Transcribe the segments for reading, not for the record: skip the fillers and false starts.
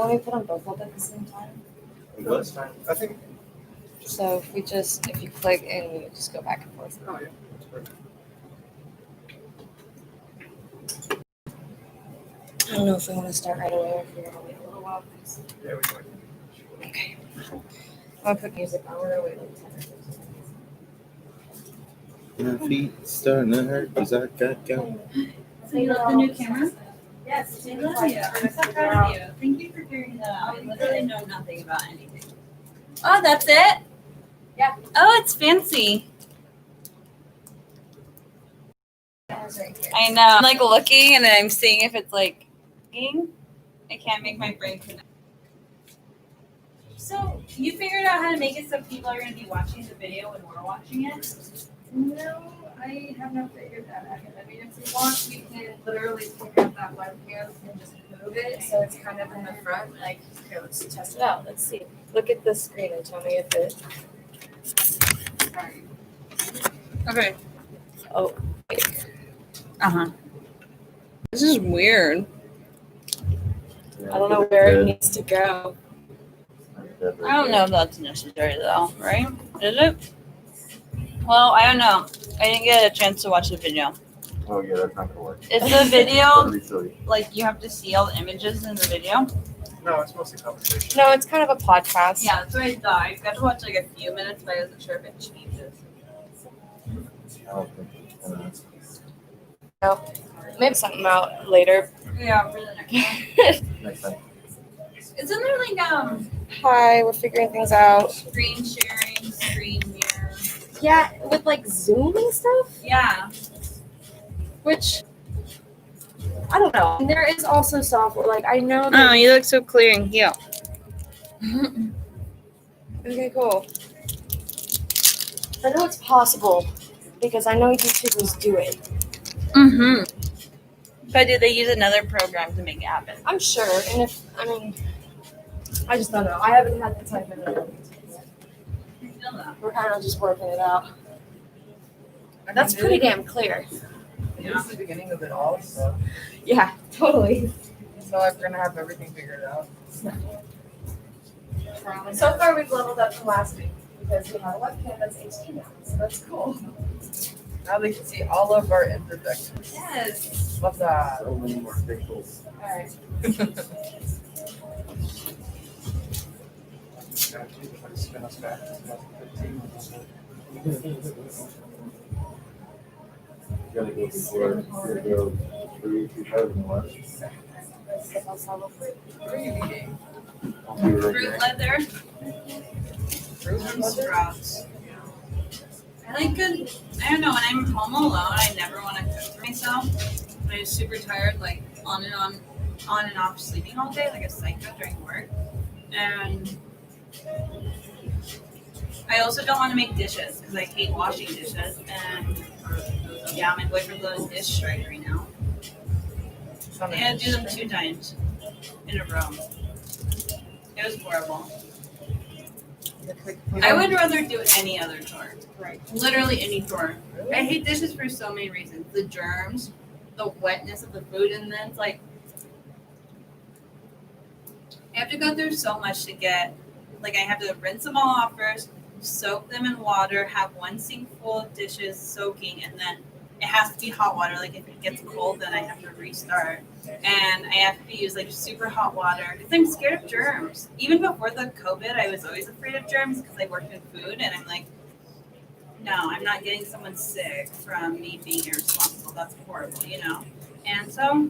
Let me put them both up at the same time. That's fine. I think. So if you click and you just go back and forth. Oh yeah, that's perfect. I don't know if we want to start right away or if we want to wait a little while. Yeah, we can. Okay. I'm gonna put music on. We're gonna wait like 10 minutes. My feet starting to hurt because I got going. So you love the new camera? Yes, I love you. I'm so proud of you. Thank you for figuring that out. I literally know nothing about anything. Oh, that's it? Yeah. Oh, it's fancy. I know. I'm like looking and then I'm seeing if it's like, I can't make my brain connect. So you figured out how to make it so people are going to be watching the video when we're watching it? No, I have not figured that out. I mean, if we want, we can literally pick up that webcam and just move it so it's kind of in the front. Like, okay, let's test It out. Let's see. Look at the screen and tell me if it. Sorry. Okay. Oh. Uh-huh. This is weird. I don't know where it needs to go. I don't know if that's necessary though, right? Is it? Well, I don't know. I didn't get a chance to watch the video. Oh yeah, that's not gonna work. Is the video That'd be silly. like you have to see all the images in the video? No, it's mostly conversation. No, it's kind of a podcast. Yeah, that's what I thought. I got to watch like a few minutes, but I wasn't sure if it changes. I don't think it's gonna. No. Maybe something out later. Yeah, for the next one. Next time. Isn't there like Hi, we're figuring things out. screen sharing, screen mirror? Yeah, with like Zoom and stuff, Yeah. which I don't know. And there is also software. Like I know Oh, that. you look so clear and cute. Okay, cool. I know it's possible because I know YouTubers do it. Mm-hmm. But did they use another program to make it happen? I'm sure, and I just don't know. I haven't had the time to know. We're kind of just working it out. That's pretty damn clear. This is the beginning of it all, so Yeah, totally. we're gonna have everything figured out. So far, we've leveled up from last week because we have a webcam that's HD now, so that's cool. Now they can see all of our imperfections. Yes. Love that. So many more pixels. All right. Spin us back. You gotta go before you go 3,001. What are you eating? I'll be right Fruit there. leather Fruit and sprouts. I like good. I don't know. When I'm home alone, I never want to cook for myself. When I'm super tired, like on and off sleeping all day, like a psycho during work. And I also don't want to make dishes because I hate washing dishes. And yeah, my boyfriend's on a dish strike right now. I had to do them 2 times in a row. It was horrible. I would rather do any other chore. Right. Literally any chore. I hate dishes for so many reasons. The germs, the wetness of the food, and then it's like I have to go through so much to get, like I have to rinse them all off first, soak them in water, have 1 sink full of dishes soaking, and then it has to be hot water. Like if it gets cold, then I have to restart. And I have to use like super hot water because I'm scared of germs. Even before the COVID, I was always afraid of germs because I worked in food, and I'm like, no, I'm not getting someone sick from me being irresponsible. That's horrible, you know? And so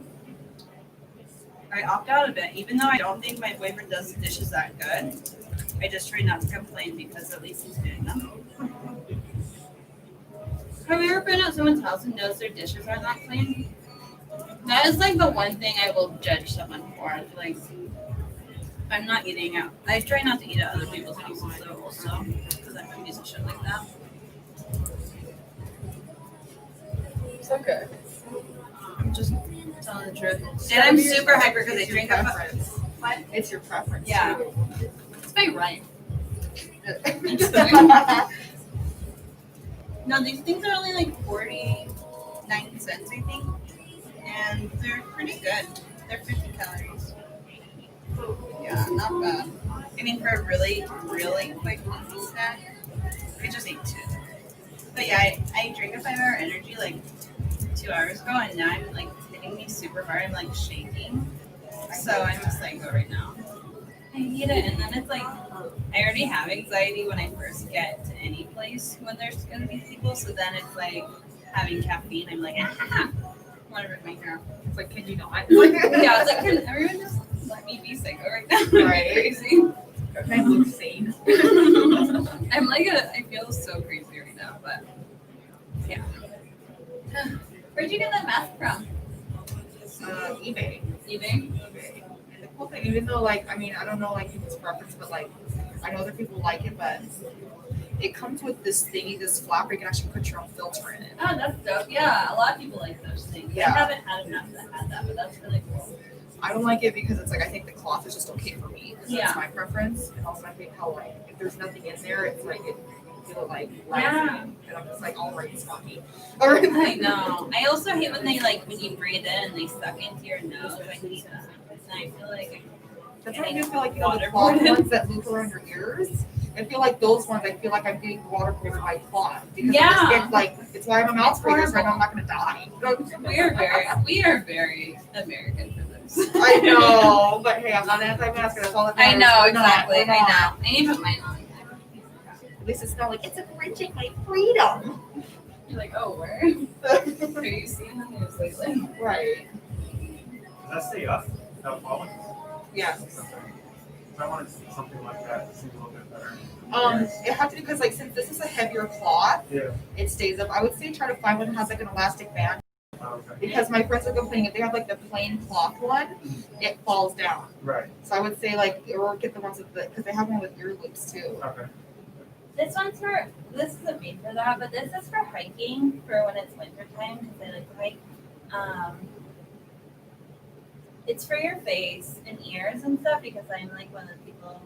I opt out of it. Even though I don't think my boyfriend does the dishes that good, I just try not to complain because at least he's doing them. Have you ever been at someone's house and noticed their dishes are not clean? That is like the one thing I will judge someone for. Like, I'm not eating out. I try not to eat at other people's houses though, also, because I'm a piece of shit like that. It's okay. I'm just telling the truth. And I'm super hyper because I drink up. What? It's your preference. Yeah. too. It's my right. No, these things are only like 49 cents, I think. And they're pretty good. They're 50 calories. Yeah, not bad. I mean, for a really, really quick easy snack, I just ate 2. But yeah, I drank a 5-hour energy like 2 hours ago, and now I'm like it's hitting me super hard. I'm like shaking. So I'm just like, go right now. I hate it, and then it's like I already have anxiety when I first get to any place when there's gonna be people. So then it's like having caffeine. I'm like, I want to rip my hair. It's like, can you not? Yeah, it's like, can everyone just let me be psycho right now? Right. Crazy. I'm insane. I'm like I feel so crazy right now, but yeah. Where'd you get that mask from? eBay. eBay? And the cool thing, even though like, I mean, I don't know like people's preference, but like, I know other people like it, but it comes with this thingy, this flap where you can actually put your own filter in it. Oh, that's dope. Yeah, a lot of people like those things. Yeah. I haven't had enough that had that, but that's really cool. I don't like it because it's like, I think the cloth is just okay for me. Yeah. That's my preference. And also I think how like, if there's nothing in there, it's like, it feel like Yeah. rising. And I'm just like, all right, it's not me. I know. I also hate when they like when you breathe in and they suck into your nose. I hate that. And I feel like That's why I do feel like, you know, the cloth ones that loop around your ears. I feel like those ones, I feel like I'm getting water from my cloth. Because I just get like, it's why I'm a mouth breather, so I know I'm not going to die. we are very American for this. I know, but hey, I'm not anti-mask. That's all that I matters. know We're not, exactly. we're I not. know. I need to put mine on. At least it's not like, it's infringing my freedom. You're like, oh, where? Are you seeing the news lately? Right. Does that stay up without falling? Yeah. I wanted something like that. It seems a little bit better. It has to do because like since this is a heavier cloth, Yeah. it stays up. I would say try to find one that has like an elastic band Oh, okay. because my friends are complaining if they have like the plain cloth one, it falls down. Right. So I would say like or get the ones with the because they have one with ear loops too. Okay. This one's for, this isn't made for that, but this is for hiking for when it's winter time because I like to hike. It's for your face and ears and stuff because I'm like one of the people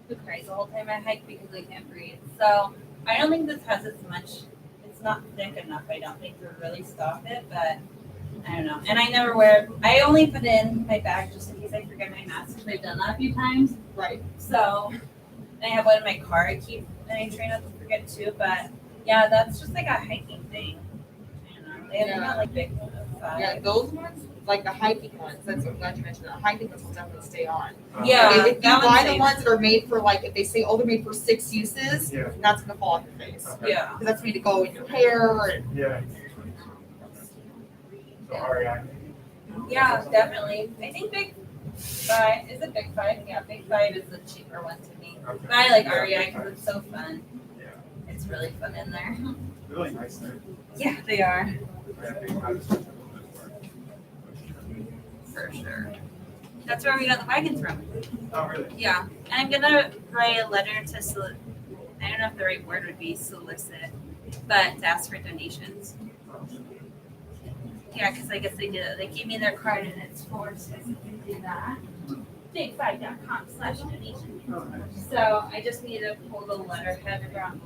who cries the whole time I hike because I can't breathe. So I don't think this has as much, it's not thick enough, I don't think, to really stop it, but I don't know. And I never wear, I only put in my bag just in case I forget my mask because I've done that a few times. Right. So I have one in my car I keep, and I try not to forget too, but yeah, that's just like a hiking thing. I don't know. They have not like big Yeah, those ones, like the hiking ones, that's what I'm glad you mentioned. The hiking ones will definitely stay on. Yeah, If you that buy one's the safe. ones that are made for like, if they say, oh, they're made for 6 uses, Yeah. that's gonna fall off your face. Okay. Yeah. Because that's made to go in your hair and Yeah. So REI. Yeah, definitely. I think Big Five, is it Big Five? Yeah, Big Five is the cheaper one to me. Okay. But I like REI because it's so fun. Yeah. It's really fun in there. Really nice there. Yeah, they are. Yeah, big house. For sure. That's where we got the wagons from. Oh, really? Yeah. And I'm gonna write a letter to I don't know if the right word would be solicit, but to ask for donations. Yeah, because I guess they did it. They gave me their card and it's for, so I can do that. Big5.com/donation. So I just need to pull the letterhead from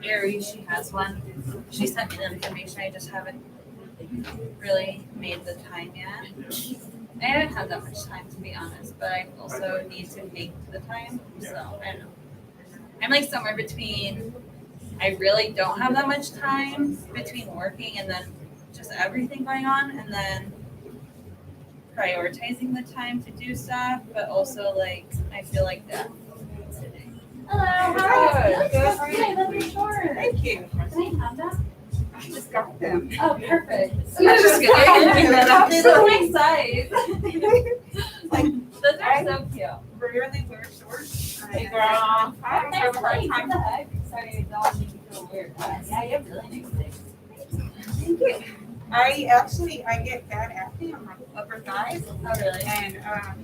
Ari. She has one. She sent me the information. I just haven't really made the time yet. I haven't had that much time to be honest, but I also need to make the time. So I don't know. I'm like somewhere between. I really don't have that much time between working and then just everything going on, and then prioritizing the time to do stuff, but also like I feel like that. Hello, how are you? Good. How are you? I love your shorts. Thank you. Can I have that? I just got them. Oh, perfect. I'm just kidding. So my size. Like, Those are so cute. rarely wear shorts. Hey, girl. Nice legs. What the heck? Sorry, I don't make you feel weird. But yeah, you have really nice legs. Thank you. I get bad acne on my upper thighs, Oh, really? and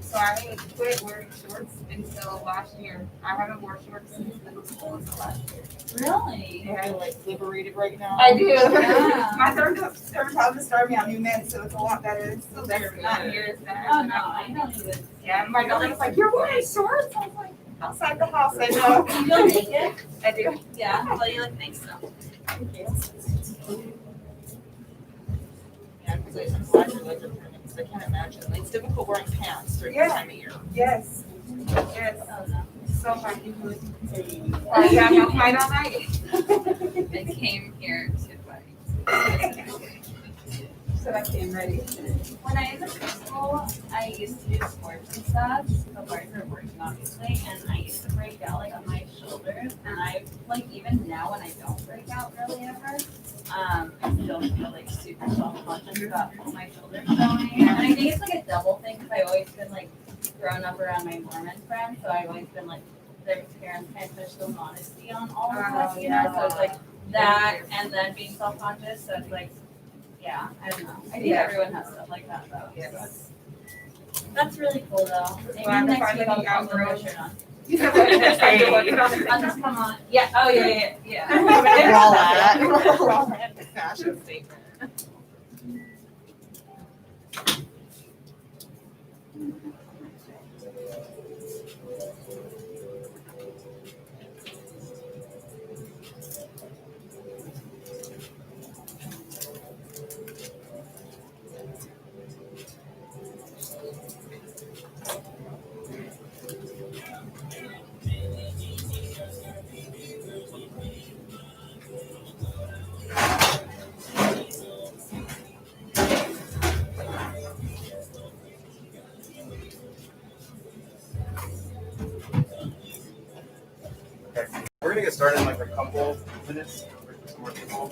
so I quit wearing shorts until last year. I haven't worn shorts since middle school until last year. Really? Yeah, I'm like liberated right now. I do. Yeah. My dermatologist started me on new meds, so it's a lot better. It's still better, but not near as bad. Oh no, I don't even. Yeah, my daughter's like, "You're wearing shorts?" I was like, "Outside the house, I know." You feel naked? I do. Yeah. Well, you look nice though. Thank you. again because I'm glad you're like because I can't imagine. Like, it's difficult wearing pants during this time of year. Yes. Yes. So hard to do. Oh, yeah, no fight all night. I came here to fight. So I came ready. When I was in school, I used to do sports and stuff, so hard for working obviously, and I used to break out like on my shoulders, and I like even now when I don't break out really ever, I still feel like super self-conscious about my shoulders showing, and I think it's like a double thing because I've always been like grown up around my Mormon friends, so I've always been like their parents kind of push the modesty on all of us, you know, so it's like that and then being self-conscious, so it's like. Yeah, I don't know. I think everyone has stuff like that though. Yes. That's really cool though. Maybe Glad to next week I'll finally come with outgrow a shirt on. You said what you're trying to work it on the I'll just come on. Yeah. Oh yeah. We're all at. We're all at. Fashion statement. Okay, we're gonna get started in like a couple minutes for some more people.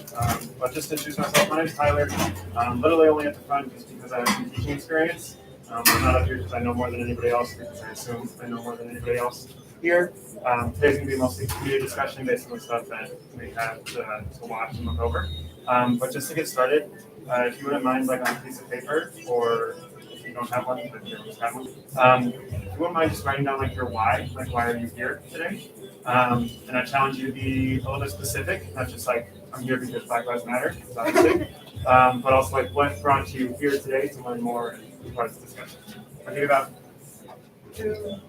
But just to introduce myself, my name is Tyler. I'm literally only at the front just because I have some teaching experience. I'm not up here because I know more than anybody else, because I assume I know more than anybody else here. Today's gonna be mostly community discussion based on the stuff that we have to watch and look over. But just to get started, if you wouldn't mind, like on a piece of paper, or if you don't have one, but you just have one. If you wouldn't mind just writing down like your why, like why are you here today? And I challenge you to be a little bit specific, not just like I'm here because Black Lives Matter, obviously, but also like what brought you here today to learn more and be part of this discussion. I'll give you about 2-3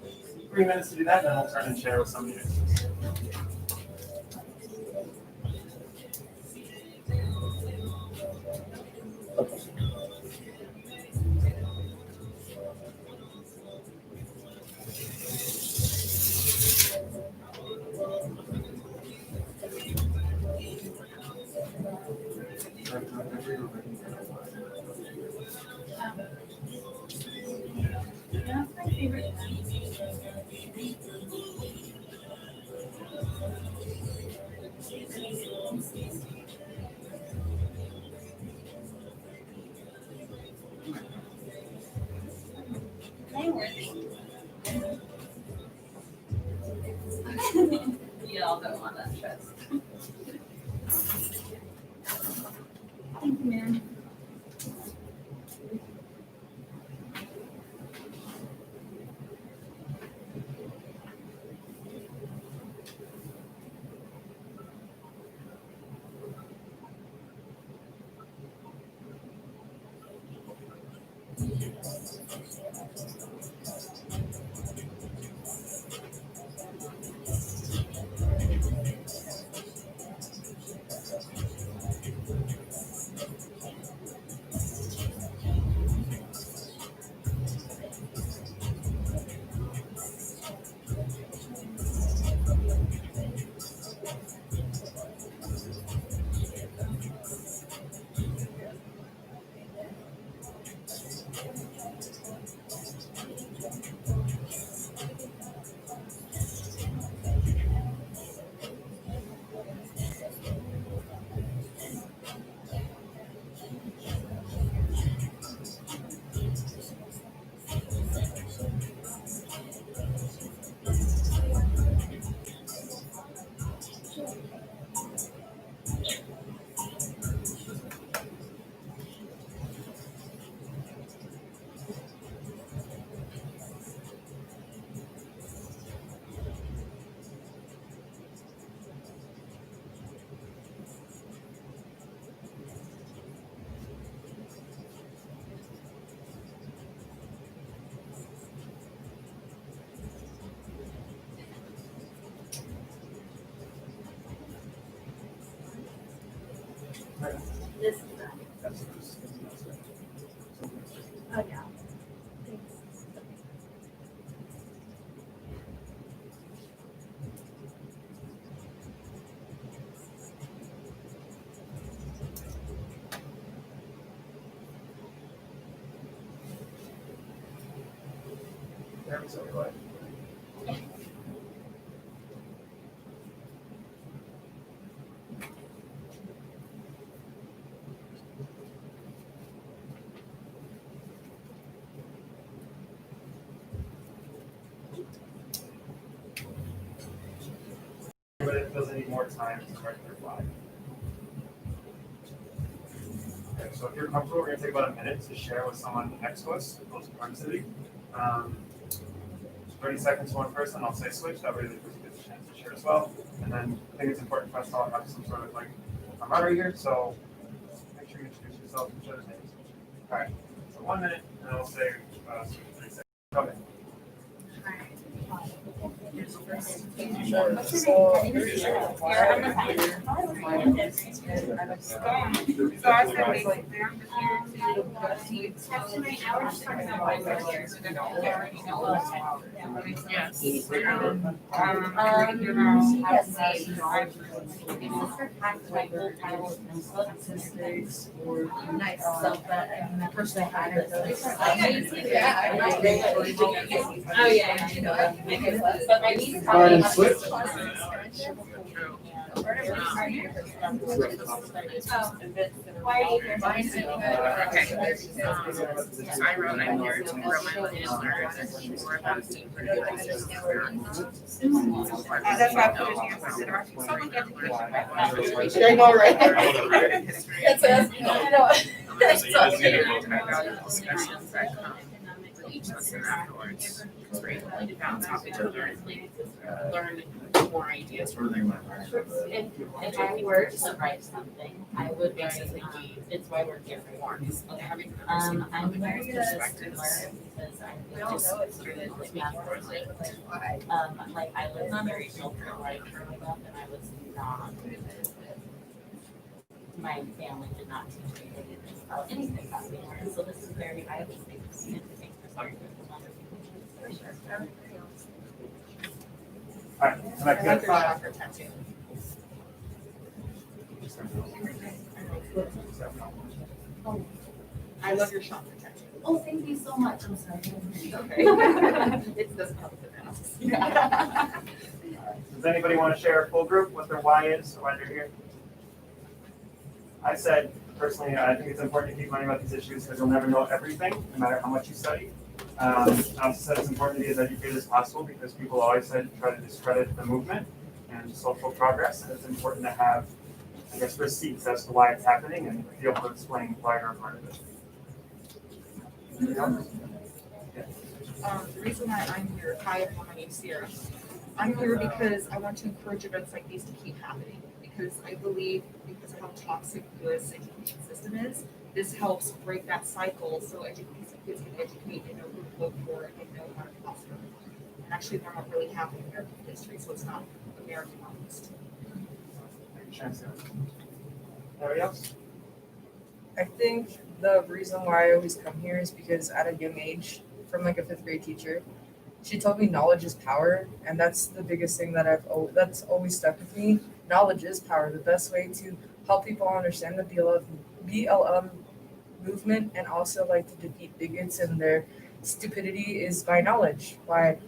minutes to do that, and then we'll turn and share with some of you. That's my favorite. Hey, worthy. Y'all don't want that stress. Thank you, man. yeah. There we go. But it doesn't need more time to start their fly. Okay, so if you're comfortable, we're going to take about a minute to share with someone next to us, close to proximity. 30 seconds to one person, I'll say switch, that way the person gets a chance to share as well. And then I think it's important for us to all have some sort of like camaraderie here, so make sure you introduce yourself and each other's names. All right, so 1 minute, and I'll say switch 30 seconds. Go ahead. So I said basically, I'm just here statistics or nice stuff that I personally had. Oh, yeah. But my niece. Go ahead and switch. Why are you here? So I wrote, I'm here to grow my lineage learners and more about deeper That's why I put it here. I said, public education. I know, right? That's us. I know. Discussions that come with each lesson afterwards. Because we're able to bounce off each other and learn more ideas from them. If I were to write something, I would basically it's why we're here for forms. I'm very good at because I just through it with math. Like I lived on a shelter like growing up, and I was not. My family did not teach me about anything about being learned, so this is very eye-opening perspective from other people. All right, so I that's like good. your chakra tattoo. I love your chakra tattoo. Oh, thank you so much. I'm sorry. Okay. It doesn't help with the masks. Does anybody want to share a full group what their why is or why they're here? I said personally, I think it's important to keep learning about these issues because you'll never know everything, no matter how much you study. I also said it's important to be as educated as possible because people always said try to discredit the movement and social progress, and it's important to have, I guess, receipts as to why it's happening and be able to explain why you're a part of it. Anything else? The reason why I'm here, hi everyone, my name's Sierra. I'm here because I want to encourage events like these to keep happening. Because I believe, because of how toxic the US education system is, this helps break that cycle so kids can educate and know who to vote for and know how to prosper. And actually learn what really happened in American history, so it's not American honest. Anybody else? I think the reason why I always come here is because at a young age, from like a 5th grade teacher, she told me knowledge is power, and that's the biggest thing that that's always stuck with me. Knowledge is power. The best way to help people understand the BLM movement and also like to defeat bigots and their stupidity is by knowledge, by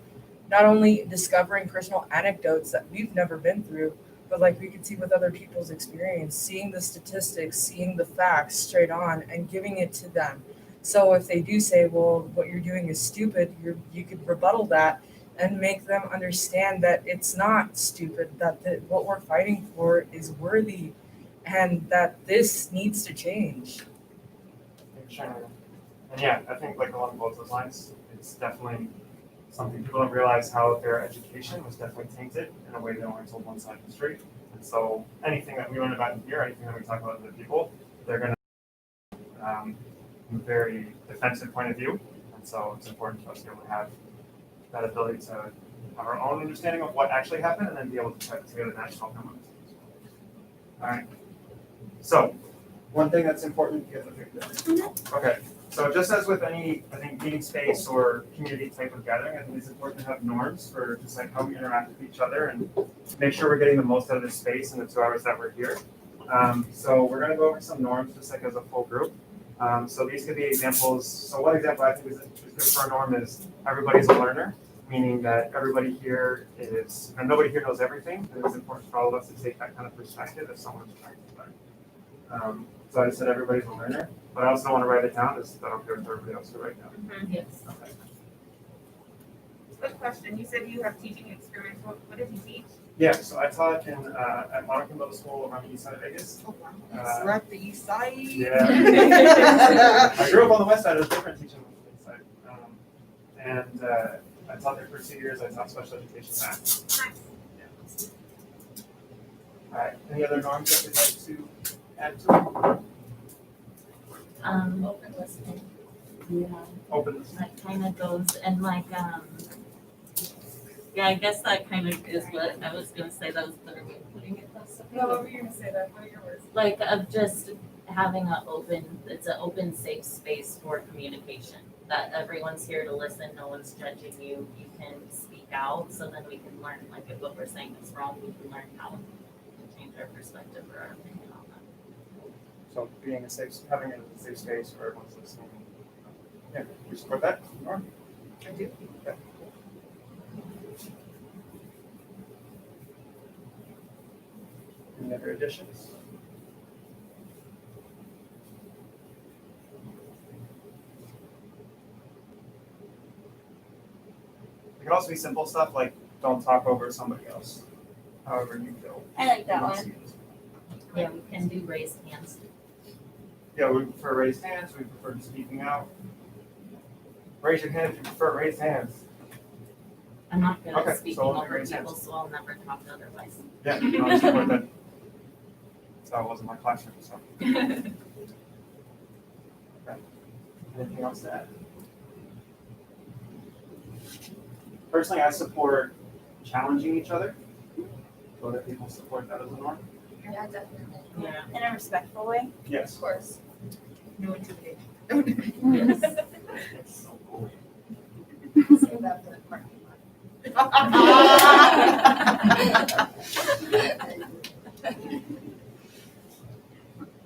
not only discovering personal anecdotes that we've never been through, but like we could see with other people's experience, seeing the statistics, seeing the facts straight on and giving it to them. So if they do say, well, what you're doing is stupid, you could rebuttal that and make them understand that it's not stupid, that what we're fighting for is worthy and that this needs to change. And yeah, I think like along both those lines, it's definitely something people don't realize how their education was definitely tainted in a way they only told one side of the street. And so anything that we learn about in here, anything that we talk about with other people, they're going to from a very defensive point of view. And so it's important for us to be able to have that ability to have our own understanding of what actually happened and then be able to put together national outcome. All right. So one thing that's important, okay. So just as with any, I think, meeting space or community type of gathering, I think it's important to have norms for just like how we interact with each other and make sure we're getting the most out of this space in the 2 hours that we're here. So we're gonna go over some norms just like as a full group. So these could be examples. So one example I think is good for a norm is everybody's a learner, meaning that everybody here is, and nobody here knows everything, and it's important for all of us to take that kind of perspective if someone's trying to learn. So I said everybody's a learner, but I also don't want to write it down, just I don't care if everybody else to write it down. Yes. Okay. Quick question, you said you have teaching experience, what did you teach? Yeah, so I taught in at Monacan Middle School around the east side of Vegas. Oh, wow. We're at the east side. Yeah. I grew up on the west side, it was different teaching on the east side. And I taught there for 2 years, I taught special education math. Yeah. All right, any other norms that you'd like to add to it? Open listening. Yeah. Open this. That kind of goes and like, yeah, I guess that kind of is what I was gonna say. That was the better way of putting it. No, what were you gonna say that? What are your words? Like of just having it's an open, safe space for communication. That everyone's here to listen. No one's judging you. You can speak out, so then we can learn. Like if what we're saying is wrong, we can learn how to change our perspective or our opinion on that. So being having a safe space where everyone's listening. Yeah, you support that? Norm? I do. Okay. Any other additions? It could also be simple stuff like don't talk over somebody else, however you feel. I like that you want one. to use it. Yeah, we can do raised hands. Yeah, we prefer raised hands, we prefer speaking out. Raise your hand if you prefer raised hands. I'm not good Okay, at speaking so we'll over raise hands. people, so I'll never talk otherwise. Yeah, no, I support that. So I wasn't my classroom, so. Okay. Anything else to add? Personally, I support challenging each other. So other people support that as a norm? Yeah, definitely. Yeah. In a respectful way. Yes. Of course. No intimidation. Yes. It's so cool. Save that for the parking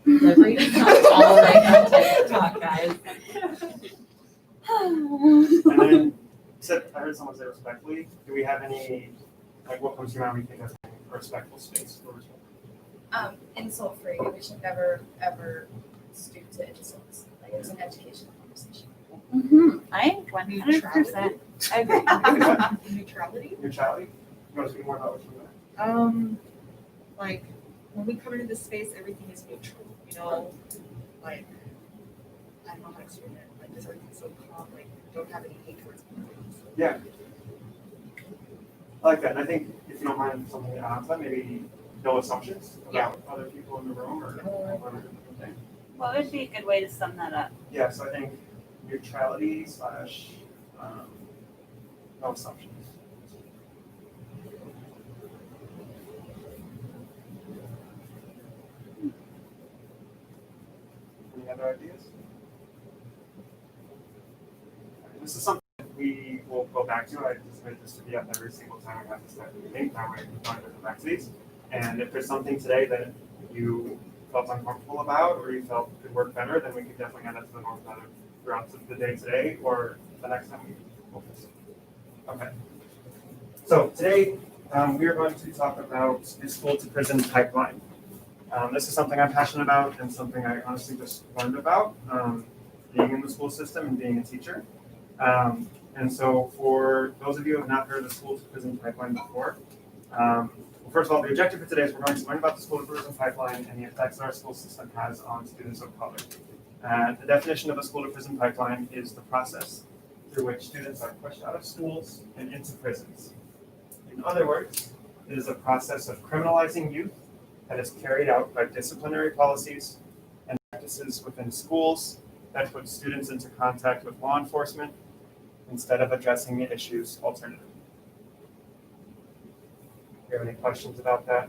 The reading's not all right on TikTok, guys. And then, I heard someone say respectfully. Do we have any, like, what comes to your mind when you think of a respectful space or respectful? Insult free. We should never ever stoop to insults. Like it's an educational conversation. I 100% agree. Neutrality. Neutrality? You want to speak more about what you mean? Like when we come into this space, everything is neutral. You know, like I don't know how to explain it. Like this everything's so calm. Like don't have any hate towards people. Yeah. I like that. And I think if you don't mind something to add to that, maybe no assumptions about other people in the room or whatever different thing. What would be a good way to sum that up? Yeah, so I think neutrality / no assumptions. Any other ideas? This is something we will go back to. I anticipate this to be up every single time we have this type of meeting. That way we don't have to come back to these. And if there's something today that you felt uncomfortable about or you felt could work better, then we can definitely add that to the norm either throughout the day today or the next time we focus. Okay. So today we are going to talk about the school to prison pipeline. This is something I'm passionate about and something I honestly just learned about being in the school system and being a teacher. And so for those of you who have not heard of the school to prison pipeline before, well, first of all, the objective for today is we're going to learn about the school to prison pipeline and the effects that our school system has on students of color. The definition of a school to prison pipeline is the process through which students are pushed out of schools and into prisons. In other words, it is a process of criminalizing youth that is carried out by disciplinary policies and practices within schools that put students into contact with law enforcement instead of addressing the issues alternatively. Do you have any questions about that?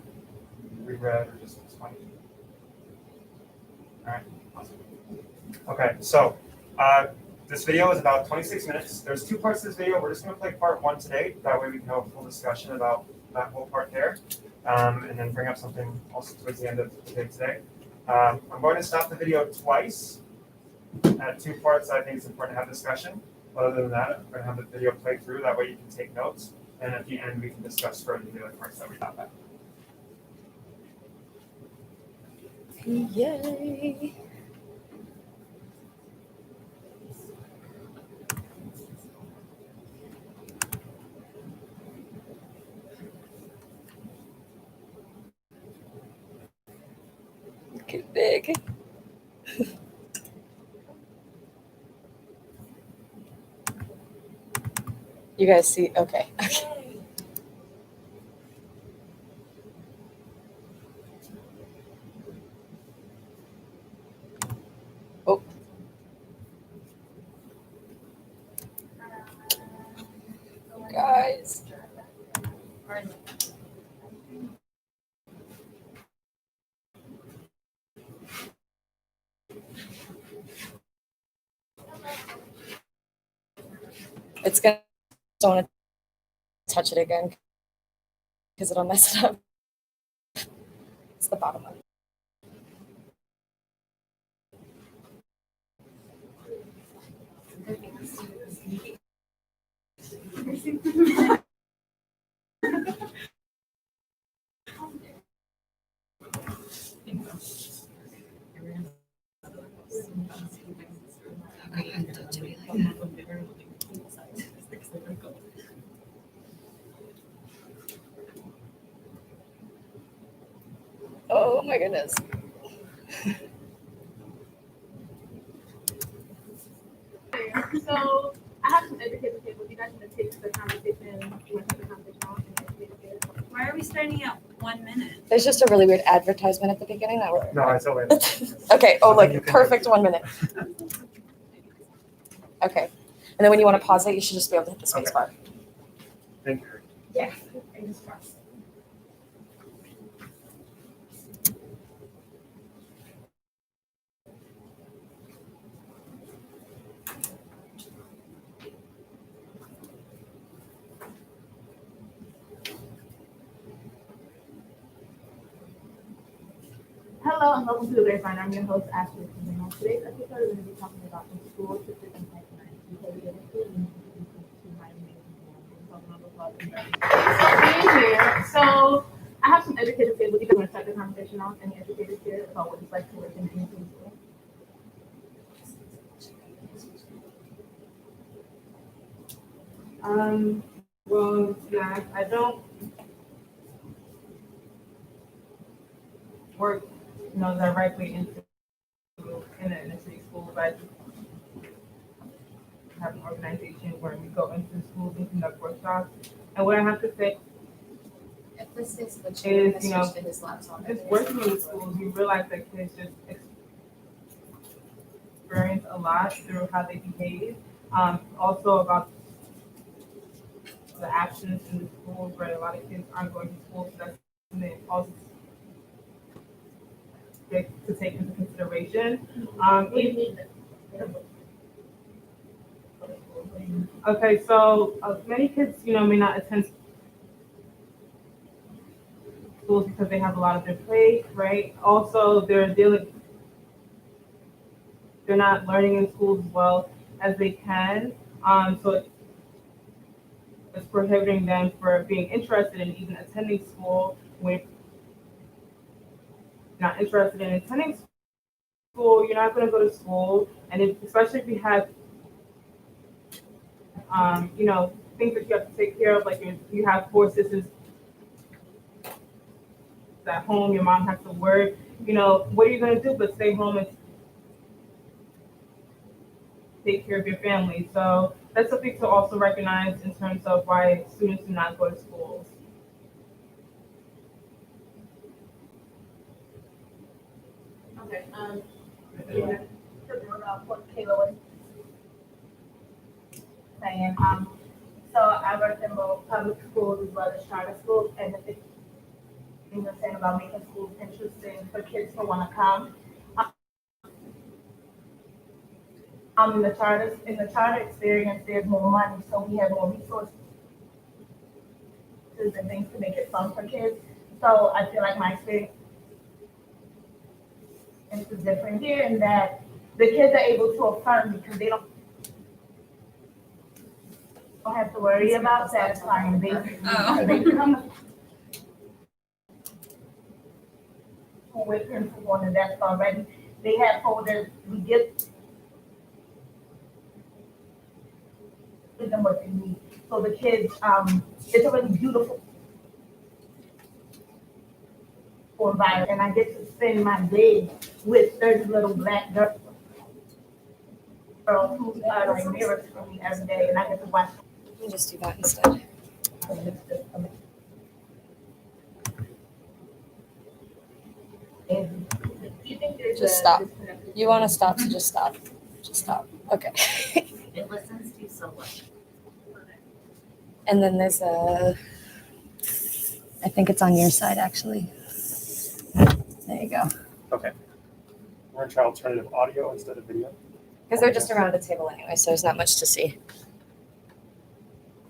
Reread or just explain? All right, awesome. Okay, so This video is about 26 minutes. There's 2 parts to this video. We're just going to play part 1 today. That way we can have a full discussion about that whole part there. And then bring up something also towards the end of the day today. I'm going to stop the video twice at 2 parts. I think it's important to have discussion. But other than that, I'm going to have the video play through. That way you can take notes. And at the end, we can discuss further the other parts that we got back. Yay. Get big. You guys see? Okay. Oh. Guys. It's gonna, don't want to touch it again because it'll mess it up. It's the bottom one. Okay, don't do me like that. Oh my goodness. So I have some educated people. You guys want to take the conversation. You want to take the conversation on and educated people. Why are we starting at 1 minute? There's just a really weird advertisement at the beginning that we're. No, I totally. Okay. Oh, I think you look, can- perfect 1 minute. Okay. And then when you want to pause it, you should just be able to hit the space Okay. bar. Thank you. Yeah. I just trust. Hello and welcome to the Grapevine. I'm your host, Ashley. On today's episode, we're going to be talking about in school systems and pipelines. Being here, so I have some educated people. You guys want to start the conversation off? Any educated here about what it's like to work in anything school? Well, yeah, I don't work, directly in an inner city school, but have an organization where we go into schools and conduct workshops. And what I have to say If this is the chair chair, Is, you know, to his laptop. just working in schools, you realize that kids just experience a lot through how they behave. Also about the actions in the schools, where a lot of kids aren't going to school, so that's something also to take into consideration. Okay, so many kids, may not attend schools because they have a lot of their plate, right? Also, they're not learning in schools as well as they can. So it's prohibiting them for being interested in even attending school when you're not interested in attending school. You're not going to go to school, and especially if you have, things that you have to take care of, like you have 4 sisters at home, your mom has to work. What are you going to do but stay home and take care of your family? So that's something to also recognize in terms of why students do not go to schools. Okay. Yeah. What Kayla was saying. So I worked in both public schools as well as charter schools, and the thing you're saying about making schools interesting for kids to want to come. In the charter experience, there's more money, so we have more resources and things to make it fun for kids. So I feel like my experience is different here in that the kids are able to affirm because they don't have to worry about satisfying basic needs. Oh. They come with principal on the desk already. They have folders. We give them what they need. So the kids, it's a really beautiful environment, and I get to spend my day with 30 little black girls who are like mirrors for me every day, and I get to watch. Let me just do that instead. Just stop. You want to stop, so just stop. Just stop. Okay. It listens to you so well. And then there's I think it's on your side actually. There you go. Okay. We're gonna try alternative audio instead of video. Because they're just around a table anyway, so there's not much to see.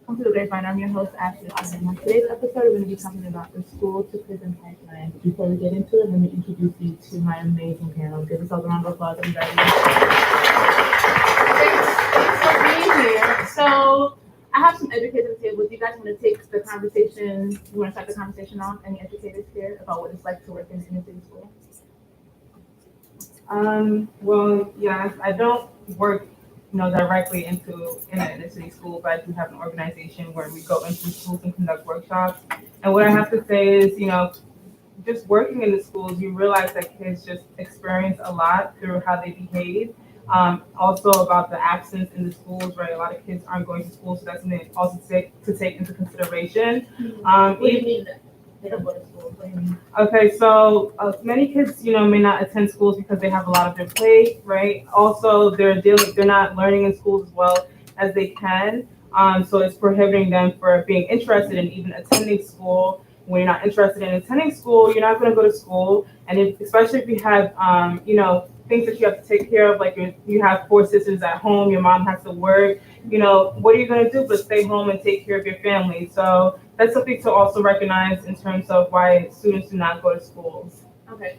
Welcome to the Grapevine. I'm your host, Ashley Austin. On today's episode, we're going to be talking about the school to prison pipeline. Before we get into it, let me introduce you to my amazing panel. Give yourselves a round of applause, everybody. Thanks for being here. So, I have some educators on the table. Do you guys want to take the conversation? You want to start the conversation off? Any educators here about what it's like to work in an inner city school? Well, yes, I don't work, directly in an inner city school, but I do have an organization where we go into schools and conduct workshops. And what I have to say is, just working in the schools, you realize that kids just experience a lot through how they behave. Also about the absence in the schools, right? A lot of kids aren't going to school, so that's something also to take into consideration. What do you mean they don't go to school? What do you mean? Okay, so many kids, may not attend schools because they have a lot of their plate, right? Also, they're not learning in schools as well as they can. So it's prohibiting them for being interested in even attending school. When you're not interested in attending school, you're not going to go to school. And especially if you have, things that you have to take care of, like you have 4 sisters at home, your mom has to work, what are you going to do but stay home and take care of your family? So that's something to also recognize in terms of why students do not go to schools. Okay.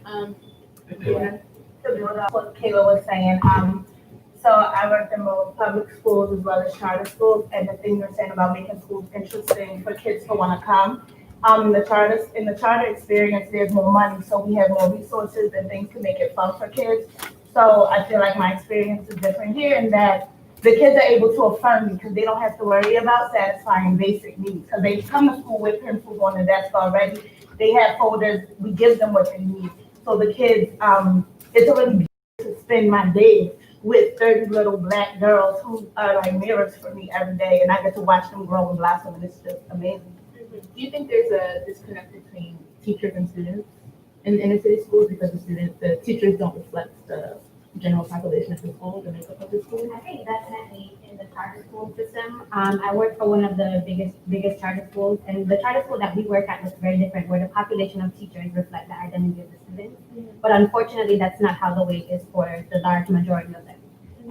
Yeah. To build up what Kayla was saying, so I worked in both public schools as well as charter schools, and the thing you're saying about making schools interesting for kids to want to come. In the charter experience, there's more money, so we have more resources and things to make it fun for kids. So I feel like my experience is different here in that the kids are able to affirm because they don't have to worry about satisfying basic needs because they come to school with pencils on the desk already. They have folders. We give them what they need. So the kids, it's a really beautiful to spend my day with 30 little black girls who are like mirrors for me every day, and I get to watch them grow and blossom, and it's just amazing. Do you think there's a disconnect between teachers and students in inner city schools because the teachers don't reflect the general population of the school, the makeup of the school? I think definitely in the charter school system. I work for one of the biggest charter schools, and the charter school that we work at looks very different, where the population of teachers reflect the identity of the students. But unfortunately, that's not how the way is for the large majority of them.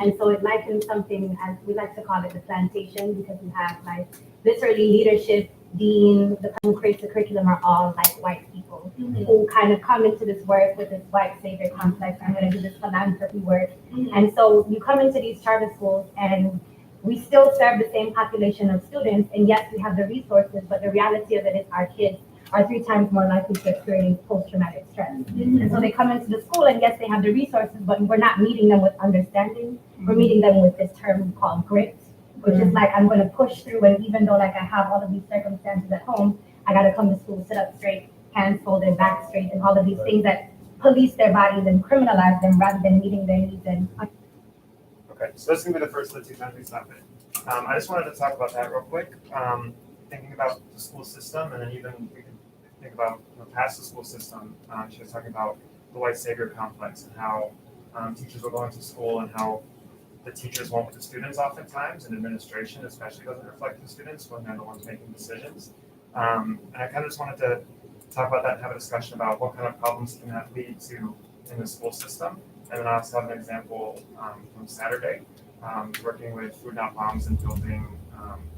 And so it likens something, as we like to call it, the plantation, because we have like literally leadership, dean, the person who creates the curriculum are all like white people who kind of come into this work with this white savior complex. I'm going to do this philanthropy work. And so you come into these charter schools and we still serve the same population of students. And yes, we have the resources, but the reality of it is our kids are 3 times more likely to experience post-traumatic stress. And so they come into the school and yes, they have the resources, but we're not meeting them with understanding. We're meeting them with this term called grit, which is like, I'm going to push through. And even though like I have all of these circumstances at home, I got to come to school, sit up straight, hands folded, back straight, and all of these things that police their bodies and criminalize them rather than meeting their needs. And Okay, so this is gonna be the first of the 2 times we stop it. I just wanted to talk about that real quick. Thinking about the school system, and then even we can think about past the school system. She was talking about the white savior complex and how teachers will go into school and how the teachers won't with the students oftentimes, and administration especially doesn't reflect the students when they're the ones making decisions. And I kind of just wanted to talk about that and have a discussion about what kind of problems can that lead to in the school system. And then I also have an example from Saturday. working with Food Not Bombs and building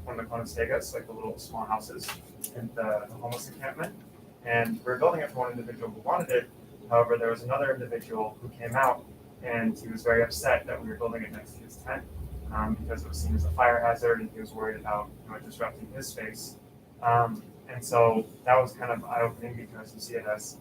one of the Conestegas, like the little small houses in the homeless encampment. And we were building it for one individual who wanted it. However, there was another individual who came out and he was very upset that we were building it next to his tent because it was seen as a fire hazard and he was worried about disrupting his space. And so that was kind of eye-opening because you see it as,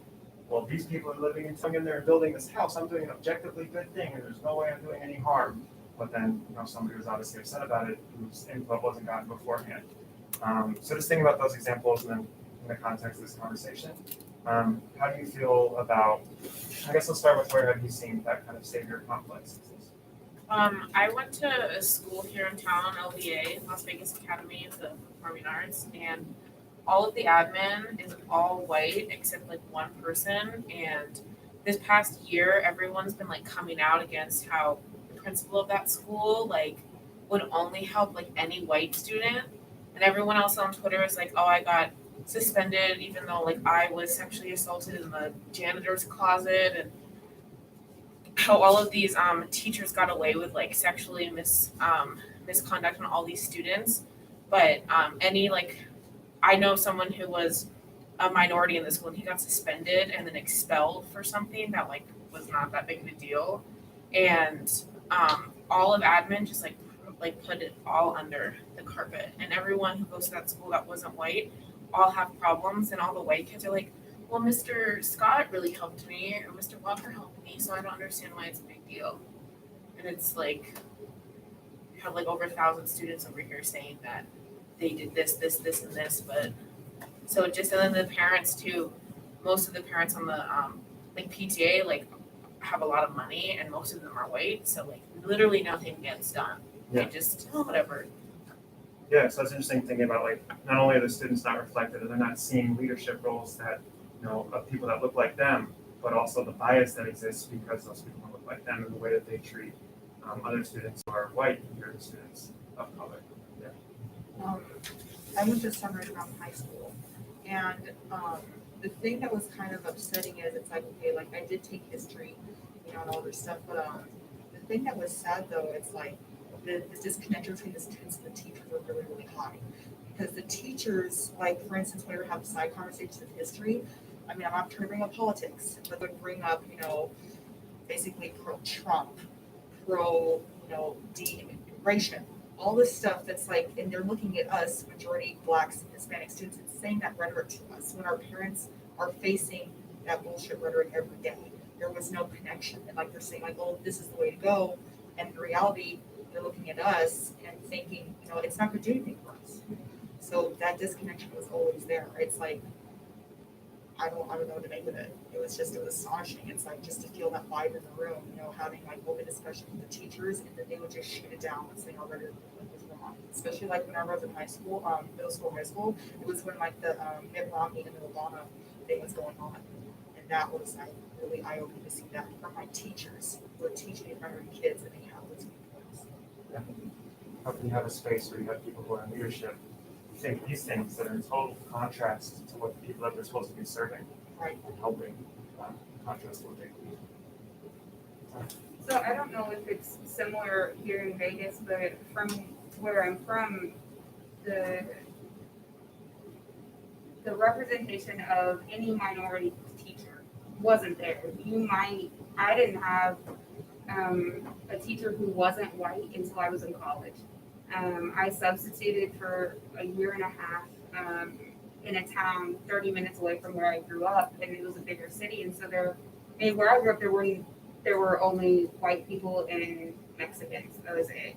well, these people are living in there and building this house. I'm doing an objectively good thing and there's no way I'm doing any harm. But then, somebody was obviously upset about it whose input wasn't gotten beforehand. So just thinking about those examples and then in the context of this conversation, how do you feel about, I guess let's start with where have you seen that kind of savior conflicts? I went to a school here in town, LVA, Las Vegas Academy of the Performing Arts, and all of the admin is all white except like one person. And this past year, everyone's been like coming out against how the principal of that school like would only help like any white student, and everyone else on Twitter is like, "Oh, I got suspended even though like I was sexually assaulted in the janitor's closet," and how all of these teachers got away with like sexually misconduct on all these students, but any like I know someone who was a minority in the school and he got suspended and then expelled for something that like was not that big of a deal, and all of admin just like put it all under the carpet, and everyone who goes to that school that wasn't white all have problems, and all the white kids are like, well, Mr. Scott really helped me, or Mr. Walker helped me, so I don't understand why it's a big deal. And it's like, you have like over 1,000 students over here saying that they did this, and this, but so just, and then the parents too, most of the parents on the like PTA like have a lot of money, and most of them are white, so like literally nothing gets done. Yeah. They just, whatever. Yeah, so it's interesting thinking about like not only are the students not reflected and they're not seeing leadership roles that of people that look like them, but also the bias that exists because those people don't look like them and the way that they treat other students who are white compared to students of color. Yeah. I went to Sunrise Mountain High School, and the thing that was kind of upsetting is it's like, okay, like I did take history, and all this stuff, but the thing that was sad though, it's like the disconnect between the students and the teachers were really, really high. Because the teachers, like for instance, when we were having side conversations of history, I mean, I'm not trying to bring up politics, but they would bring up, basically pro-Trump, de-immigration, all this stuff that's like, and they're looking at us, majority Blacks and Hispanic students, and saying that rhetoric to us when our parents are facing that bullshit rhetoric every day. There was no connection. And like they're saying, like, oh, this is the way to go. And in reality, they're looking at us and thinking, it's not going to do anything for us. So that disconnection was always there. It's like, I don't know what to make of it. It was astonishing. It's like just to feel that vibe in the room, having like open discussion with the teachers, and then they would just shoot it down and saying, oh, what was wrong. Especially like when I was in high school, middle school, high school, it was when like the Mitt Romney and the Obama thing was going on. And that was like really eye-opening to see that from my teachers who are teaching in front of kids and they have those viewpoints. Yeah. How can you have a space where you have people who are in leadership think these things that are in total contrast to what the people that they're supposed to be serving and helping contrast what they believe? So I don't know if it's similar here in Vegas, but from where I'm from, the representation of any minority teacher wasn't there. I didn't have a teacher who wasn't white until I was in college. I substituted for a year and a half in a town 30 minutes away from where I grew up, and it was a bigger city. And so where I grew up, there were only white people and Mexicans. That was it.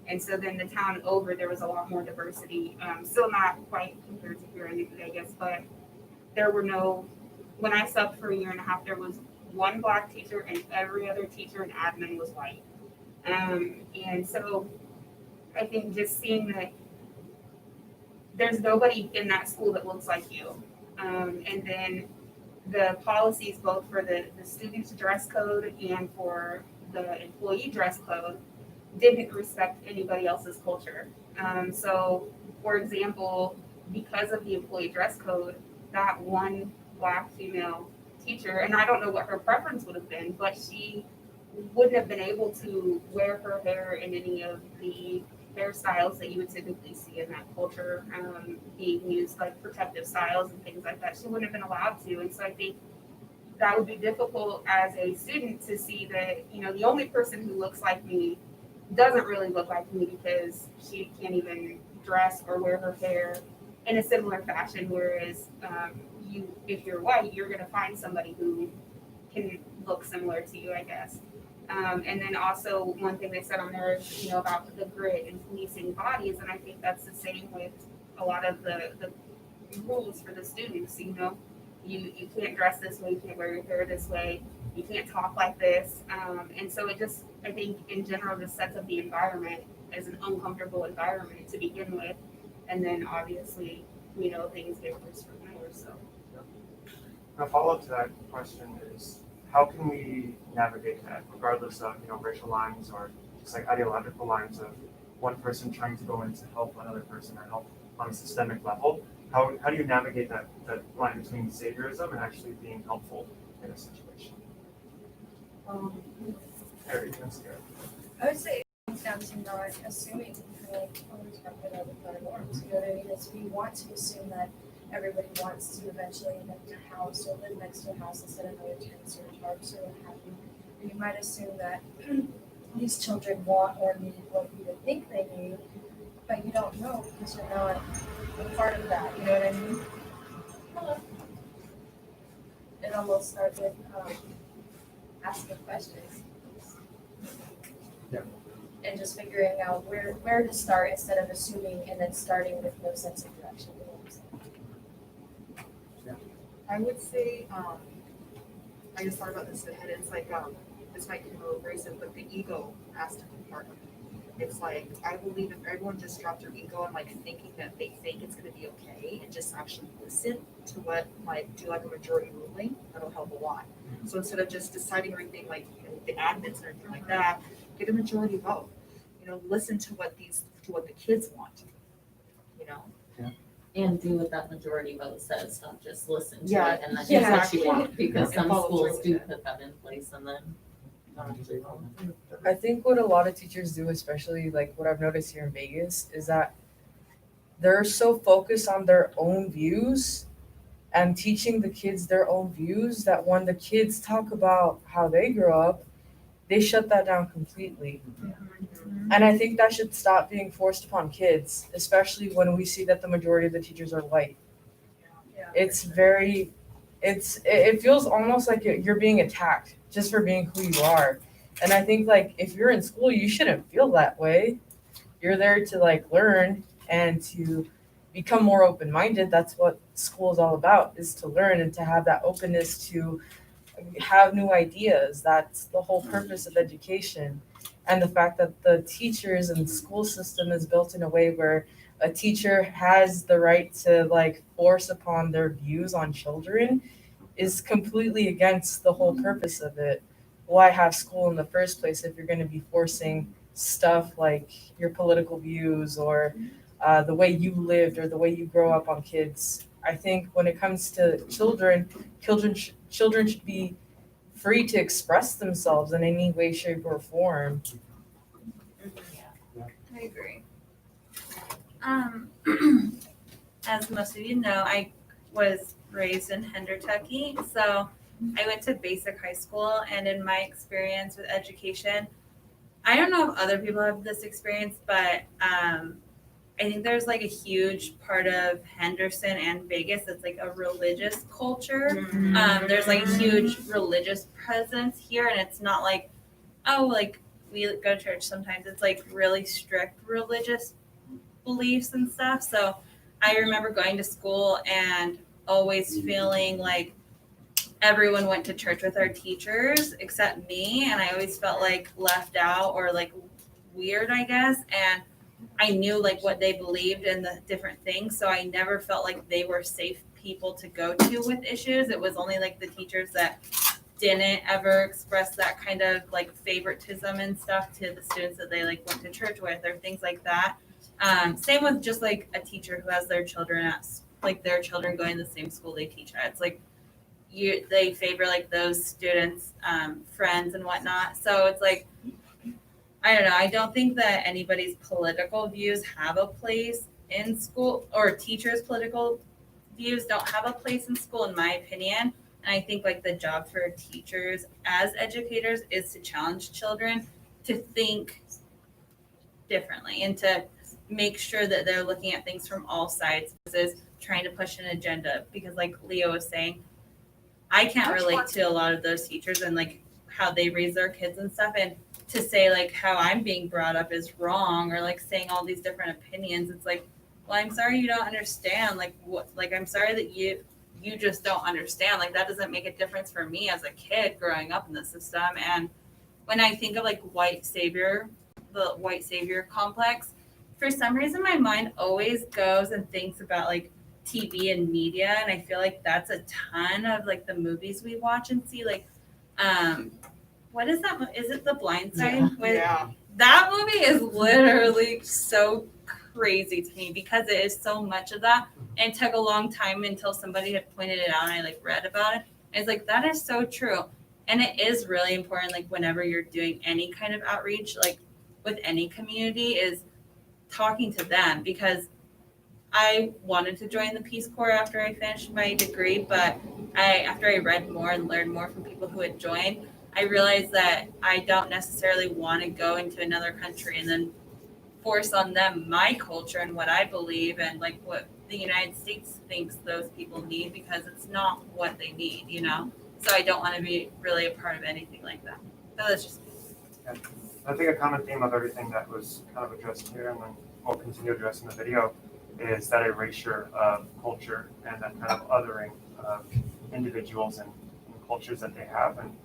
And so then the town over, there was a lot more diversity. Still not quite compared to here in Vegas, but there were when I subbed for a year and a half, there was one Black teacher and every other teacher and admin was white. And so I think just seeing that there's nobody in that school that looks like you. And then the policies both for the students' dress code and for the employee dress code didn't respect anybody else's culture. So, for example, because of the employee dress code, that one Black female teacher, and I don't know what her preference would have been, but she wouldn't have been able to wear her hair in any of the hairstyles that you would typically see in that culture, being used like protective styles and things like that. She wouldn't have been allowed to. And so I think that would be difficult as a student to see that, you know, the only person who looks like me doesn't really look like me because she can't even dress or wear her hair in a similar fashion. Whereas you, if you're white, you're going to find somebody who can look similar to you, I guess. And then also one thing they said on there is, you know, about the grit and policing bodies. And I think that's the same with a lot of the rules for the students, you know. You can't dress this way, you can't wear your hair this way, you can't talk like this. And so it just, I think in general, just sets up the environment as an uncomfortable environment to begin with. And then obviously, you know, things get worse from there, so. A follow-up to that question is, how can we navigate that, regardless of, you know, racial lines or just like ideological lines of one person trying to go in to help another person or help on a systemic level? How do you navigate that line between saviorism and actually being helpful in a situation? Harry, you can start. I would say it comes down to not assuming like unrespected other norms. You know what I mean? Is we want to assume that everybody wants to eventually end up in a house or live next to a house instead of another tents or tarps or what have you. And you might assume that these children want or need what you would think they need, but you don't know because you're not a part of that. You know what I mean? It almost starts with asking questions. Yeah. And just figuring out where to start instead of assuming and then starting with no sense of direction. I would say, I just thought about this in my head. It's like, this might be a little abrasive, but the ego has to be part of it. It's like, I believe if everyone just dropped their ego and like thinking that they think it's going to be okay and just actually listen to what, like, do like a majority ruling, that'll help a lot. So instead of just deciding everything like, you know, the admins and everything like that, get a majority vote. You know, listen to what the kids want, you know? And do what that majority vote says, not just listen to Yeah, it and then do yeah, what you want, because and some follow schools through do with it. put that in place and then don't actually follow through. I think what a lot of teachers do, especially like what I've noticed here in Vegas, is that they're so focused on their own views and teaching the kids their own views that when the kids talk about how they grew up, they shut that down completely. And I think that should stop being forced upon kids, especially when we see that the majority of the teachers are white. It's very, it feels almost like you're being attacked just for being who you are. And I think like if you're in school, you shouldn't feel that way. You're there to like learn and to become more open-minded. That's what school is all about, is to learn and to have that openness to have new ideas. That's the whole purpose of education. And the fact that the teachers and school system is built in a way where a teacher has the right to like force upon their views on children is completely against the whole purpose of it. Why have school in the first place if you're going to be forcing stuff like your political views or the way you lived or the way you grow up on kids? I think when it comes to children should be free to express themselves in any way, shape, or form. I agree. As most of you know, I was raised in Hendertucky, so I went to basic high school, and in my experience with education, I don't know if other people have this experience, but I think there's like a huge part of Henderson and Vegas that's like a religious culture. There's like a huge religious presence here, and it's not like, oh, like we go to church sometimes. It's like really strict religious beliefs and stuff. So I remember going to school and always feeling like everyone went to church with our teachers except me, and I always felt like left out or like weird, I guess. And I knew like what they believed in the different things, so I never felt like they were safe people to go to with issues. It was only like the teachers that didn't ever express that kind of like favoritism and stuff to the students that they like went to church with or things like that. Same with just like a teacher who has their children at like their children going to the same school they teach at. It's like they favor like those students' friends and whatnot. So it's like, I don't know. I don't think that anybody's political views have a place in school, or teachers' political views don't have a place in school, in my opinion. And I think like the job for teachers as educators is to challenge children to think differently and to make sure that they're looking at things from all sides versus trying to push an agenda. Because like Leo was saying, I can't relate to a lot of those teachers and like how they raise their kids and stuff. And to say like how I'm being brought up is wrong, or like saying all these different opinions, it's like, well, I'm sorry you don't understand. Like what? Like I'm sorry that you just don't understand. Like that doesn't make a difference for me as a kid growing up in the system. And when I think of like the white savior complex, for some reason my mind always goes and thinks about like TV and media, and I feel like that's a ton of like the movies we watch and see. Like, what is that? Is it The Blind Side? Yeah. That movie is literally so crazy to me because it is so much of that, and it took a long time until somebody had pointed it out and I like read about it. And it's like that is so true, and it is really important. Like whenever you're doing any kind of outreach, like with any community, is talking to them, because I wanted to join the Peace Corps after I finished my degree, but after I read more and learned more from people who had joined, I realized that I don't necessarily want to go into another country and then force on them my culture and what I believe and like what the United States thinks those people need, because it's not what they need, you know? So I don't want to be really a part of anything like that. So that's just I think a common theme of everything that was kind of addressed here and then we'll continue addressing the video is that erasure of culture and that kind of othering of individuals and cultures that they have, and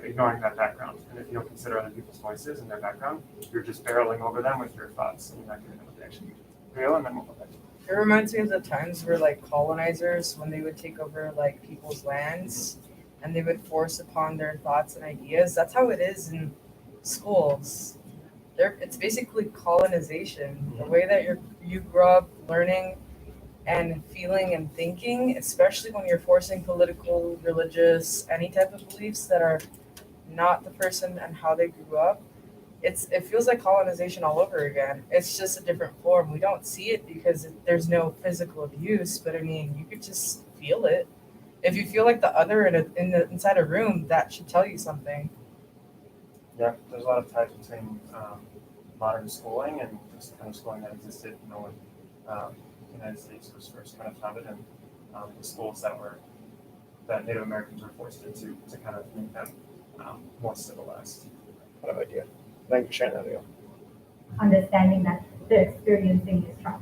ignoring that background. And if you don't consider other people's voices and their background, you're just barreling over them with your thoughts and you're not giving them what they actually need. Real, and then we'll go back. It reminds me of the times where like colonizers, when they would take over like people's lands and they would force upon their thoughts and ideas. That's how it is in schools. It's basically colonization. The way that you grow up learning and feeling and thinking, especially when you're forcing political, religious, any type of beliefs that are not the person and how they grew up, it feels like colonization all over again. It's just a different form. We don't see it because there's no physical abuse, but I mean, you could just feel it. If you feel like the other inside a room, that should tell you something. Yeah, there's a lot of ties between modern schooling and just the kind of schooling that existed, when the United States was first kind of founded, and the schools that Native Americans were forced into to kind of make them more civilized. Kind of idea. Thank you for sharing that, Leo. Understanding that they're experiencing this trauma.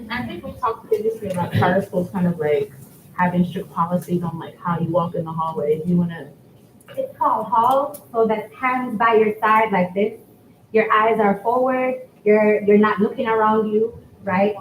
I think we talked previously about charter schools kind of like having strict policies on like how you walk in the hallway. If you want to. It's called hall, so that's hands by your side like this. Your eyes are forward. You're not looking around you, right?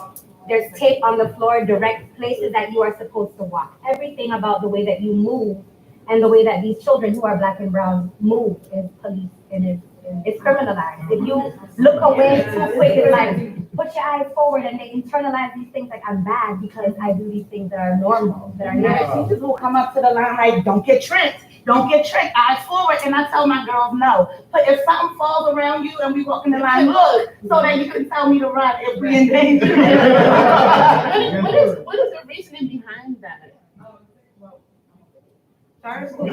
There's tape on the floor, direct places that you are supposed to walk. Everything about the way that you move and the way that these children who are black and brown move is police, and it's criminalized. If you look away too quick, it's like put your eyes forward, and they internalize these things like I'm bad because I do these things that are normal, that are natural. Teachers will come up to the line like, don't get tricked, eyes forward. And I tell my girls, no. But if something falls around you and we walk in the line, look, so that you can tell me to run if we in danger. What is the reasoning behind that? Charter school.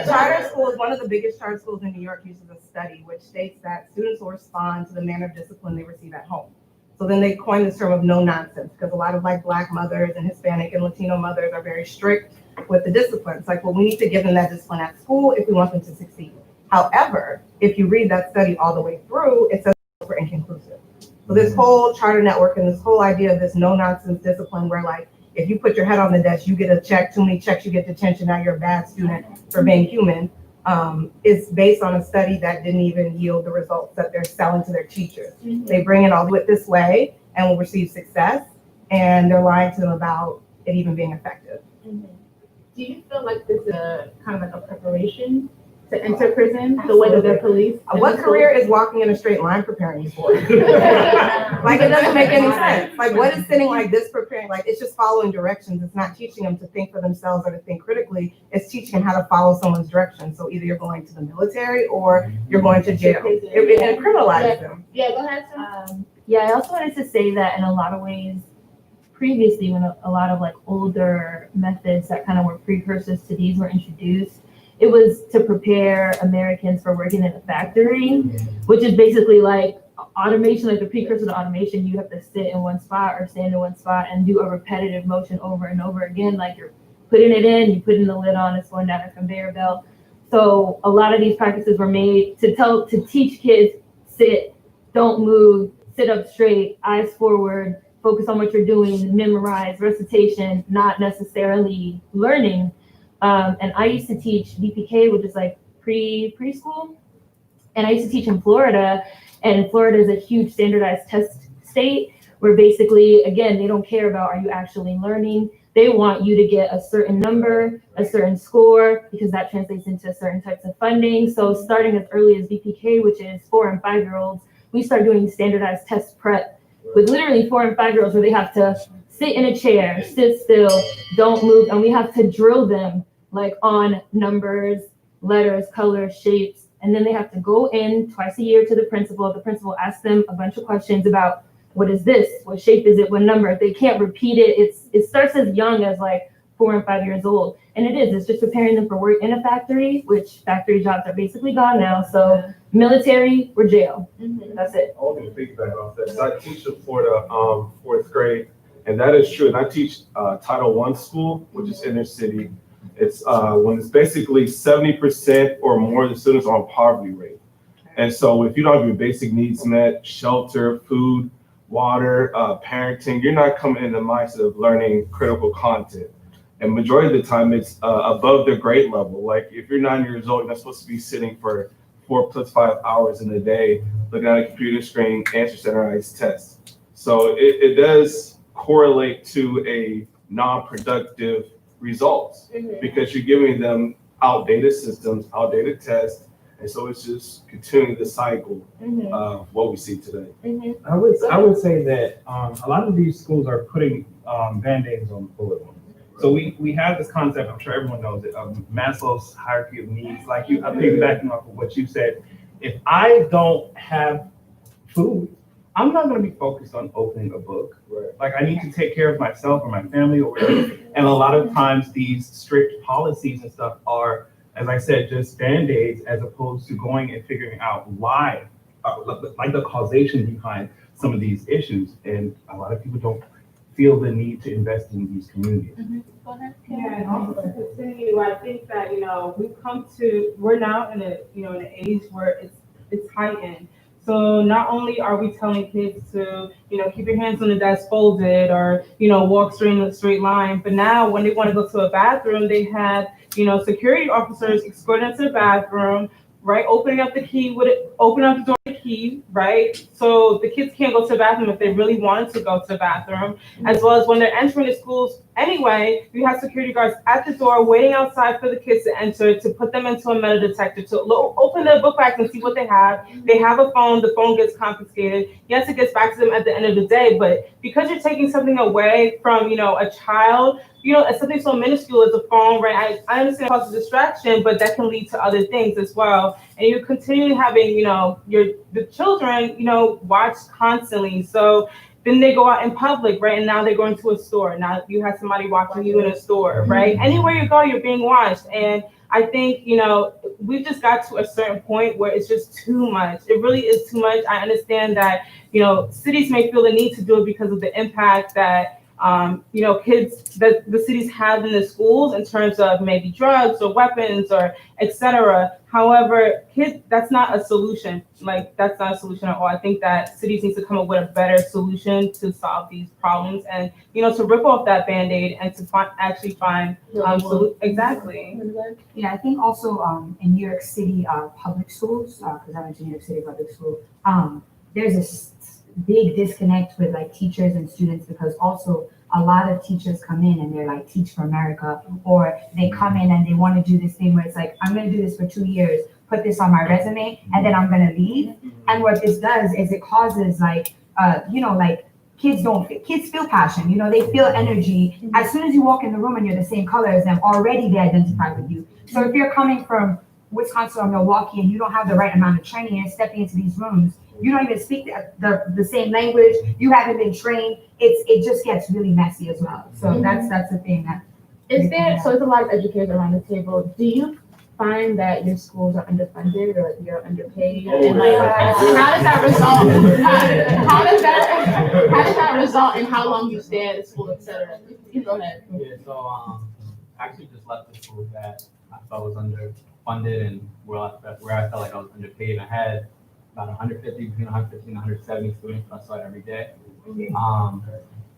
Charter schools, one of the biggest charter schools in New York uses a study which states that students will respond to the manner of discipline they receive at home. So then they coined this term of no nonsense, because a lot of like Black mothers and Hispanic and Latino mothers are very strict with the discipline. It's like, well, we need to give them that discipline at school if we want them to succeed. However, if you read that study all the way through, it says we're inconclusive. So this whole charter network and this whole idea of this no nonsense discipline, where like, if you put your head on the desk, you get a check, too many checks, you get detention, now you're a bad student for being human, is based on a study that didn't even yield the results that they're selling to their teachers. Mm-hmm. They bring it all, do it this way and will receive success, and they're lying to them about it even being effective. Mm-hmm. Do you feel like this is a kind of like a preparation to enter prison, the way that they're policed. What career is walking in a straight line preparing you for? Like, it doesn't make any sense. Like, what is sitting like this preparing? Like, it's just following directions. It's not teaching them to think for themselves or to think critically. It's teaching them how to follow someone's directions. So either you're going to the military or you're going to jail. It criminalizes them. Yeah, go ahead, Sam. Yeah, I also wanted to say that in a lot of ways, previously when a lot of like older methods that kind of were precursors to these were introduced, it was to prepare Americans for working in a factory, which is basically like automation, like the precursor to automation. You have to sit in one spot or stand in one spot and do a repetitive motion over and over again. Like you're putting it in, you putting the lid on, it's going down a conveyor belt. So a lot of these practices were made to teach kids, sit, don't move, sit up straight, eyes forward, focus on what you're doing, memorize, recitation, not necessarily learning. And I used to teach VPK, which is like preschool. And I used to teach in Florida, and Florida is a huge standardized test state where basically, again, they don't care about are you actually learning. They want you to get a certain number, a certain score, because that translates into certain types of funding. So starting as early as VPK, which is 4 and 5 year olds, we start doing standardized test prep with literally 4 and 5 year olds where they have to sit in a chair, sit still, don't move, and we have to drill them like on numbers, letters, colors, shapes, and then they have to go in twice a year to the principal. The principal asks them a bunch of questions about what is this, what shape is it, what number. If they can't repeat it, it starts as young as like 4 and 5 years old, and it's just preparing them for work in a factory, which factory jobs are basically gone now. So military or jail, that's it. I want to piggyback off that. So I teach in Florida, 4th grade, and that is true. And I teach Title I school, which is inner city. It's when it's basically 70% or more of the students are on poverty rate. And so if you don't have your basic needs met, shelter, food, water, parenting, you're not coming in the mindset of learning critical content. And majority of the time it's above their grade level. Like if you're 9 years old, you're not supposed to be sitting for 4 plus 5 hours in a day, looking at a computer screen, answer standardized tests. So it does correlate to a non-productive results because you're giving them outdated systems, outdated tests. And so it's just continuing the cycle of what we see today. I would say that a lot of these schools are putting Band-Aids on bullet wounds. So we have this concept, I'm sure everyone knows it, of Maslow's hierarchy of needs. Like I'm piggybacking off of what you said. If I don't have food, I'm not going to be focused on opening a book. Right. Like I need to take care of myself or my family or whatever. And a lot of times these strict policies and stuff are, as I said, just Band-Aids as opposed to going and figuring out why, like the causation behind some of these issues. And a lot of people don't feel the need to invest in these communities. Go ahead. Yeah, and also to continue, I think that, we're now in an age where it's heightened. So not only are we telling kids to, keep your hands on the desk folded or, walk straight in a straight line, but now when they want to go to a bathroom, they have, security officers escorting them to the bathroom, right? Opening up the door with the key, right? So the kids can't go to the bathroom if they really wanted to go to the bathroom, as well as when they're entering the schools anyway, you have security guards at the door waiting outside for the kids to enter, to put them into a metal detector, to open their book bags and see what they have. They have a phone, the phone gets confiscated. Yes, it gets back to them at the end of the day, but because you're taking something away from, a child, it's something so minuscule as a phone, right? I understand it causes distraction, but that can lead to other things as well. And you're continuing having, the children, watch constantly. So then they go out in public, right? And now they're going to a store. Now you have somebody watching you in a store, right? Anywhere you go, you're being watched. And I think, we've just got to a certain point where it's just too much. It really is too much. I understand that, cities may feel the need to do it because of the impact that kids that the cities have in the schools in terms of maybe drugs or weapons or etc. However, that's not a solution. Like that's not a solution at all. I think that cities need to come up with a better solution to solve these problems and, to rip off that Band-Aid and to find exactly. Yeah, I think also in New York City public schools, because I went to New York City public school, there's a big disconnect with like teachers and students because also a lot of teachers come in and they're like, teach for America, or they come in and they want to do this thing where it's like, I'm going to do this for 2 years, put this on my resume, and then I'm going to leave. And what this does is it causes like, like kids feel passion, they feel energy. As soon as you walk in the room and you're the same color as them, already they identify with you. So if you're coming from Wisconsin or Milwaukee and you don't have the right amount of training and stepping into these rooms, you don't even speak the same language, you haven't been trained, it just gets really messy as well. So that's the thing that. Is there, so there's a lot of educators around the table. Do you find that your schools are underfunded or like you're underpaid? And like, how does that result? How does that result in how long you stay at the school, et cetera? You go ahead. Yeah, so I actually just left the school that I felt was underfunded and where I felt like I was underpaid. I had about 150, between 150 and 170 students I saw every day.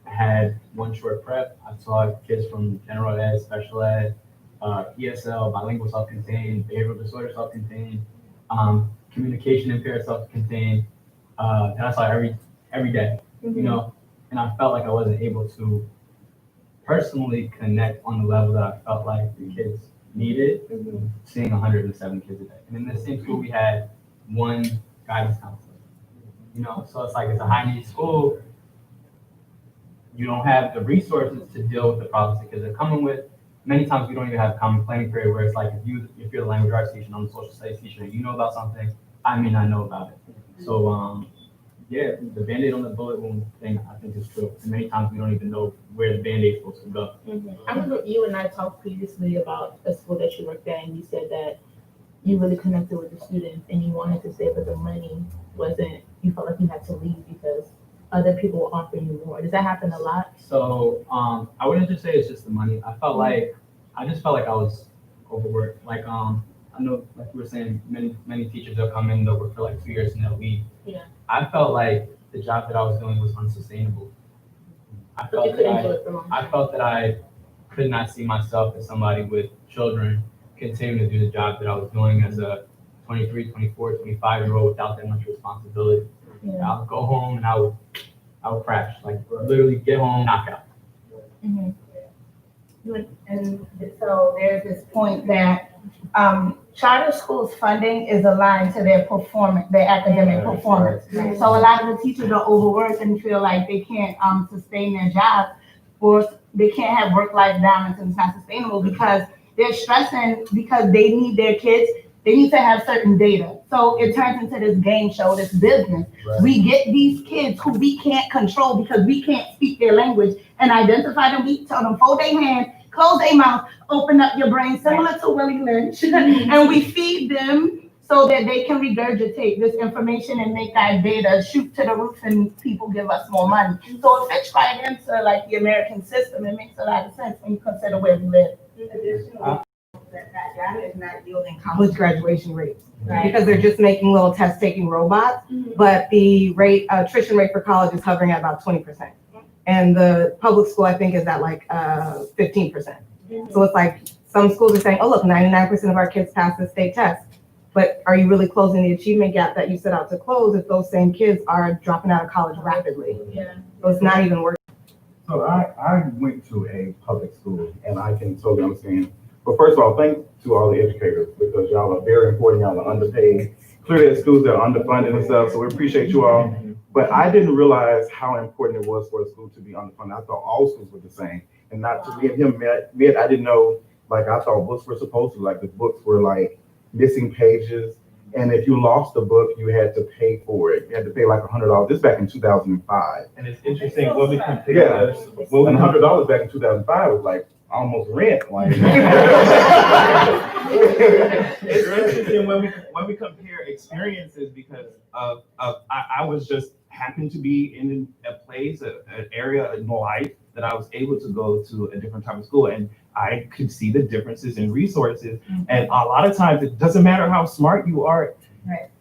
I had one short prep. I saw kids from general ed, special ed, ESL, bilingual self-contained, behavioral disorder self-contained, communication impaired self-contained, and I saw every day, and I felt like I wasn't able to personally connect on the level that I felt like the kids needed, seeing 107 kids a day. And in the same school, we had one guidance counselor, so it's like it's a high need school. You don't have the resources to deal with the problems that kids are coming with. Many times we don't even have a common planning period where it's like if you're the language arts teacher and I'm the social studies teacher and you know about something, I may not know about it. So the Band-Aid on the bullet wound thing I think is true. And many times we don't even know where the Band-Aid is supposed to go. I remember you and I talked previously about a school that you worked at and you said that you really connected with the students and you wanted to stay, but the money wasn't, you felt like you had to leave because other people were offering you more. Does that happen a lot? So I wouldn't just say it's just the money. I just felt like I was overworked. Like I know, like you were saying, many teachers will come in, they'll work for like 2 years and they'll leave. Yeah. I felt like the job that I was doing was unsustainable. I felt that I could not see myself as somebody with children continuing to do the job that I was doing as a 23, 24, 25-year-old without that much responsibility. Yeah. I would go home and I would crash, like literally get home, knock out. And so there's this point that charter schools funding is aligned to their performance, their academic performance. So a lot of the teachers are overworked and feel like they can't sustain their job, or they can't have work-life balance, and it's not sustainable because they're stressing because they need their kids. They need to have certain data. So it turns into this game show, this business. Right. We get these kids who we can't control because we can't speak their language and identify them. We tell them, fold their hands, close their mouth, open up your brain, similar to Willie Lynch. And we feed them so that they can regurgitate this information and make that data shoot to the roof and people give us more money. So it fits right into like the American system. It makes a lot of sense when you consider where we live. That data is not yielding college graduation rates, right? Because they're just making little test-taking robots, but the attrition rate for college is hovering at about 20%. And the public school, I think, is at like 15%. So it's like some schools are saying, oh, look, 99% of our kids pass the state test. But are you really closing the achievement gap that you set out to close if those same kids are dropping out of college rapidly? Yeah. So it's not even working. So I went to a public school and I can totally understand. But first of all, thanks to all the educators because y'all are very important. Y'all are underpaid. Clearly, at schools that are underfunded and stuff. So we appreciate you all. But I didn't realize how important it was for a school to be underfunded. I thought all schools were the same. And not to me and him met, I didn't know, like I thought books were supposed to, like the books were like missing pages. And if you lost a book, you had to pay for it. You had to pay like $100. This back in 2005. And it's interesting when we compare. Yeah, well, $100 back in 2005 was like almost rent. Like. It's interesting when we compare experiences because I was just happened to be in a place, an area in life that I was able to go to a different type of school, and I could see the differences in resources. And a lot of times, it doesn't matter how smart you are. Right.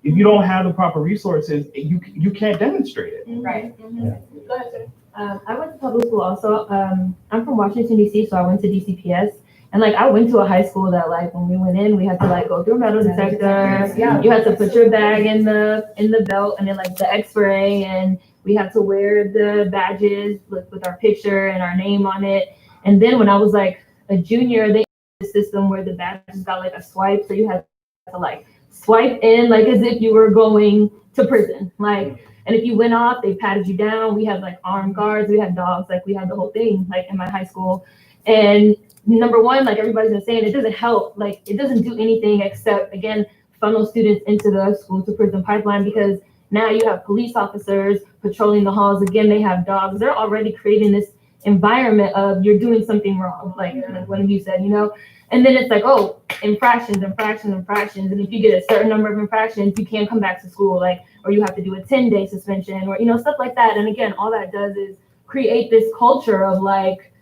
If you don't have the proper resources, you can't demonstrate it. Right. Yeah. Go ahead, sir. I went to public school also. I'm from Washington, D.C., so I went to DCPS. And like I went to a high school that like when we went in, we had to like go through a metal detector. Yeah. You had to put your bag in the belt and then like the X-ray and We had to wear the badges with our picture and our name on it. And then when I was like a junior, they had a system where the badges got like a swipe, so you had to like swipe in like as if you were going to prison. Like, and if you went off, they patted you down. We had like armed guards, we had dogs, like we had the whole thing, like in my high school. And number one, like everybody's been saying, it doesn't help. Like it doesn't do anything except, again, funnel students into the school to prison pipeline, because now you have police officers patrolling the halls. Again, they have dogs. They're already creating this environment of you're doing something wrong, like one of you said, you know. And then it's like, oh, infractions. And if you get a certain number of infractions, you can't come back to school, like, or you have to do a 10-day suspension, or, you know, stuff like that. And again, all that does is create this culture of like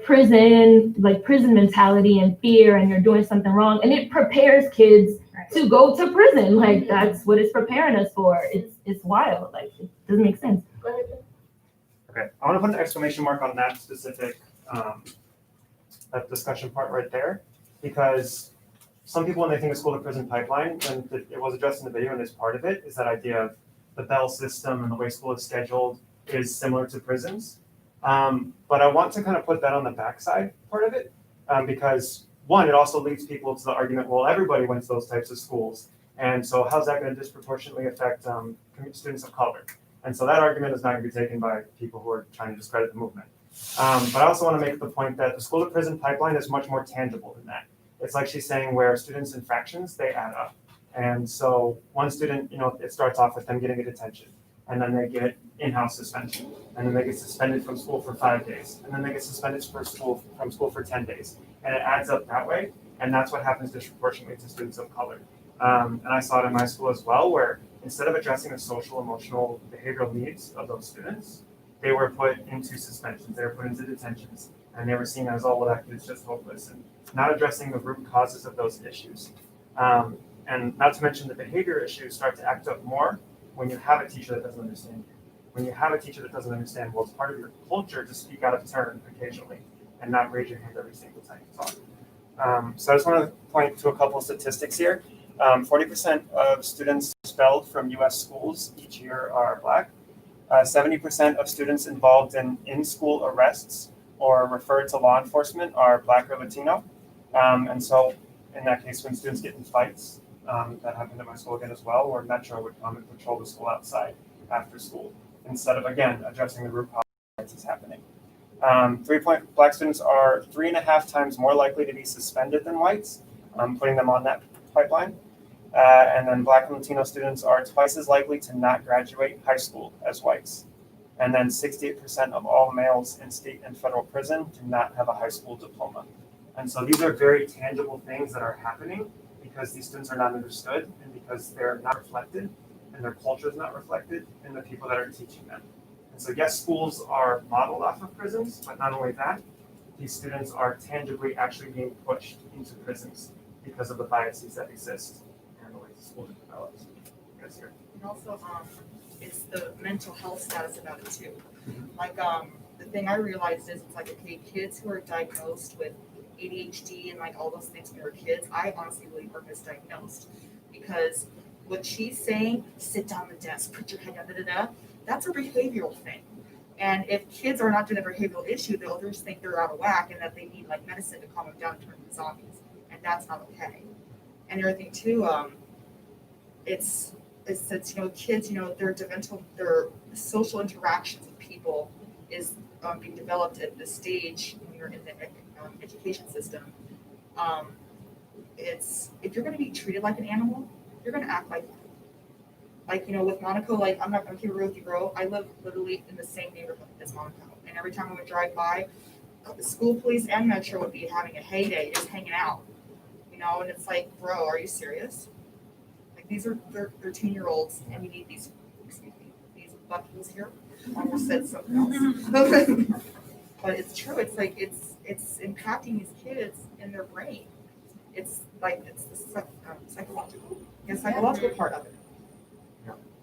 prison mentality and fear, and you're doing something wrong. And it prepares kids to go to prison. Like that's what it's preparing us for. It's wild. Like it doesn't make sense. Okay, I want to put an exclamation mark on that specific that discussion part right there, because some people, when they think of school to prison pipeline, and it was addressed in the video and is part of it, is that idea of the bell system and the way school is scheduled is similar to prisons. But I want to kind of put that on the backside part of it, because one, it also leads people to the argument, well, everybody went to those types of schools, and so how's that going to disproportionately affect students of color? And so that argument is not going to be taken by people who are trying to discredit the movement. But I also want to make the point that the school to prison pipeline is much more tangible than that. It's like she's saying, where students' infractions, they add up. And so one student, you know, it starts off with them getting a detention, and then they get in-house suspension, and then they get suspended from school for 5 days, and then they get suspended from school for 10 days. And it adds up that way, and that's what happens disproportionately to students of color. And I saw it in my school as well, where instead of addressing the social, emotional, behavioral needs of those students, they were put into suspensions, they were put into detentions, and they were seen as, oh, well, that kid's just hopeless, and not addressing the root causes of those issues. And not to mention the behavior issues start to act up more when you have a teacher that doesn't understand you. When you have a teacher that doesn't understand, well, it's part of your culture to speak out of turn occasionally and not raise your hand every single time you talk. So I just want to point to a couple of statistics here. 40% of students expelled from US schools each year are Black. 70% of students involved in in-school arrests or referred to law enforcement are Black or Latino. And so in that case, when students get in fights, that happened at my school again as well, where Metro would come and patrol the school outside after school, instead of, again, addressing the root cause of what's happening. Black students are 3.5 times more likely to be suspended than whites, putting them on that pipeline. And then Black and Latino students are twice as likely to not graduate high school as whites. And then 68% of all males in state and federal prison do not have a high school diploma. And so these are very tangible things that are happening because these students are not understood and because they're not reflected and their culture is not reflected in the people that are teaching them. And so yes, schools are modeled off of prisons, but not only that, these students are tangibly actually being pushed into prisons because of the biases that exist and the way the school is developed. Yes, here. And also, it's the mental health status about it too. Like, the thing I realized is it's like, okay, kids who are diagnosed with ADHD and like all those things when they were kids, I honestly believe are misdiagnosed, because what she's saying, sit down at the desk, put your head down, that's a behavioral thing. And if kids are not doing a behavioral issue, they'll just think they're out of whack and that they need like medicine to calm them down and turn into zombies. And that's not okay. And the other thing too, it's you know, kids, you know, their social interactions with people is being developed at this stage when you're in the education system. It's, if you're going to be treated like an animal, you're going to act like, you know, with Monaco, like I'm here with you, bro. I live literally in the same neighborhood as Monaco, and every time I would drive by, the school police and Metro would be having a heyday, just hanging out, you know. And it's like, bro, are you serious? Like these are 13-year-olds, and you need these, excuse me, these buttons here. I almost said something else, but it's true. It's like it's impacting these kids in their brain. It's like it's the psychological part of it.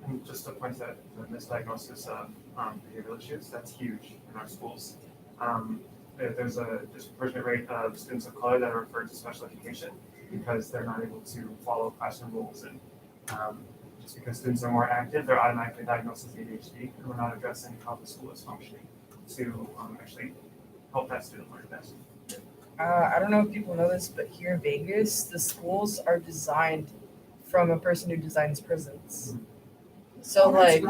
And just to point out the misdiagnosis of behavioral issues, that's huge in our schools. There's a disproportionate rate of students of color that are referred to special education because they're not able to follow classroom rules and Just because students are more active, they're automatically diagnosed as ADHD, and we're not addressing how the school is functioning to actually help that student learn best. I don't know if people know this, but here in Vegas, the schools are designed from a person who designs prisons. So like,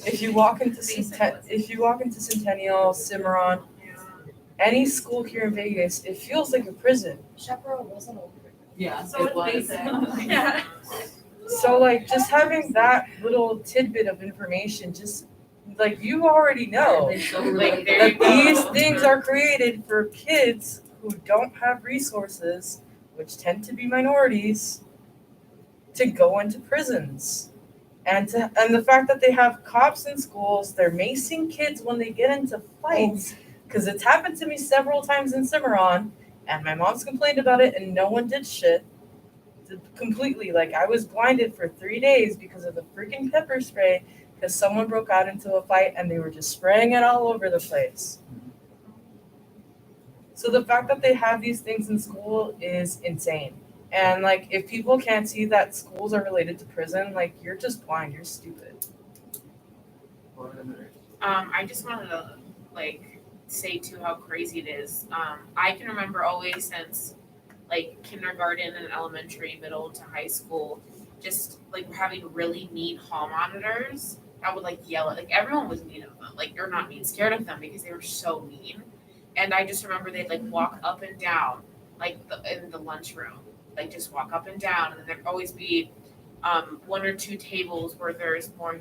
if you walk into Centennial, Cimarron, any school here in Vegas, it feels like a prison. Chaparral wasn't a Yeah, So it's basic. Yeah. So like, just having that little tidbit of information, just like you already know, Like, there you that these go. things are created for kids who don't have resources, which tend to be minorities, to go into prisons. And the fact that they have cops in schools, they're macing kids when they get into fights. Because it's happened to me several times in Cimarron, and my mom's complained about it, and no one did shit. Completely, like I was blinded for 3 days because of the freaking pepper spray, because someone broke out into a fight and they were just spraying it all over the place. So the fact that they have these things in school is insane. And like, if people can't see that schools are related to prison, like you're just blind, you're stupid. I just wanted to like say too how crazy it is. I can remember always since like kindergarten and elementary, middle to high school, just like having really mean hall monitors that would like yell at like everyone was mean of them. Like they're not mean, scared of them because they were so mean. And I just remember they'd like walk up and down like in the lunchroom, like just walk up and down, and then there'd always be one or two tables where there's more,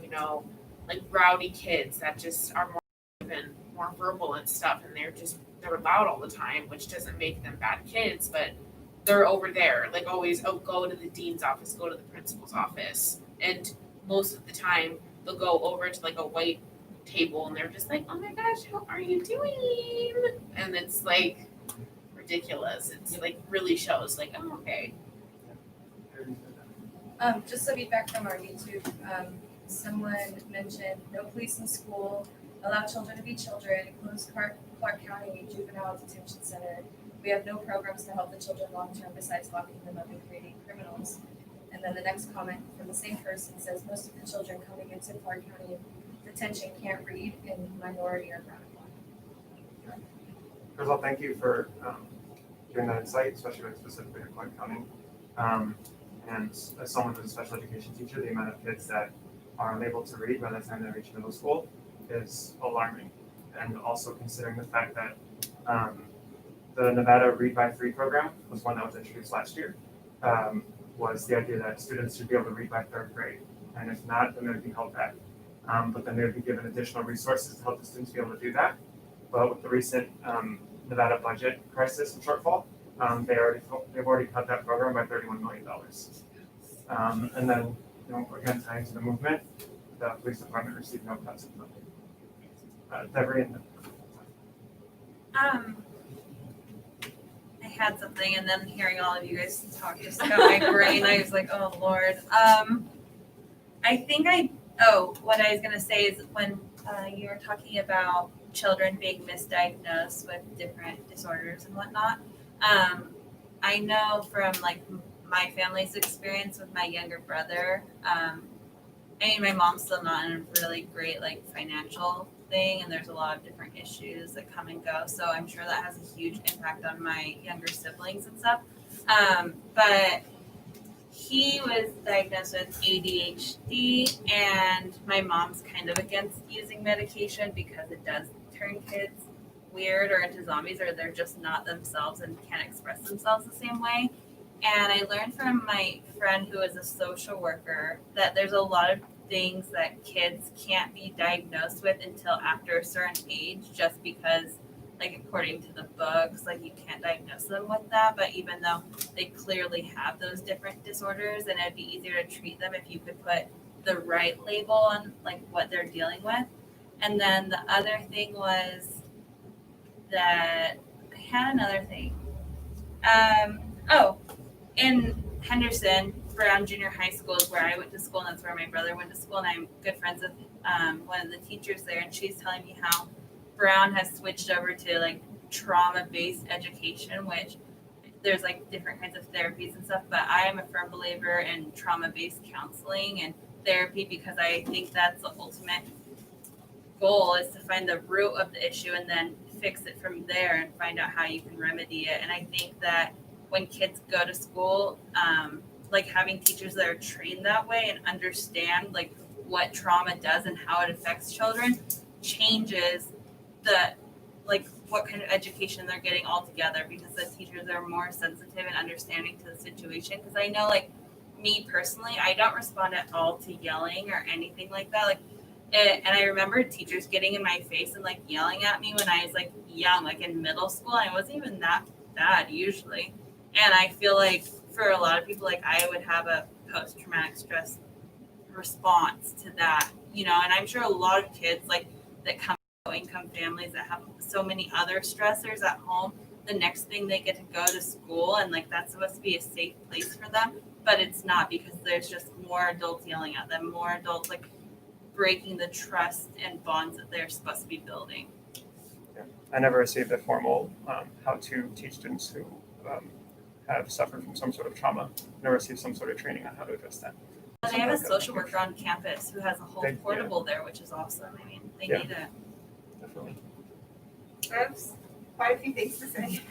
like rowdy kids that just are more even more verbal and stuff, and they're loud all the time, which doesn't make them bad kids, but they're over there, like always, oh, go to the dean's office, go to the principal's office. And most of the time they'll go over to like a white table and they're just like, oh my gosh, how are you doing? And it's like ridiculous. It's like really shows like, oh, okay. Just some feedback from our YouTube. Someone mentioned no police in school, allow children to be children, close Clark County Juvenile Detention Center. We have no programs to help the children long term besides locking them up and creating criminals. And then the next comment from the same person says most of the children coming into Clark County Detention can't read in minority or brown. First of all, thank you for giving that insight, especially with specifically to Clark County. And as someone who's a special education teacher, the amount of kids that are unable to read by the time they reach middle school is alarming. And also considering the fact that the Nevada Read by Free program was one that was introduced last year, was the idea that students should be able to read by third grade. And if not, then they would be held back. But then they would be given additional resources to help the students be able to do that. But with the recent Nevada budget crisis and shortfall, they've already cut that program by $31 million. And then, again, tying to the movement, the police department received no cuts in funding. Deborah, I had something, and then hearing all of you guys talk just got my brain. I was like, oh Lord. What I was gonna say is when you were talking about children being misdiagnosed with different disorders and whatnot. I know from like my family's experience with my younger brother. My mom's still not in a really great like financial thing, and there's a lot of different issues that come and go. So I'm sure that has a huge impact on my younger siblings and stuff. But he was diagnosed with ADHD, and my mom's kind of against using medication because it does turn kids weird or into zombies, or they're just not themselves and can't express themselves the same way. And I learned from my friend who is a social worker that there's a lot of things that kids can't be diagnosed with until after a certain age, just because, like, according to the books, like, you can't diagnose them with that. But even though they clearly have those different disorders, and it'd be easier to treat them if you could put the right label on, like, what they're dealing with. And then the other thing was that I had another thing. In Henderson, Brown Junior High School is where I went to school, and that's where my brother went to school, and I'm good friends with one of the teachers there, and she's telling me how Brown has switched over to like trauma-based education, which there's like different kinds of therapies and stuff, but I am a firm believer in trauma-based counseling and therapy because I think that's the ultimate goal is to find the root of the issue and then fix it from there and find out how you can remedy it. And I think that when kids go to school, like having teachers that are trained that way and understand like what trauma does and how it affects children changes the like what kind of education they're getting altogether because the teachers are more sensitive and understanding to the situation. Because I know like me personally, I don't respond at all to yelling or anything like that. Like and I remember teachers getting in my face and like yelling at me when I was like young, like in middle school. I wasn't even that bad usually. And I feel like for a lot of people, like I would have a post-traumatic stress response to that, you know, and I'm sure a lot of kids like that come from low-income families that have so many other stressors at home, the next thing they get to go to school and like that's supposed to be a safe place for them, but it's not because there's just more adults yelling at them, more adults like breaking the trust and bonds that they're supposed to be building. Yeah. I never received a formal how to teach students who have suffered from some sort of trauma. Never received some sort of training on how to address that. And they have a social worker on campus who has a whole portable there, which is awesome. I mean, they need it. Definitely. I have quite a few things to say.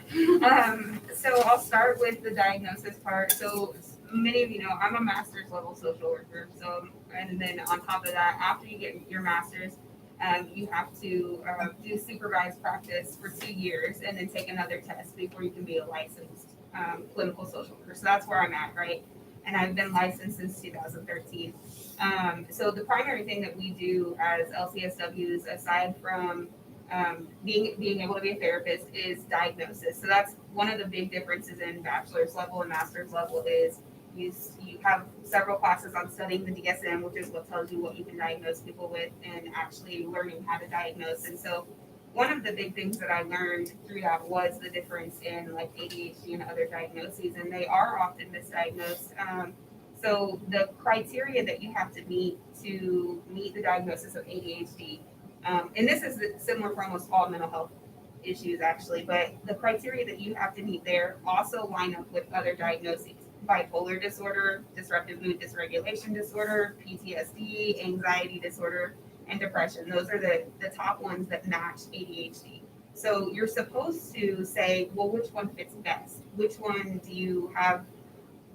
So I'll start with the diagnosis part. So many of you know I'm a master's level social worker. So and then on top of that, after you get your master's, you have to do supervised practice for 2 years and then take another test before you can be a licensed clinical social worker. So that's where I'm at, right? And I've been licensed since 2013. So the primary thing that we do as LCSWs, aside from being able to be a therapist, is diagnosis. So that's one of the big differences in bachelor's level and master's level is you have several classes on studying the DSM, which is what tells you what you can diagnose people with, and actually learning how to diagnose. And so one of the big things that I learned through that was the difference in like ADHD and other diagnoses, and they are often misdiagnosed. So the criteria that you have to meet the diagnosis of ADHD, and this is similar for almost all mental health issues actually, but the criteria that you have to meet there also line up with other diagnoses. Bipolar disorder, disruptive mood dysregulation disorder, PTSD, anxiety disorder, and depression. Those are the top ones that match ADHD. So you're supposed to say, well, which one fits best? Which one do you have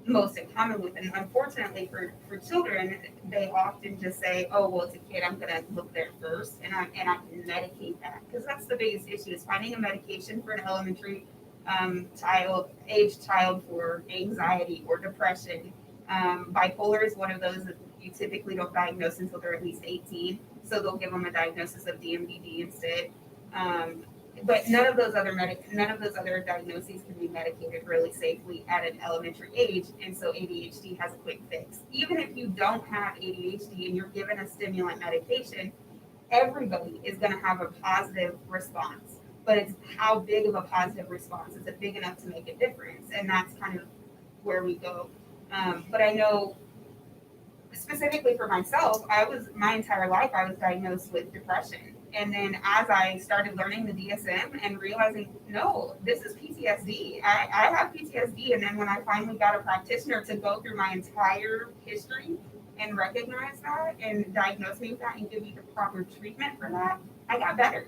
most in common with? And unfortunately for children, they often just say, oh, well, it's a kid, I'm gonna look there first and I can medicate that. Because that's the biggest issue is finding a medication for an elementary child for anxiety or depression. Bipolar is one of those that you typically don't diagnose until they're at least 18. So they'll give them a diagnosis of DMDD instead. But none of those other diagnoses can be medicated really safely at an elementary age. And so ADHD has a quick fix. Even if you don't have ADHD and you're given a stimulant medication, everybody is going to have a positive response. But it's how big of a positive response. Is it big enough to make a difference? And that's kind of where we go. But I know specifically for myself, my entire life I was diagnosed with depression. And then as I started learning the DSM and realizing, no, this is PTSD. I have PTSD. And then when I finally got a practitioner to go through my entire history and recognize that and diagnose me with that and give me the proper treatment for that, I got better.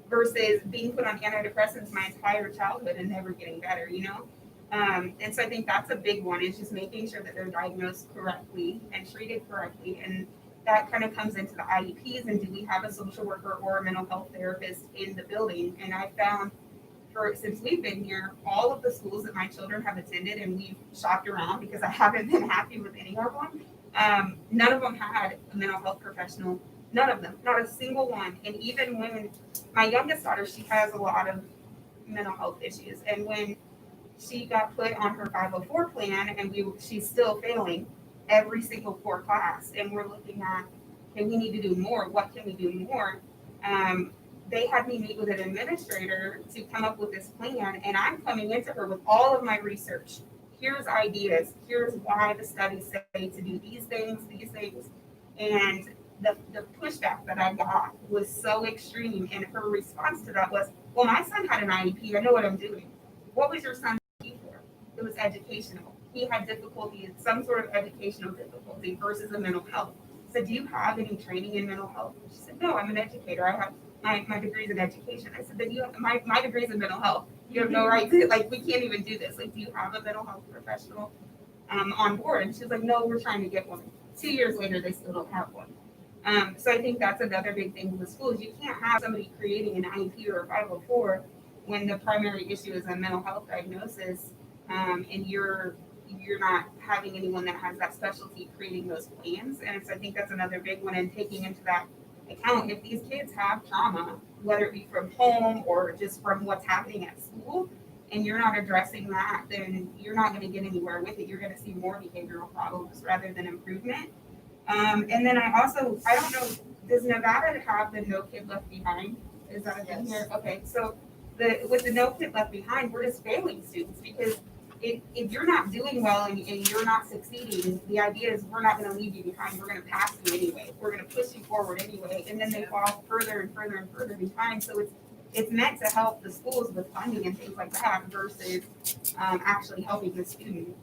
Versus being put on antidepressants my entire childhood and never getting better, you know? And so I think that's a big one, is just making sure that they're diagnosed correctly and treated correctly. And that kind of comes into the IEPs, and do we have a social worker or a mental health therapist in the building? And I found since we've been here, all of the schools that my children have attended, and we've shopped around because I haven't been happy with any of them, none of them had a mental health professional. None of them, not a single one. And even when my youngest daughter, she has a lot of mental health issues. And when she got put on her 504 plan and she's still failing every single core class. And we're looking at, okay, we need to do more. What can we do more? They had me meet with an administrator to come up with this plan. And I'm coming into her with all of my research. Here's ideas. Here's why the studies say to do these things. And the pushback that I got was so extreme, and her response to that was, well, my son had an IEP. I know what I'm doing. What was your son IEP for? it was educational. He had difficulty, some sort of educational difficulty versus a mental health. I said, do you have any training in mental health? She said, no, I'm an educator. I have my degree's in education. I said, then you have, my degree's in mental health. You have no right to, like, we can't even do this. Like, do you have a mental health professional on board? And she was like, no, we're trying to get one. 2 years later, they still don't have one. So I think that's another big thing with schools. You can't have somebody creating an IEP or a 504 when the primary issue is a mental health diagnosis, and you're not having anyone that has that specialty creating those plans. And so I think that's another big one, and taking into that account, if these kids have trauma, whether it be from home or just from what's happening at school, and you're not addressing that, then you're not going to get anywhere with it. You're going to see more behavioral problems rather than improvement. And then I don't know, does Nevada have the No Kid Left Behind? Is that a thing here? Okay, so with the No Kid Left Behind, we're just failing students, because if you're not doing well and you're not succeeding, the idea is we're not going to leave you behind. We're going to pass you anyway. We're going to push you forward anyway, and then they fall further and further and further behind. So it's meant to help the schools with funding and things like that versus actually helping the student,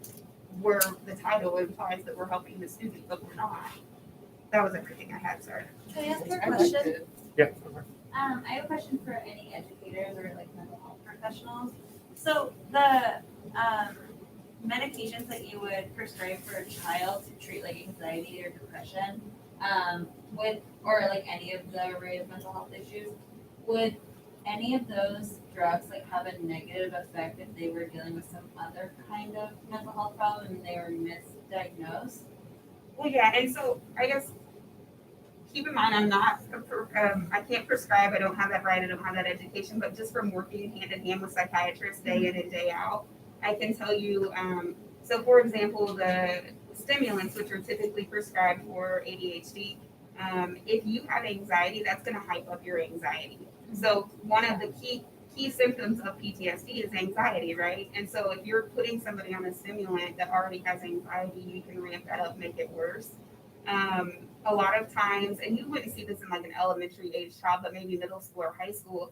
where the title implies that we're helping the student, but we're not. That was everything I had, sorry. Can I ask a question? Yeah. I have a question for any educators or like mental health professionals. So the medications that you would prescribe for a child to treat like anxiety or depression, or like any of the array of mental health issues, would any of those drugs like have a negative effect if they were dealing with some other kind of mental health problem and they were misdiagnosed? Well, yeah, and so I guess keep in mind, I'm not, I can't prescribe, I don't have that right, I don't have that education, but just from working hand in hand with psychiatrists day in and day out, I can tell you, so for example, the stimulants, which are typically prescribed for ADHD, if you have anxiety, that's going to hype up your anxiety. So one of the key symptoms of PTSD is anxiety, right? And so if you're putting somebody on a stimulant that already has anxiety, you can ramp that up, make it worse. A lot of times, and you wouldn't see this in like an elementary age child, but maybe middle school or high school,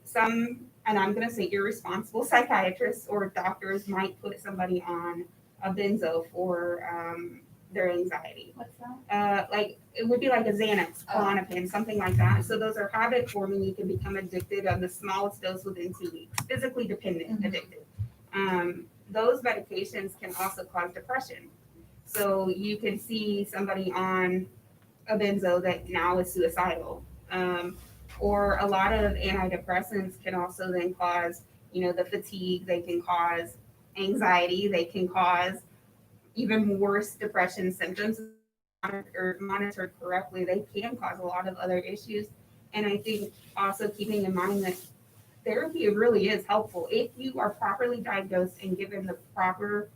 some, and I'm going to say irresponsible psychiatrists or doctors might put somebody on a benzo for their anxiety. What's that? Like it would be like a Xanax, Klonopin, something like that. So those are habit forming. You can become addicted on the smallest dose within 2 weeks, physically dependent, addicted. Those medications can also cause depression. So you can see somebody on a benzo that now is suicidal. Or a lot of antidepressants can also then cause, the fatigue. They can cause anxiety. They can cause even worse depression symptoms. Or monitored correctly, they can cause a lot of other issues. And I think also keeping in mind that therapy really is helpful if you are properly diagnosed and given the proper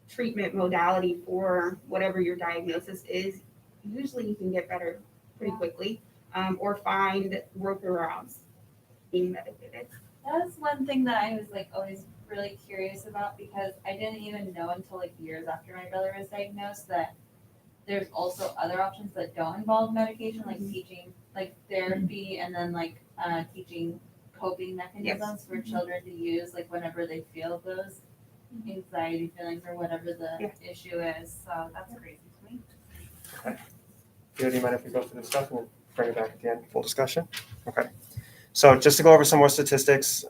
treatment modality for whatever your diagnosis is. Usually you can get better pretty quickly, or find workarounds being medicated. That's one thing that I was like always really curious about, because I didn't even know until like years after my brother was diagnosed that there's also other options that don't involve medication, like teaching, like therapy, and then like teaching coping mechanisms for children to use like whenever they feel those anxiety feelings or whatever the issue is. So that's crazy to me. Okay. Do you mind if we go through the stuff and we'll bring it back at the end, full discussion? Okay. So just to go over some more statistics,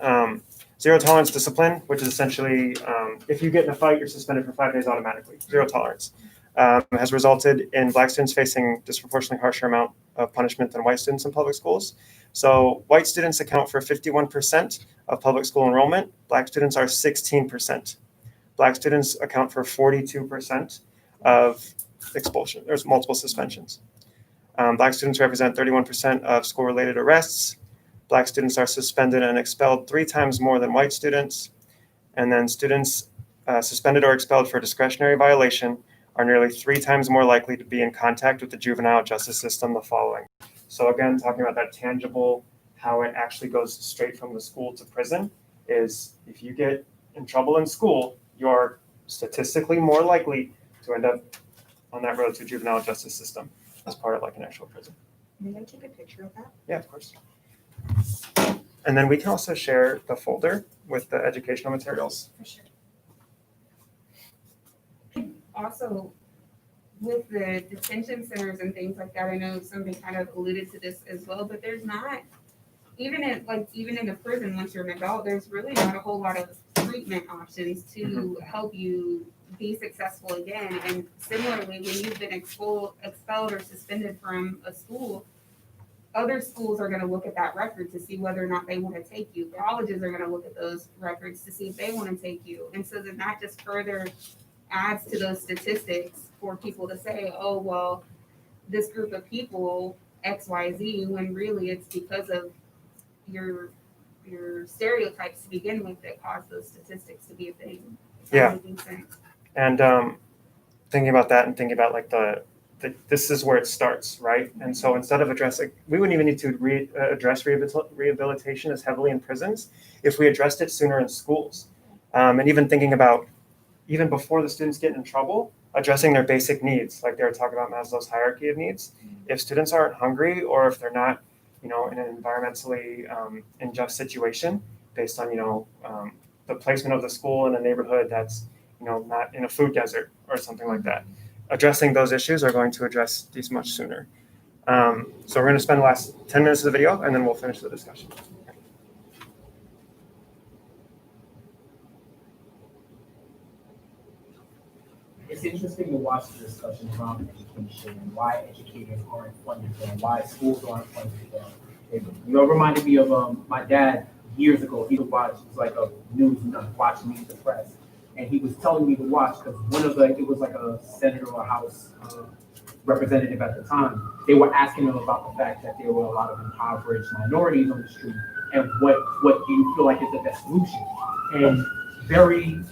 zero tolerance discipline, which is essentially if you get in a fight, you're suspended for 5 days automatically. Zero tolerance has resulted in Black students facing disproportionately harsher amount of punishment than white students in public schools. So white students account for 51% of public school enrollment. Black students are 16%. Black students account for 42% of expulsion. There's multiple suspensions. Black students represent 31% of school-related arrests. Black students are suspended and expelled 3 times more than white students. And then students suspended or expelled for a discretionary violation are nearly 3 times more likely to be in contact with the juvenile justice system the following. So again, talking about that tangible, how it actually goes straight from the school to prison, is if you get in trouble in school, you're statistically more likely to end up on that road to juvenile justice system as part of like an actual prison. May I take a picture of that? Yeah, of course. And then we can also share the folder with the educational materials. For sure. Also, with the detention centers and things like that, I know somebody kind of alluded to this as well, but there's not, even in the prison, once you're an adult, there's really not a whole lot of treatment options to help you be successful again. And similarly, when you've been expelled or suspended from a school, other schools are going to look at that record to see whether or not they want to take you. Colleges are going to look at those records to see if they want to take you. And so then that just further adds to those statistics for people to say, oh, well, this group of people, XYZ, when really it's because of your stereotypes to begin with that cause those statistics to be a thing. Yeah. Making sense. And thinking about that and thinking about like this is where it starts, right? And so instead of addressing, we wouldn't even need to address rehabilitation as heavily in prisons if we addressed it sooner in schools. And even thinking about, even before the students get in trouble, addressing their basic needs, like they were talking about Maslow's hierarchy of needs. If students aren't hungry or if they're not, in an environmentally unjust situation based on, the placement of the school in a neighborhood that's, not in a food desert or something like that. Addressing those issues are going to address these much sooner. So we're going to spend the last 10 minutes of the video and then we'll finish the discussion. It's interesting to watch the discussion around education and why educators aren't funded and why schools aren't funded. It reminded me of my dad years ago. He would watch, it was like a news, watching Meet the Press. And he was telling me to watch because it was like a senator or house representative at the time. They were asking him about the fact that there were a lot of impoverished minorities on the street and what do you feel like is the best solution? And very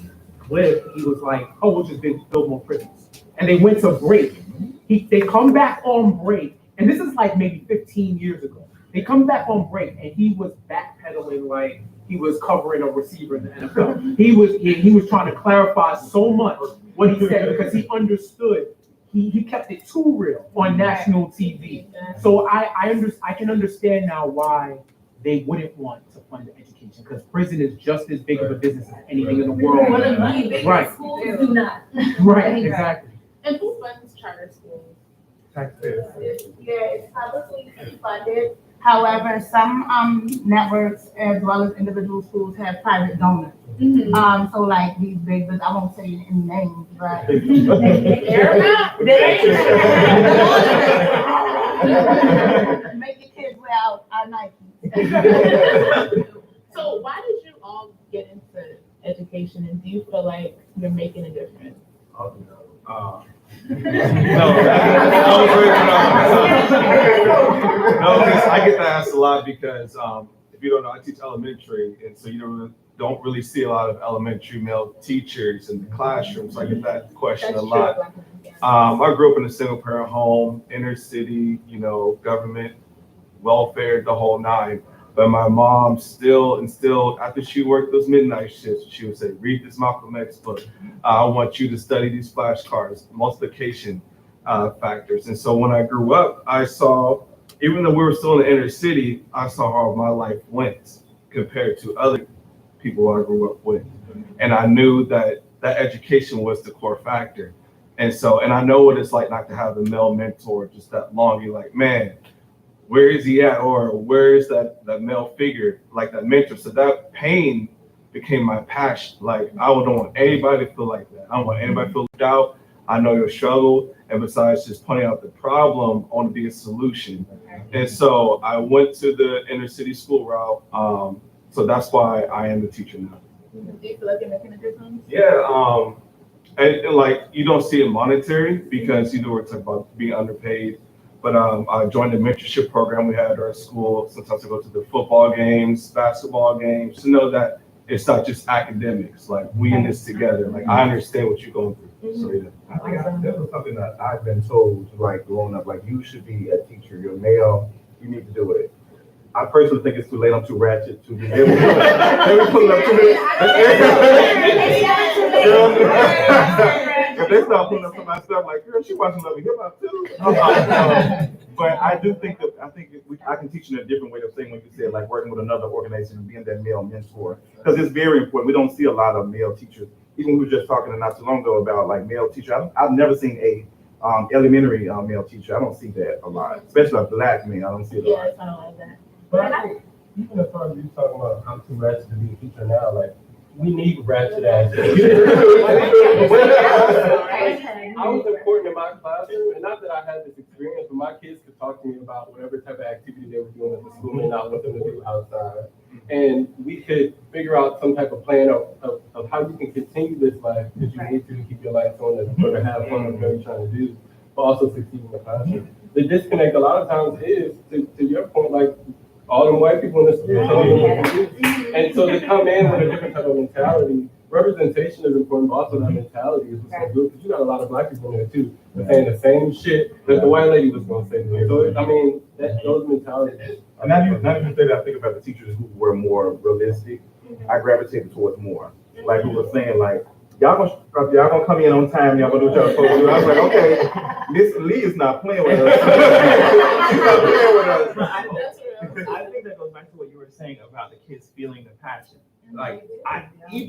glib, he was like, oh, we'll just build more prisons. And they went to break. They come back on break. And this is like maybe 15 years ago. They come back on break and he was backpedaling like he was covering a receiver in the NFL. He was trying to clarify so much what he said because he understood. He kept it too real on national TV. So I can understand now why they wouldn't want to fund the education because prison is just as big of a business as anything in the world. Right. Schools do not. Right, exactly. And who funds charter schools? Taxpayers. Yeah, it's publicly funded. However, some networks as well as individual schools have private donors. So like these big, but I won't say any names, but make your kids wear out our Nike. So why did you all get into education, and do you feel like you're making a difference? No, I get that asked a lot because if you don't know, I teach elementary, and so you don't really see a lot of elementary male teachers in the classroom. So I get that question a lot. I grew up in a single parent home, inner city, government, welfare, the whole nine. But my mom still instilled, after she worked those midnight shifts, she would say, read this Malcolm X book. I want you to study these flashcards, multiplication factors. And so when I grew up, I saw, even though we were still in the inner city, I saw how my life went compared to other people I grew up with. And I knew that education was the core factor. And I know what it's like not to have a male mentor just that long. You're like, man, where is he at? Or where is that male figure, like that mentor? So that pain became my passion. Like, I don't want anybody to feel like that. I don't want anybody to feel left out. I know your struggle. And besides just pointing out the problem, I want to be a solution. And so I went to the inner city school route. So that's why I am the teacher now. Do you feel like you're making a difference? Yeah. And like, you don't see it monetary because we're talking about being underpaid. But I joined the mentorship program we had at our school. Sometimes I go to the football games, basketball games, to know that it's not just academics. Like, we in this together. Like, I understand what you're going through. So yeah. I think this is something that I've been told, like growing up, like you should be a teacher. You're male, you need to do it. I personally think it's too late. I'm too ratchet to be able to do it. They be pulling up too many. If they start pulling up some of my stuff, like, girl, she watching Love and Hip Hop too. But I do think that we I can teach in a different way of saying when you said like working with another organization and being that male mentor, because it's very important. We don't see a lot of male teachers. Even we were just talking not too long ago about like male teacher. I've never seen a elementary male teacher. I don't see that a lot, especially a black man. I don't see it a lot. Yeah, it's not like that. But I think even as far as you talking about I'm too ratchet to be a teacher now, like we need ratchet ass. I was important in my classroom, and not that I had this experience, but my kids could talk to me about whatever type of activity they were doing at the school and I want them to do outside. And we could figure out some type of plan of how you can continue this life because you need to keep your lights on and sort of have fun with what you're trying to do, but also succeed in the classroom. The disconnect a lot of times is, to your point, like all them white people in the school telling them what to do. And so to come in with a different type of mentality, representation is important, but also that mentality is what's so good, because you got a lot of black people in there too, saying the same shit that the white lady was going to say to me. So, I mean, those mentalities. And not even say that, I think about the teachers who were more realistic. I gravitated towards more. Like who was saying like, y'all gonna come in on time, y'all gonna do what y'all supposed to do. I was like, okay, Miss Lee is not playing with us. She's not playing with us. I think that goes back to what you were saying about the kids feeling the passion. Like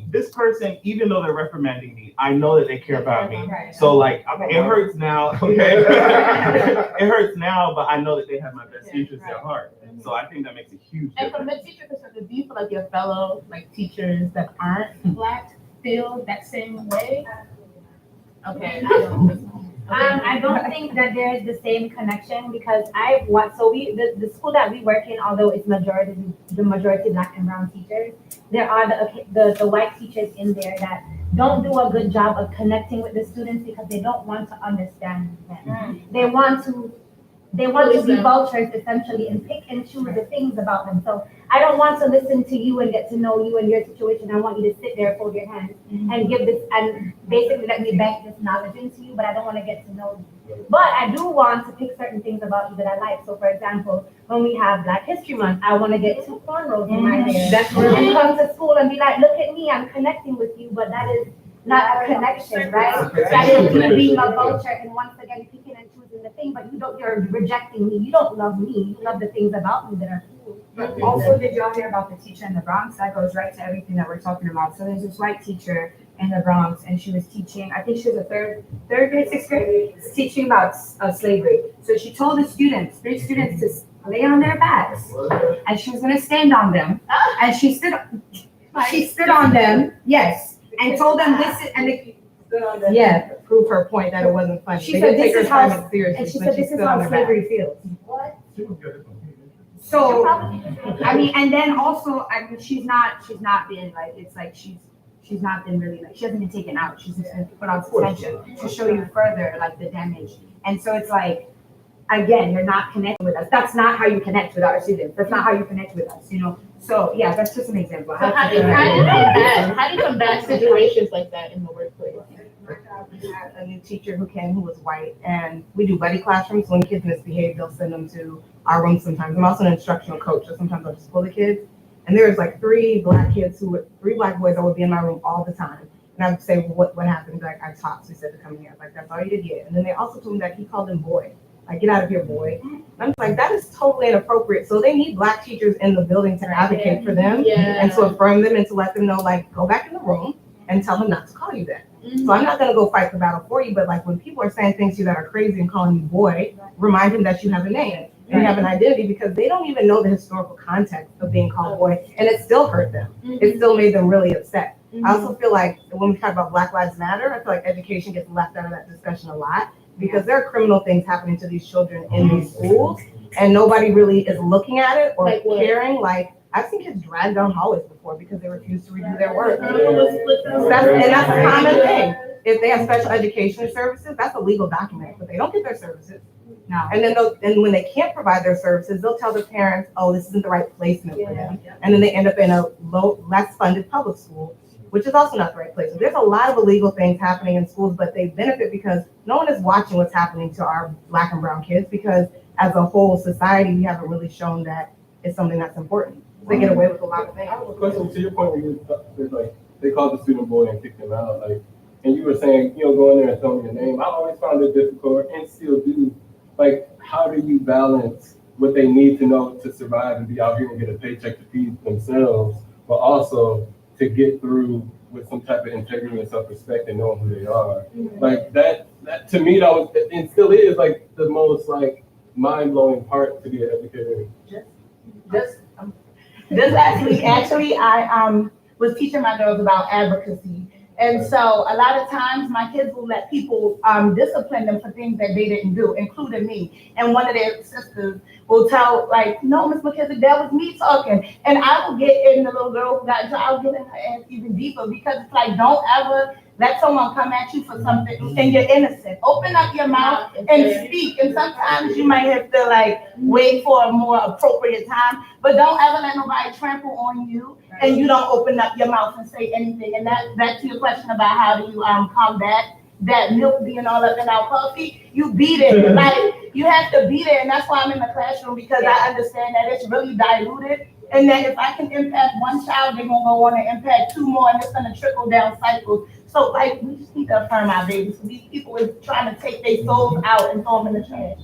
this person, even though they're reprimanding me, I know that they care about me. So like it hurts now, okay? It hurts now, but I know that they have my best interests at heart. So I think that makes a huge And difference. from a teacher perspective, do you feel like your fellow like teachers that aren't black feel that same way? Okay. I don't think that there is the same connection because the school that we work in, although it's the majority black and brown teachers, there are the white teachers in there that don't do a good job of connecting with the students because they don't want to understand them. They want to be vultures essentially and pick and choose the things about them. So I don't want to listen to you and get to know you and your situation. I want you to sit there, fold your hands, and give this and basically let me bank this knowledge into you, but I don't want to get to know you. But I do want to pick certain things about you that I like. So for example, when we have Black History Month, I want to get 2 cornrows in my hair. And come to school and be like, look at me, I'm connecting with you, but that is not a connection, right? That is you being a vulture and once again picking and choosing the thing, but you're rejecting me. You don't love me. You love the things about me that are cool. Also, did y'all hear about the teacher in the Bronx? That goes right to everything that we're talking about. So there's this white teacher in the Bronx, and she was teaching, I think she was a third grade, 6th grade, teaching about slavery. So she told the students, 3 students, to lay on their backs, and she was going to stand on them. And she stood on them, yes, and told them this is, and they, prove her point that it wasn't funny. She said this is how, and she said this is how slavery feels. What? So, I mean, and then also, I mean, she's not been like, it's like she's not been really like, she hasn't been taken out. She's just been put on suspension to show you further like the damage. And so it's like, again, you're not connecting with us. That's not how you connect with our students. That's not how you connect with us, you know? So yeah, that's just an example. So how do you combat situations like that in the workplace? We had a new teacher who came who was white, and we do buddy classrooms. When kids misbehave, they'll send them to our room sometimes. I'm also an instructional coach, so sometimes I'll just pull the kids. And there was like 3 black boys that would be in my room all the time. And I would say, well, what happened? Like, I talked, so he said to come here. I was like, that's all you did yet. And then they also told me that he called them boy. Like, get out of here, boy. And I'm like, that is totally inappropriate. So they need black teachers in the building to advocate for them and to affirm them and to let them know, like, go back in the room and tell him not to call you that. So I'm not gonna go fight the battle for you, but like when people are saying things to you that are crazy and calling you boy, remind him that you have a name and you have an identity, because they don't even know the historical context of being called boy, and it still hurt them. It still made them really upset. I also feel like when we talk about Black Lives Matter, I feel like education gets left out of that discussion a lot, because there are criminal things happening to these children in these schools, and nobody really is looking at it or caring. Like, I've seen kids dragged down hallways before because they refuse to redo their work. That's a common thing. If they have special education services, that's a legal document, but they don't get their services. No. And then when they can't provide their services, they'll tell their parents, oh, this isn't the right placement for them. And then they end up in a less funded public school, which is also not the right place. So there's a lot of illegal things happening in schools, but they benefit because no one is watching what's happening to our Black and brown kids, because as a whole society, we haven't really shown that it's something that's important. They get away with a lot of things. I have a question to your point where you was like, they called the student boy and kicked him out. Like, and you were saying, go in there and tell me your name. I always found it difficult and still do. Like, how do you balance what they need to know to survive and be out here and get a paycheck to feed themselves, but also to get through with some type of integrity and self-respect and knowing who they are. Like that to me, that was, and still is, like the most like mind-blowing part to be an educator. This last week, actually, I was teaching my girls about advocacy. And so a lot of times my kids will let people discipline them for things that they didn't do, including me. And one of their sisters will tell, like, no, Miss McKissick, that was me talking. And I will get in the little girl, I'll get in her ass even deeper, because it's like, don't ever let someone come at you for something and you're innocent. Open up your mouth and speak. And sometimes you might have to like wait for a more appropriate time, but don't ever let nobody trample on you and you don't open up your mouth and say anything. And that's your question about how do you combat that milk being all up in our coffee. You beat it. Like you have to beat it. And that's why I'm in the classroom, because I understand that it's really diluted. And that if I can impact one child, they're gonna go on and impact two more, and it's gonna trickle down cycles. So like we just need to affirm our babies. These people are trying to take their souls out and throw them in the trash.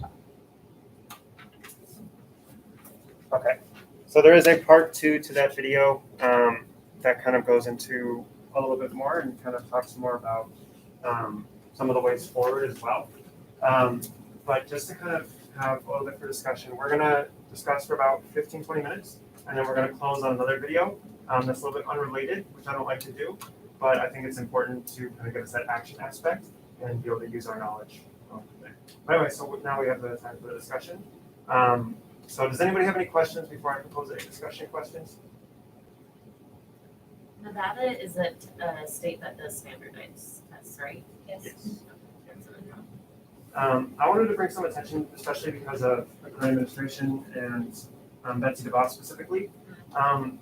Okay, so there is a part 2 to that video that kind of goes into a little bit more and kind of talks more about some of the ways forward as well. But just to kind of have a little bit for discussion, we're gonna discuss for about 15-20 minutes, and then we're gonna close on another video that's a little bit unrelated, which I don't like to do, but I think it's important to kind of get us that action aspect and be able to use our knowledge. But anyway, so now we have the time for the discussion. So does anybody have any questions before I propose any discussion questions? Nevada is a state that does standardized tests, right? Yes. I wanted to bring some attention, especially because of the current administration and Betsy DeVos specifically.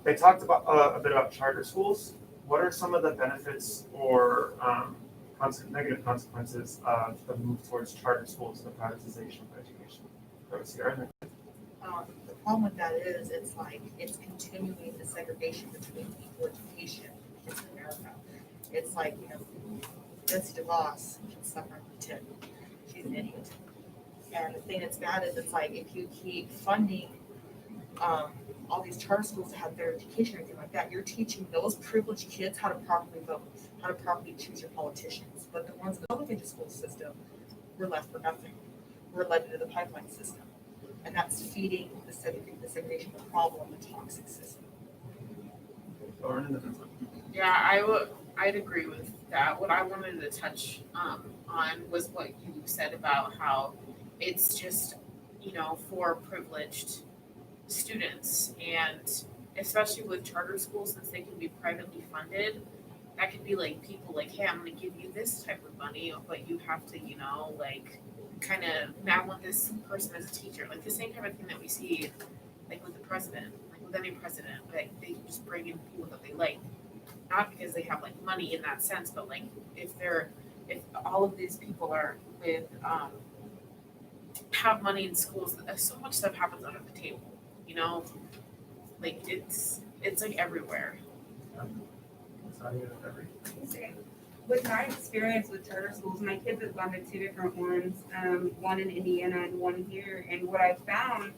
They talked about a bit about charter schools. What are some of the benefits or negative consequences of the move towards charter schools and the privatization of education? The problem with that is it's continuing the segregation between equal education in America. It's like, Betsy DeVos can suck her tit. She's an idiot. And the thing that's bad is it's like if you keep funding all these charter schools to have their education and everything like that, you're teaching those privileged kids how to properly vote, how to properly choose your politicians. But the ones in the public school system, we're left for nothing. We're led into the pipeline system. And that's feeding the segregation problem, the toxic system. Yeah, I'd agree with that. What I wanted to touch on was what you said about how it's just, for privileged students, and especially with charter schools, since they can be privately funded, that could be like people like, hey, I'm going to give you this type of money, but you have to, kind of, I want this person as a teacher, like the same type of thing that we see, like with the president, like with any president, like they just bring in people that they like, not because they have like money in that sense, but like if all of these people are with have money in schools, so much stuff happens under the table, like it's like everywhere. With my experience with charter schools, my kids have gone to 2 different ones, one in Indiana and one here. And what I found,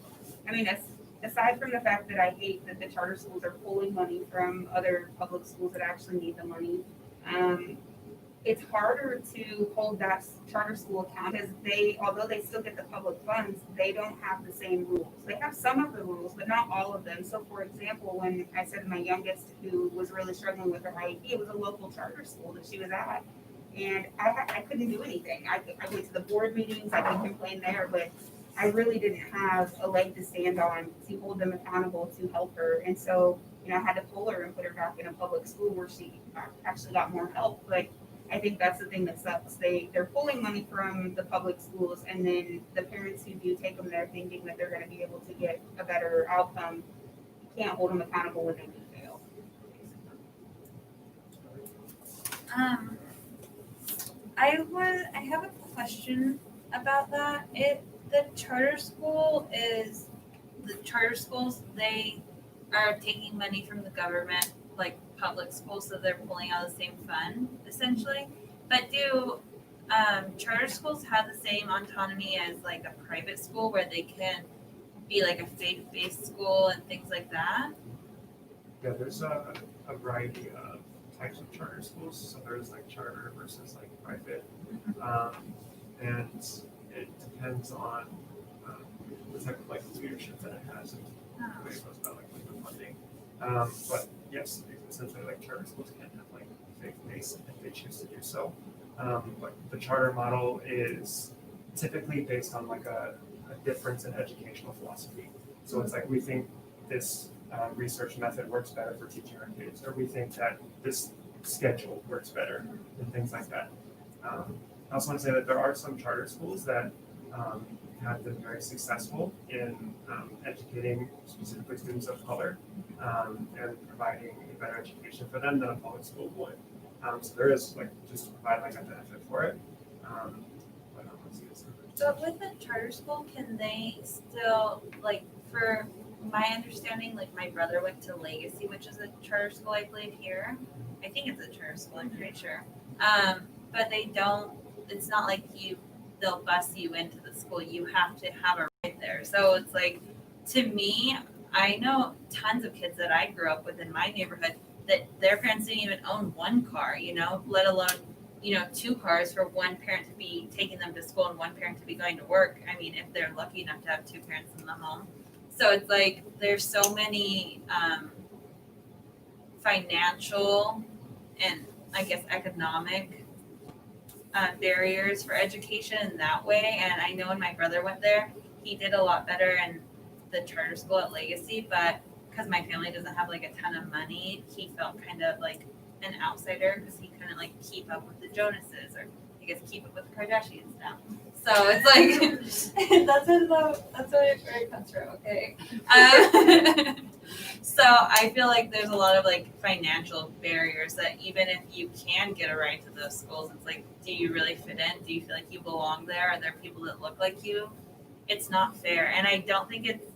aside from the fact that I hate that the charter schools are pulling money from other public schools that actually need the money, it's harder to hold that charter school account because although they still get the public funds, they don't have the same rules. They have some of the rules, but not all of them. So for example, when I said to my youngest who was really struggling with her IEP, it was a local charter school that she was at. And I couldn't do anything. I went to the board meetings, I could complain there, but I really didn't have a leg to stand on to hold them accountable to help her. And so, I had to pull her and put her back in a public school where she actually got more help. But I think that's the thing that sucks. They're pulling money from the public schools, and then the parents who do take them there thinking that they're going to be able to get a better outcome, you can't hold them accountable when they do fail. I have a question about that. The charter schools, they are taking money from the government, like public schools, so they're pulling out the same fund essentially. But do charter schools have the same autonomy as like a private school where they can be like a faith-based school and things like that? Yeah, there's a variety of types of charter schools. So there's like charter versus like private. And it depends on the type of like leadership that it has and the way it goes about like the funding. But yes, essentially like charter schools can have like faith-based if they choose to do so. But the charter model is typically based on like a difference in educational philosophy. So it's like we think this research method works better for teaching our kids, or we think that this schedule works better, and things like that. I also want to say that there are some charter schools that have been very successful in educating specifically students of color and providing a better education for them than a public school would. So there is like just to provide like a benefit for it. But let's see this. So with a charter school, can they still, like, for my understanding, like my brother went to Legacy, which is a charter school, I believe, here. I think it's a charter school, I'm pretty sure. But they don't, it's not like they'll bus you into the school. You have to have a ride there. So it's like, to me, I know tons of kids that I grew up with in my neighborhood that their parents didn't even own one car, let alone, 2 cars for one parent to be taking them to school and one parent to be going to work. I mean, if they're lucky enough to have 2 parents in the home. So it's like, there's so many financial and I guess economic barriers for education in that way. And I know when my brother went there, he did a lot better in the charter school at Legacy, but because my family doesn't have like a ton of money, he felt kind of like an outsider because he couldn't like keep up with the Jonases or I guess keep up with the Kardashians now. So it's like that's where it comes from. Okay. So I feel like there's a lot of like financial barriers that even if you can get a ride to those schools, it's like, do you really fit in? Do you feel like you belong there? Are there people that look like you? It's not fair, and I don't think it's.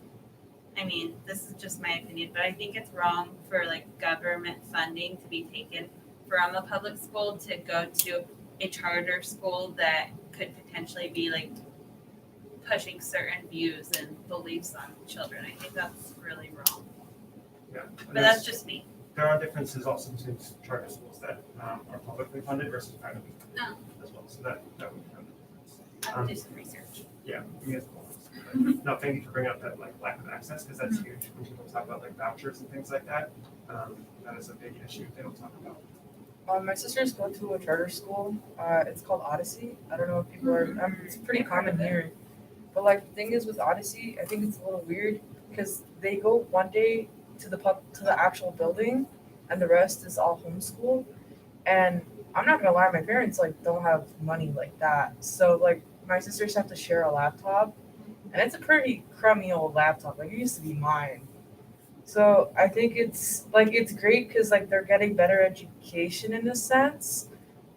I mean, this is just my opinion, but I think it's wrong for like government funding to be taken from a public school to go to a charter school that could potentially be like pushing certain views and beliefs on children. I think that's really wrong. Yeah. But that's just me. There are differences also between charter schools that are publicly funded versus privately funded as well. So that would have a difference. I'll do some research. Yeah, me as well. No, thank you for bringing up that like lack of access because that's huge when people talk about like vouchers and things like that. That is a big issue they don't talk about. My sisters go to a charter school. It's called Odyssey. I don't know if people are. It's pretty common here, but like the thing is with Odyssey, I think it's a little weird because they go one day to the actual building, and the rest is all homeschool. And I'm not gonna lie, my parents like don't have money like that, so like my sisters have to share a laptop, and it's a pretty crummy old laptop. Like it used to be mine. So I think it's great because like they're getting better education in a sense,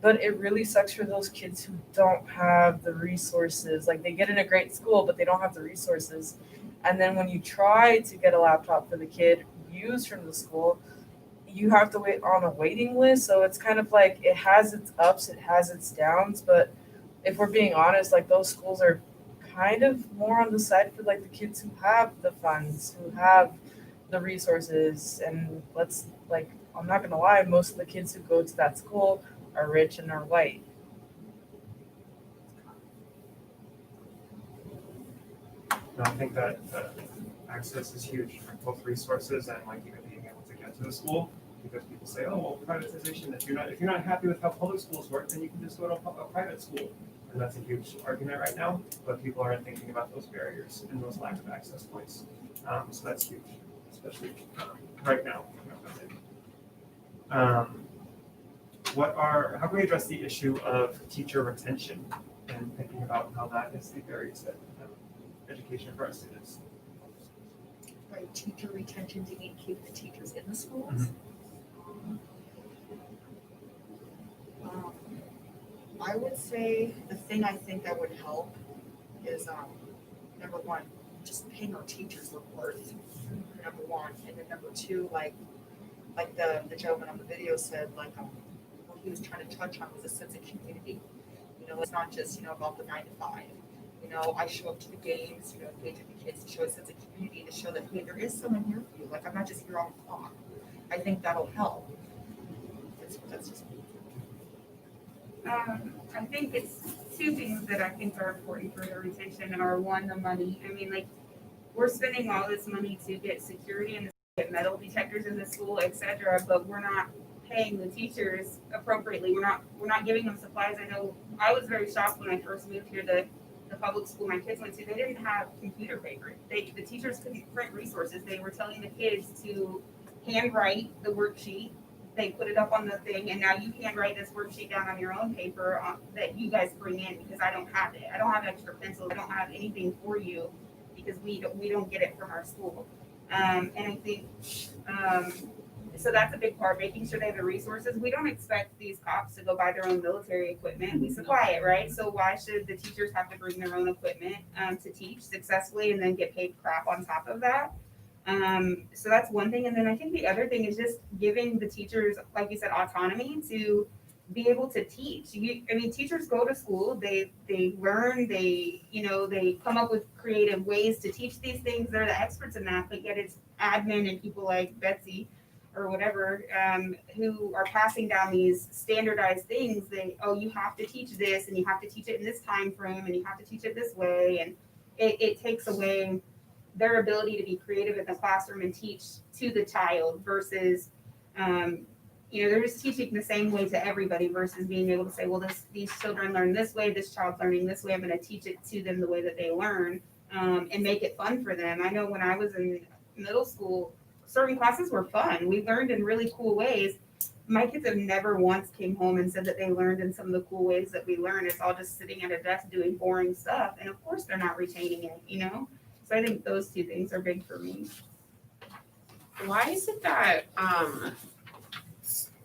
but it really sucks for those kids who don't have the resources. Like they get in a great school, but they don't have the resources. And then when you try to get a laptop for the kid used from the school, you have to wait on a waiting list. So it's kind of like it has its ups, it has its downs. But if we're being honest, like those schools are kind of more on the side for like the kids who have the funds, who have the resources. And I'm not gonna lie, most of the kids who go to that school are rich and are white. No, I think that access is huge, like both resources and like even being able to get to the school. Because people say, oh, well, privatization. If you're not happy with how public schools work, then you can just go to a private school, and that's a huge argument right now. But people aren't thinking about those barriers and those lack of access points. So that's huge, especially right now. How can we address the issue of teacher retention and thinking about how that is the barriers that education for our students? Right, teacher retention, do you mean keep the teachers in the schools? I would say the thing I think that would help is number one, just paying our teachers their worth. Number one, and then number two, like the gentleman on the video said, what he was trying to touch on was a sense of community. It's not just about the 9 to 5. You know, I show up to the games, you know, engage with the kids, to show a sense of community, to show that, hey, there is someone here for you. Like, I'm not just here on the clock. I think that'll help. That's just me. I think it's two things that I think are important for the retention are one, the money. I mean, like, we're spending all this money to get security and get metal detectors in the school, et cetera, but we're not paying the teachers appropriately. We're not giving them supplies. I know I was very shocked when I first moved here. The public school my kids went to, they didn't have computer paper. The teachers couldn't print resources. They were telling the kids to handwrite the worksheet. They put it up on the thing, and now you handwrite this worksheet down on your own paper that you guys bring in because I don't have it. I don't have extra pencils. I don't have anything for you because we don't get it from our school. And I think so that's a big part, making sure they have the resources. We don't expect these cops to go buy their own military equipment. We supply it, right? So why should the teachers have to bring their own equipment to teach successfully and then get paid crap on top of that? So that's one thing. And then I think the other thing is just giving the teachers, like you said, autonomy to be able to teach. Teachers go to school, they learn, they come up with creative ways to teach these things. They're the experts in that, but yet it's admin and people like Betsy or whatever, who are passing down these standardized things. You have to teach this and you have to teach it in this time frame and you have to teach it this way. And it takes away their ability to be creative in the classroom and teach to the child versus, they're just teaching the same way to everybody versus being able to say, well, these children learn this way, this child's learning this way, I'm going to teach it to them the way that they learn, and make it fun for them. I know when I was in middle school, certain classes were fun. We learned in really cool ways. My kids have never once came home and said that they learned in some of the cool ways that we learn. It's all just sitting at a desk doing boring stuff. And of course they're not retaining it, So I think those two things are big for me. Why is it that,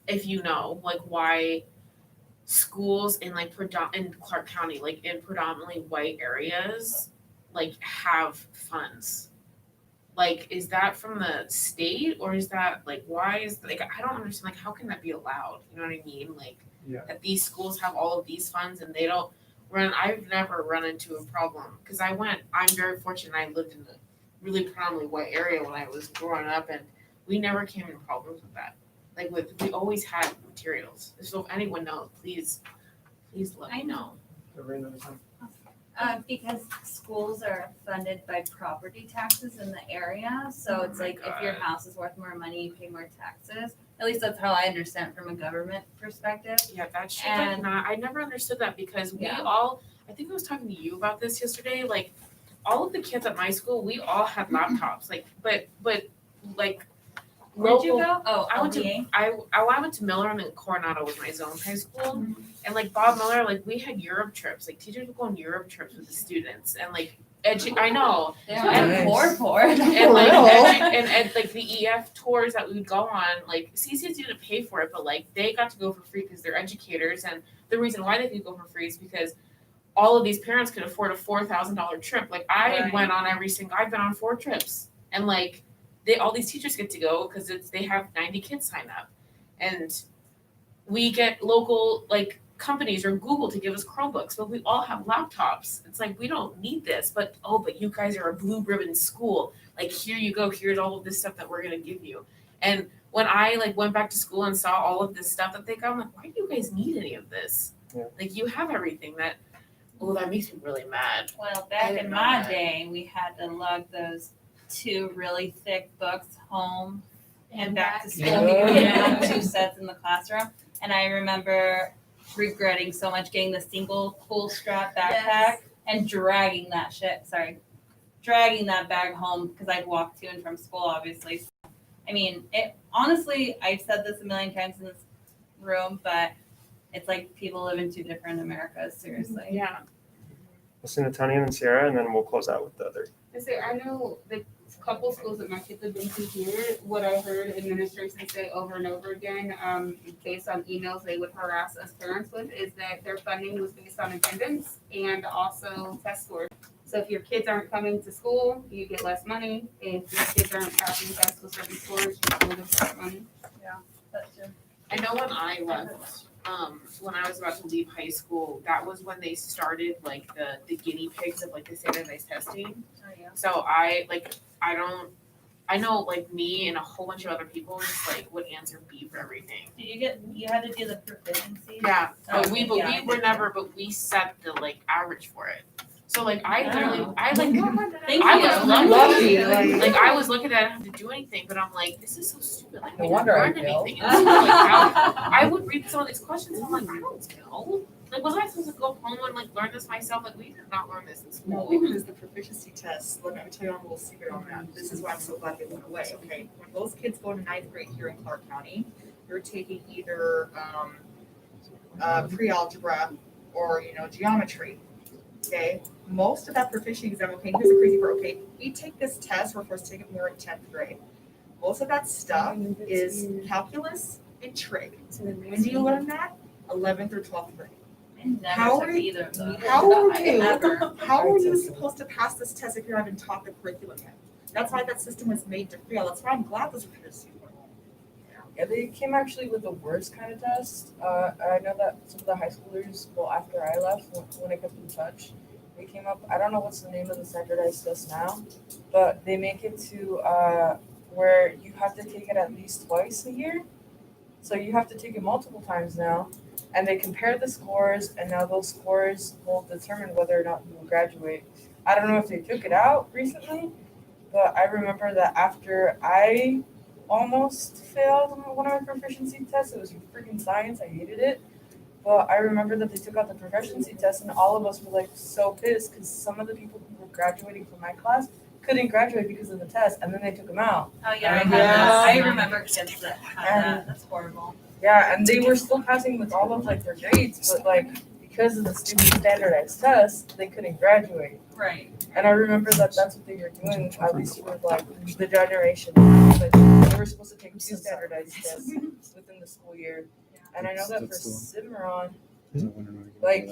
if you know, like why schools in in Clark County, like in predominantly white areas, like have funds? Like, is that from the state or is that why is I don't understand, how can that be allowed? You know what I mean? That these schools have all of these funds and they don't run. I've never run into a problem because I'm very fortunate. I lived in a really predominantly white area when I was growing up and we never came into problems with that. We always had materials. So if anyone knows, please let me know. Because schools are funded by property taxes in the area, so it's if your house is worth more money, you pay more taxes. At least that's how I understand it from a government perspective. Yeah, that's shit I never understood that because I think I was talking to you about this yesterday, all of the kids at my school, we all had laptops, but Where'd you local- go? Oh, I went LDA. to I went to Miller and then Coronado was my zone high school. And Bob Miller, we had Europe trips. Teachers would go on Europe trips with the students and I know. They're poor. And the EF tours that we would go on, CCS didn't pay for it, but they got to go for free because they're educators. And the reason why they could go for free is because all of these parents could afford a $4,000 trip. I've been on 4 trips. And all these teachers get to go because they have 90 kids sign up. And we get local companies or Google to give us Chromebooks, but we all have laptops. It's we don't need this, but you guys are a blue ribbon school. Here you go, here's all of this stuff that we're gonna give you. And when I went back to school and saw all of this stuff that they got, I'm why do you guys need any of this? Yeah. You have everything that makes me really mad. Well, back in my day, we had to lug those 2 really thick books home and back to school. Yeah. We didn't have 2 sets in the classroom. And I remember regretting so much getting the single pull strap backpack and dragging that bag home because I'd walk to and from school, obviously. So, honestly, I've said this a million times in this room, but it's people live in 2 different Americas, seriously. Yeah. Listen to Tony and then Sierra, and then we'll close out with the other. I know the couple schools that my kids have been to here, what I heard administration say over and over again, based on emails they would harass us parents with, is that their funding was based on attendance and also test scores. So if your kids aren't coming to school, you get less money. If your kids aren't passing tests with certain scores, you still get less money. Yeah, that's true. I know when I left when I was about to leave high school, that was when they started like the guinea pigs of like the standardized testing. Oh, yeah. So I know like me and a whole bunch of other people just like would answer B for everything. You had to do the proficiency? Yeah, Oh, but we yeah. were never, but we set the like average for it. So like I literally, I like, Thank I you. was Lucky, lucky, like- like I was looking at it, I didn't have to do anything, but I'm like, this is so stupid, like No we wonder didn't I learn failed. anything. And so, like, I would read some of these questions and I'm like, I don't know. Like, was I supposed to go home and like learn this myself? Like we did not learn this in No, school. because the proficiency tests, let me tell you a little secret on that. This is why I'm so glad they went away, okay? When those kids go to ninth grade here in Clark County, you're taking either pre-algebra or, geometry, okay? Most of that proficiency exam, okay, here's the crazy part, okay? We take this test, we're supposed to take it when we're in 10th grade. Most of that stuff is calculus and trig. When do you learn that? 11th or 12th grade. How are you? How are you supposed to pass this test if you haven't taught the curriculum yet? That's why that system was made to fail. That's why I'm glad those are proficiency. Yeah, they came actually with the worst kind of test. I know that some of the high schoolers, well, after I left, when I kept in touch, they came up. I don't know what's the name of the standardized test now, but they make it to where you have to take it at least twice a year. So you have to take it multiple times now, and they compare the scores, and now those scores will determine whether or not you will graduate. I don't know if they took it out recently, but I remember that after I almost failed one of my proficiency tests, it was freaking science. I hated it. But I remember that they took out the proficiency test, and all of us were like so pissed because some of the people who were graduating from my class couldn't graduate because of the test, and then they took them out. Oh, yeah, I had Yeah. that. I remember kids that had that. That's horrible. Yeah, and they were still passing with all of like their grades, but like because of the stupid standardized test, they couldn't graduate. Right. And I remember that that's what they were doing, at least for like the generation. Like they were supposed to take 2 standardized tests within the school year. And I know that for Cimarron, like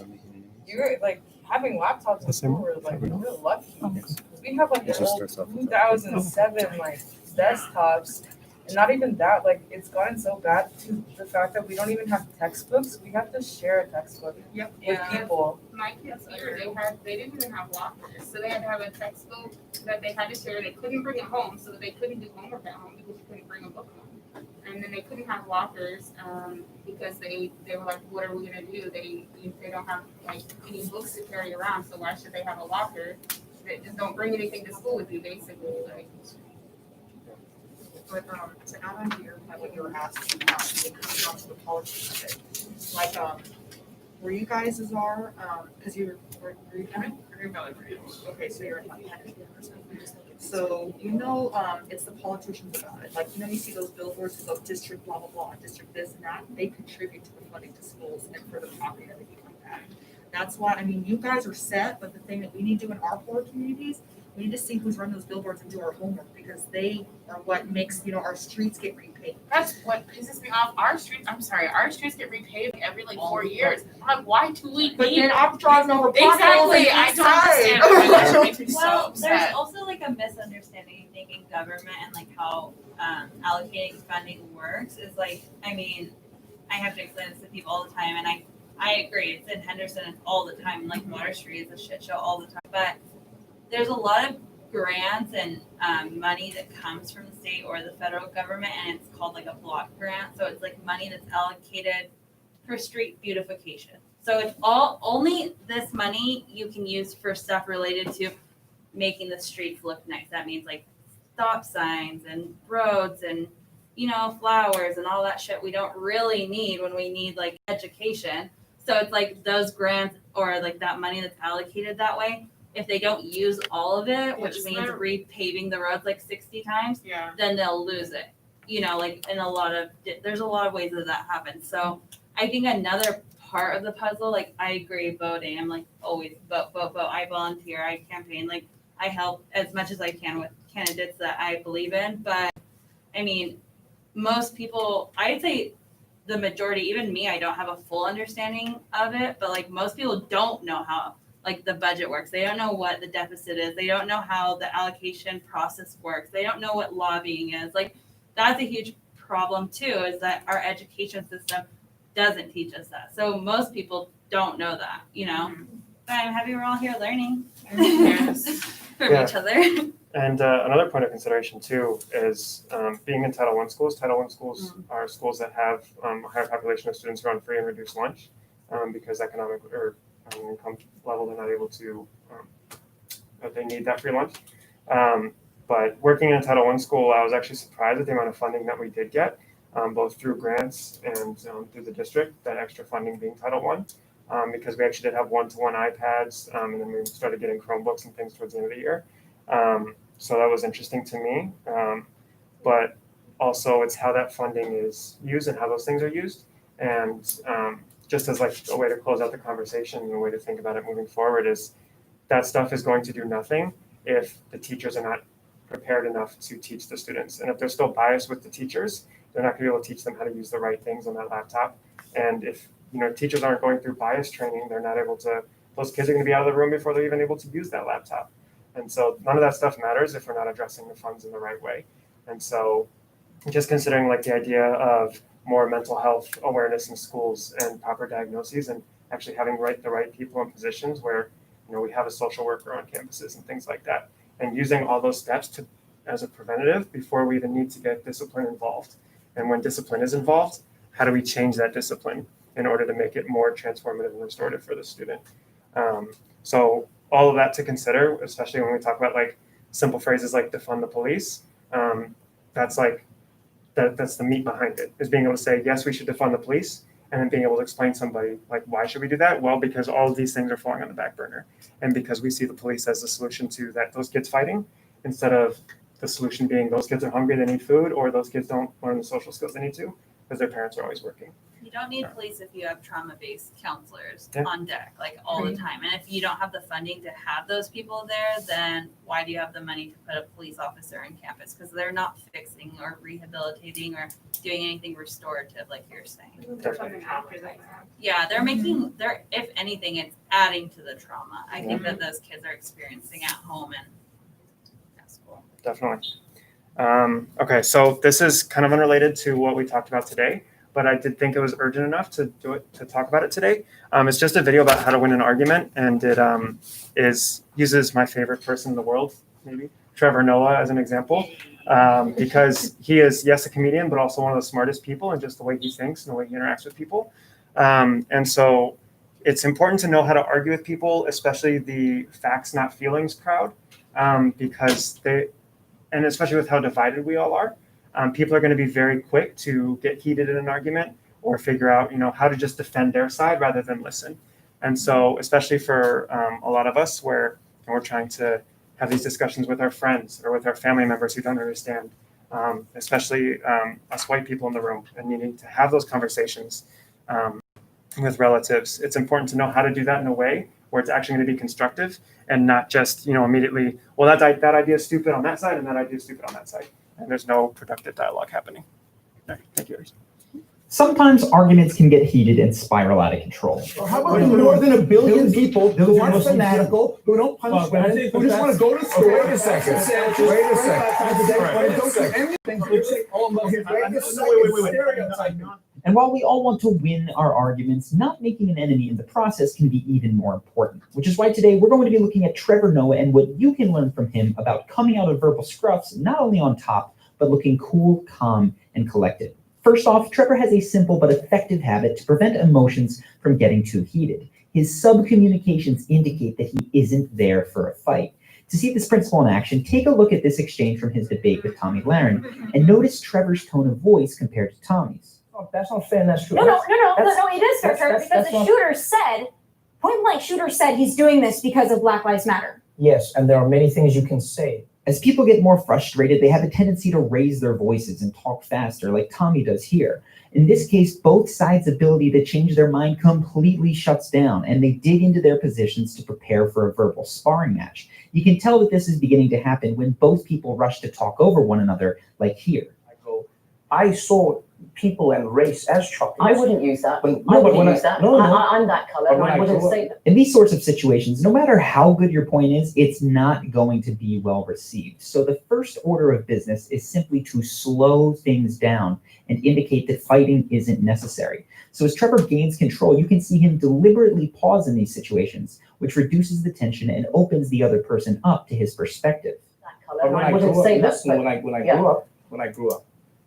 you're like having laptops in school, we're like we're lucky. We have like the old 2007 like desktops. And not even that, like it's gotten so bad to the fact that we don't even have textbooks. We have to share a textbook with people. My kids here, they didn't even have lockers, so they had to have a textbook that they had to share. They couldn't bring it home, so they couldn't do homework at home because you couldn't bring a book home. And then they couldn't have lockers because they were like, what are we gonna do? They don't have like any books to carry around, so why should they have a locker? They just don't bring anything to school with you, basically. Like. But to add on to what you were asking about, it comes down to the politics of it. Like where you guys are, because were you coming? Okay, so you're in like Henderson. So it's the politicians about it. Like you see those billboards about district blah blah blah, district this and that. They contribute to the funding to schools and for the property and everything like that. That's why you guys are set, but the thing that we need to do in our poor communities, we need to see who's running those billboards and do our homework because they are what makes our streets get repaid. That's what pisses me off. Our streets get repaved every like 4 years. I'm like, why do we But need? then I'm driving over Exactly. I don't understand. That makes me so Well, upset. there's also like a misunderstanding, I think, in government and like how allocating funding works is like, I have to explain this to people all the time, and I agree. It's in Henderson, it's all the time. Like Water Street is a shit show all the time. But there's a lot of grants and money that comes from the state or the federal government, and it's called like a block grant. So it's like money that's allocated for street beautification. So it's only this money you can use for stuff related to making the streets look nice. That means like stop signs and roads and flowers and all that shit we don't really need when we need like education. So it's like those grants or like that money that's allocated that way, if they don't use all of it, which means repaving the roads like 60 times, then they'll lose it. Like there's a lot of ways that happens. So I think another part of the puzzle, like I agree voting. I'm like always vote. I volunteer, I campaign, like I help as much as I can with candidates that I believe in. But most people, I'd say the majority, even me, I don't have a full understanding of it, but like most people don't know how like the budget works. They don't know what the deficit is. They don't know how the allocation process works. They don't know what lobbying is. Like that's a huge problem too, is that our education system doesn't teach us that. So most people don't know that, you know. But I'm happy we're all here learning from each other. And another point of consideration too is being in Title I schools. Title I schools are schools that have a higher population of students who are on free and reduced lunch because economic or income level they're not able to, they need that free lunch. But working in a Title I school, I was actually surprised at the amount of funding that we did get, both through grants and through the district, that extra funding being Title I, because we actually did have one-to-one iPads, and then we started getting Chromebooks and things towards the end of the year. So that was interesting to me, but also it's how that funding is used and how those things are used. And just as like a way to close out the conversation and a way to think about it moving forward is that stuff is going to do nothing if the teachers are not prepared enough to teach the students. And if they're still biased with the teachers, they're not gonna be able to teach them how to use the right things on that laptop. And if teachers aren't going through bias training, they're not able to, those kids are gonna be out of the room before they're even able to use that laptop. And so none of that stuff matters if we're not addressing the funds in the right way. And so just considering like the idea of more mental health awareness in schools and proper diagnoses and actually having the right people in positions where we have a social worker on campuses and things like that, and using all those steps as a preventative before we even need to get discipline involved. And when discipline is involved, how do we change that discipline in order to make it more transformative and restorative for the student? So all of that to consider, especially when we talk about like simple phrases like defund the police. That's the meat behind it, is being able to say, yes, we should defund the police, and then being able to explain to somebody like, why should we do that? Well, because all of these things are falling on the back burner, and because we see the police as the solution to those kids fighting, instead of the solution being those kids are hungry, they need food, or those kids don't learn the social skills they need to because their parents are always working. You don't need police if you have trauma-based counselors Yeah. on deck, like all the time. And if you don't have the funding to have those people there, then why do you have the money to put a police officer on campus? Because they're not fixing or rehabilitating or doing anything restorative, like you're saying. Yeah, if anything, it's adding to the trauma. I think that those kids are experiencing at home and at school. Definitely. Okay, so this is kind of unrelated to what we talked about today, but I did think it was urgent enough to talk about it today. It's just a video about how to win an argument, and it uses my favorite person in the world, maybe Trevor Noah, as an example, because he is, yes, a comedian, but also one of the smartest people, and just the way he thinks and the way he interacts with people. And so it's important to know how to argue with people, especially the facts, not feelings crowd, because and especially with how divided we all are, people are going to be very quick to get heated in an argument or figure out, how to just defend their side rather than listen. And so, especially for a lot of us, where we're trying to have these discussions with our friends or with our family members who don't understand, especially us white people in the room, and needing to have those conversations with relatives, it's important to know how to do that in a way where it's actually going to be constructive and not just, immediately, well, that idea is stupid on that side and that idea is stupid on that side. And there's no productive dialogue happening. Okay, thank you. Sometimes arguments can get heated and spiral out of control. How about more than a billion people who aren't fanatical, who don't punch women, who just want to go to school? Wait a second. And while we all want to win our arguments, not making an enemy in the process can be even more important, which is why today we're going to be looking at Trevor Noah and what you can learn from him about coming out of verbal scruffs, not only on top, but looking cool, calm, and collected. First off, Trevor has a simple but effective habit to prevent emotions from getting too heated. His sub-communications indicate that he isn't there for a fight. To see this principle in action, take a look at this exchange from his debate with Tommy Lahren and notice Trevor's tone of voice compared to Tommy's. Oh, that's not fair, that's true. No, it is fair, Trevor, because the shooter said, point blank shooter said he's doing this because of Black Lives Matter. Yes, and there are many things you can say. As people get more frustrated, they have a tendency to raise their voices and talk faster, like Tommy does here. In this case, both sides' ability to change their mind completely shuts down, and they dig into their positions to prepare for a verbal sparring match. You can tell that this is beginning to happen when both people rush to talk over one another, like here. I saw people and race as chocolates. I wouldn't use that. When, I no, but wouldn't when use that. no, no. I'm that color, and I wouldn't say that. In these sorts of situations, no matter how good your point is, it's not going to be well received. So the first order of business is simply to slow things down and indicate that fighting isn't necessary. So as Trevor gains control, you can see him deliberately pause in these situations, which reduces the tension and opens the other person up to his perspective. But when I wouldn't grew up, say that, listen, but- when I grew up,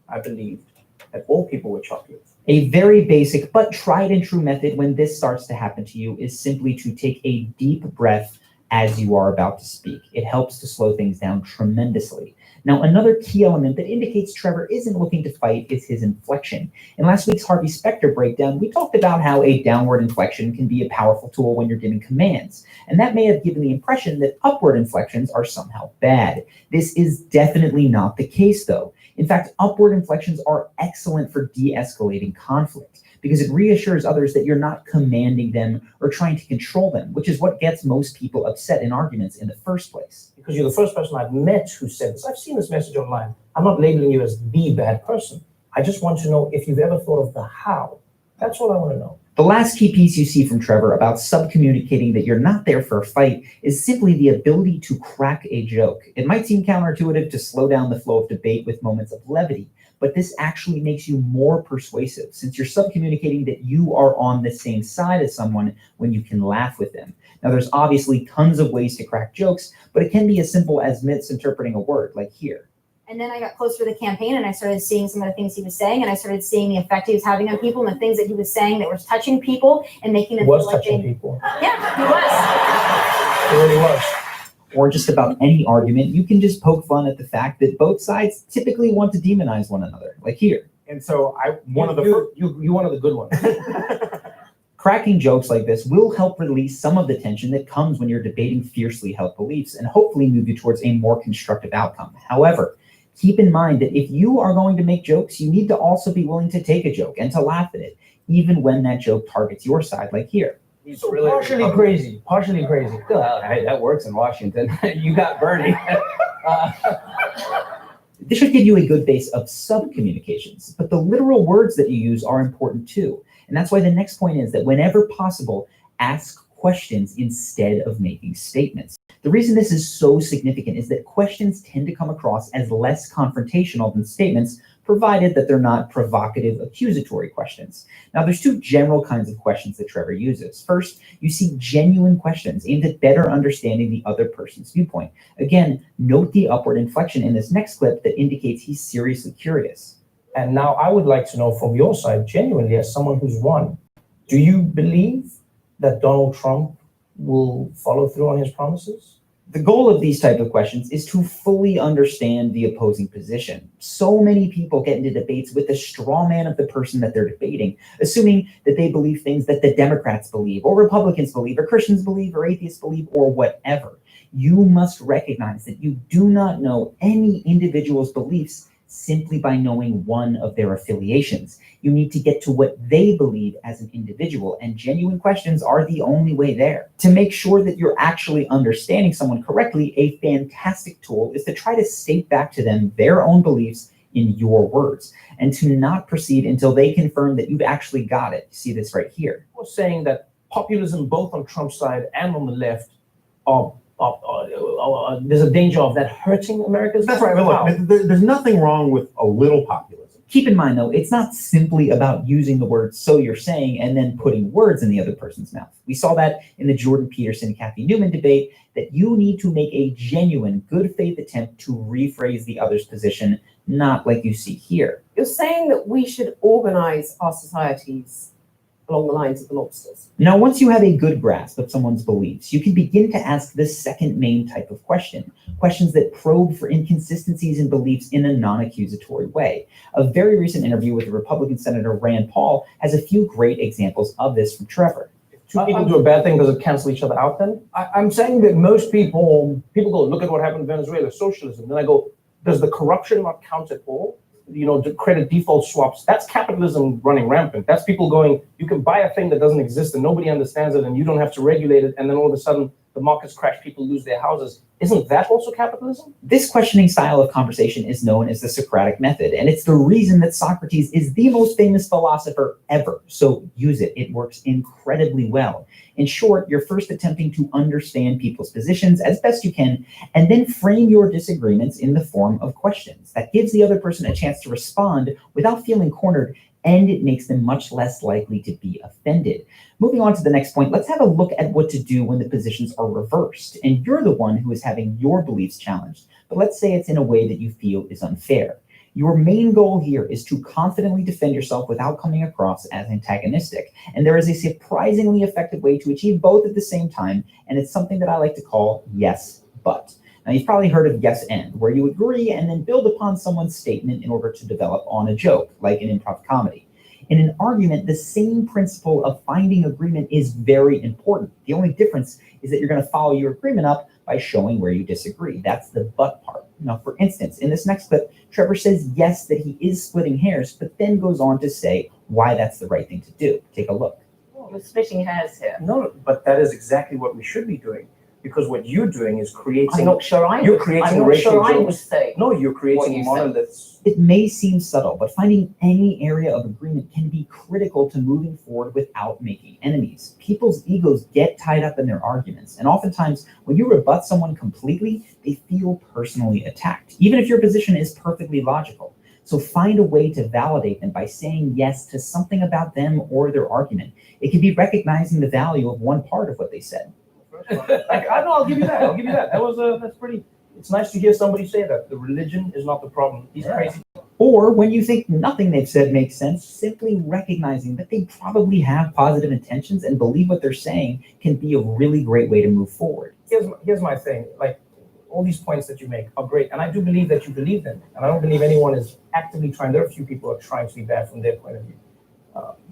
I believed that all people were chocolates. A very basic but tried and true method when this starts to happen to you is simply to take a deep breath as you are about to speak. It helps to slow things down tremendously. Now, another key element that indicates Trevor isn't looking to fight is his inflection. In last week's Harvey Specter breakdown, we talked about how a downward inflection can be a powerful tool when you're giving commands, and that may have given the impression that upward inflections are somehow bad. This is definitely not the case, though. In fact, upward inflections are excellent for de-escalating conflict because it reassures others that you're not commanding them or trying to control them, which is what gets most people upset in arguments in the first place. Because you're the first person I've met who said this. I've seen this message online. I'm not labeling you as the bad person. I just want to know if you've ever thought of the how. That's all I want to know. The last key piece you see from Trevor about subcommunicating that you're not there for a fight is simply the ability to crack a joke. It might seem counterintuitive to slow down the flow of debate with moments of levity, but this actually makes you more persuasive since you're subcommunicating that you are on the same side as someone when you can laugh with them. Now, there's obviously tons of ways to crack jokes, but it can be as simple as misinterpreting a word, like here. And then I got closer to the campaign and I started seeing some of the things he was saying and I started seeing the effect he was having on people and the things that he was saying that was touching people and making them He was feel like touching they... people. Yeah, he was. He really was. Or just about any argument, you can just poke fun at the fact that both sides typically want to demonize one another, like here. And so you one of the good ones. Cracking jokes like this will help release some of the tension that comes when you're debating fiercely held beliefs and hopefully move you towards a more constructive outcome. However, keep in mind that if you are going to make jokes, you need to also be willing to take a joke and to laugh at it, even when that joke targets your side, like here. So partially crazy. Well, hey, that works in Washington. You got Bernie. This should give you a good base of sub-communications, but the literal words that you use are important too. And that's why the next point is that whenever possible, ask questions instead of making statements. The reason this is so significant is that questions tend to come across as less confrontational than statements, provided that they're not provocative, accusatory questions. Now, there's two general kinds of questions that Trevor uses. First, you see genuine questions aimed at better understanding the other person's viewpoint. Again, note the upward inflection in this next clip that indicates he's seriously curious. And now I would like to know from your side, genuinely, as someone who's won, do you believe that Donald Trump will follow through on his promises? The goal of these type of questions is to fully understand the opposing position. So many people get into debates with the straw man of the person that they're debating, assuming that they believe things that the Democrats believe, or Republicans believe, or Christians believe, or atheists believe, or whatever. You must recognize that you do not know any individual's beliefs simply by knowing one of their affiliations. You need to get to what they believe as an individual, and genuine questions are the only way there. To make sure that you're actually understanding someone correctly, a fantastic tool is to try to state back to them their own beliefs in your words, and to not proceed until they confirm that you've actually got it. You see this right here. I was saying that populism, both on Trump's side and on the left, there's a danger of that hurting America's. That's right. But look, there's nothing wrong with a little populism. Keep in mind, though, it's not simply about using the word "so you're saying" and then putting words in the other person's mouth. We saw that in the Jordan Peterson, Kathy Newman debate, that you need to make a genuine, good faith attempt to rephrase the other's position, not like you see here. You're saying that we should organize our societies along the lines of the lobsters. Now, once you have a good grasp of someone's beliefs, you can begin to ask the second main type of question, questions that probe for inconsistencies in beliefs in a non-accusatory way. A very recent interview with the Republican Senator Rand Paul has a few great examples of this from Trevor. Two people do a bad thing, does it cancel each other out then? I'm saying that most people go, look at what happened in Venezuela, socialism. Then I go, does the corruption not count at all? You know, to credit default swaps, that's capitalism running rampant. That's people going, you can buy a thing that doesn't exist and nobody understands it and you don't have to regulate it. And then all of a sudden the markets crash, people lose their houses. Isn't that also capitalism? This questioning style of conversation is known as the Socratic method, and it's the reason that Socrates is the most famous philosopher ever. So use it. It works incredibly well. In short, you're first attempting to understand people's positions as best you can, and then frame your disagreements in the form of questions. That gives the other person a chance to respond without feeling cornered, and it makes them much less likely to be offended. Moving on to the next point, let's have a look at what to do when the positions are reversed, and you're the one who is having your beliefs challenged, but let's say it's in a way that you feel is unfair. Your main goal here is to confidently defend yourself without coming across as antagonistic, and there is a surprisingly effective way to achieve both at the same time, and it's something that I like to call yes, but. Now, you've probably heard of yes and, where you agree and then build upon someone's statement in order to develop on a joke, like in improv comedy. In an argument, the same principle of finding agreement is very important. The only difference is that you're going to follow your agreement up by showing where you disagree. That's the but part. Now, for instance, in this next clip, Trevor says yes, that he is splitting hairs, but then goes on to say why that's the right thing to do. Take a look. Well, we're splitting hairs here. No, but that is exactly what we should be doing. Because what you're doing is creating. I'm not sure I You're would. creating I'm not racial sure I jokes. would say No, you're what creating you monoliths. It may seem subtle, but finding any area of agreement can be critical to moving forward without making enemies. People's egos get tied up in their arguments, and oftentimes when you rebut someone completely, they feel personally attacked, even if your position is perfectly logical. So find a way to validate them by saying yes to something about them or their argument. It can be recognizing the value of one part of what they said. I know, I'll give you that. I'll give you that. That was that's pretty. It's nice to hear somebody say that. The religion is not the problem. He's crazy. Or when you think nothing they've said makes sense, simply recognizing that they probably have positive intentions and believe what they're saying can be a really great way to move forward. Here's my thing. Like, all these points that you make are great, and I do believe that you believe them, and I don't believe anyone is actively trying. There are a few people who are trying to be bad from their point of view.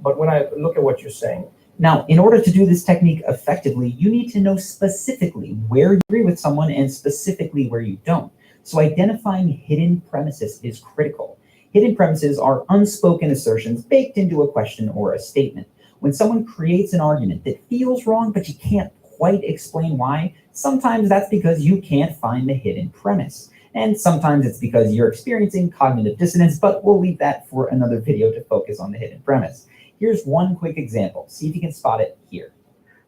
But when I look at what you're saying. Now, in order to do this technique effectively, you need to know specifically where you agree with someone and specifically where you don't. So identifying hidden premises is critical. Hidden premises are unspoken assertions baked into a question or a statement. When someone creates an argument that feels wrong, but you can't quite explain why, sometimes that's because you can't find the hidden premise. And sometimes it's because you're experiencing cognitive dissonance, but we'll leave that for another video to focus on the hidden premise. Here's one quick example. See if you can spot it here.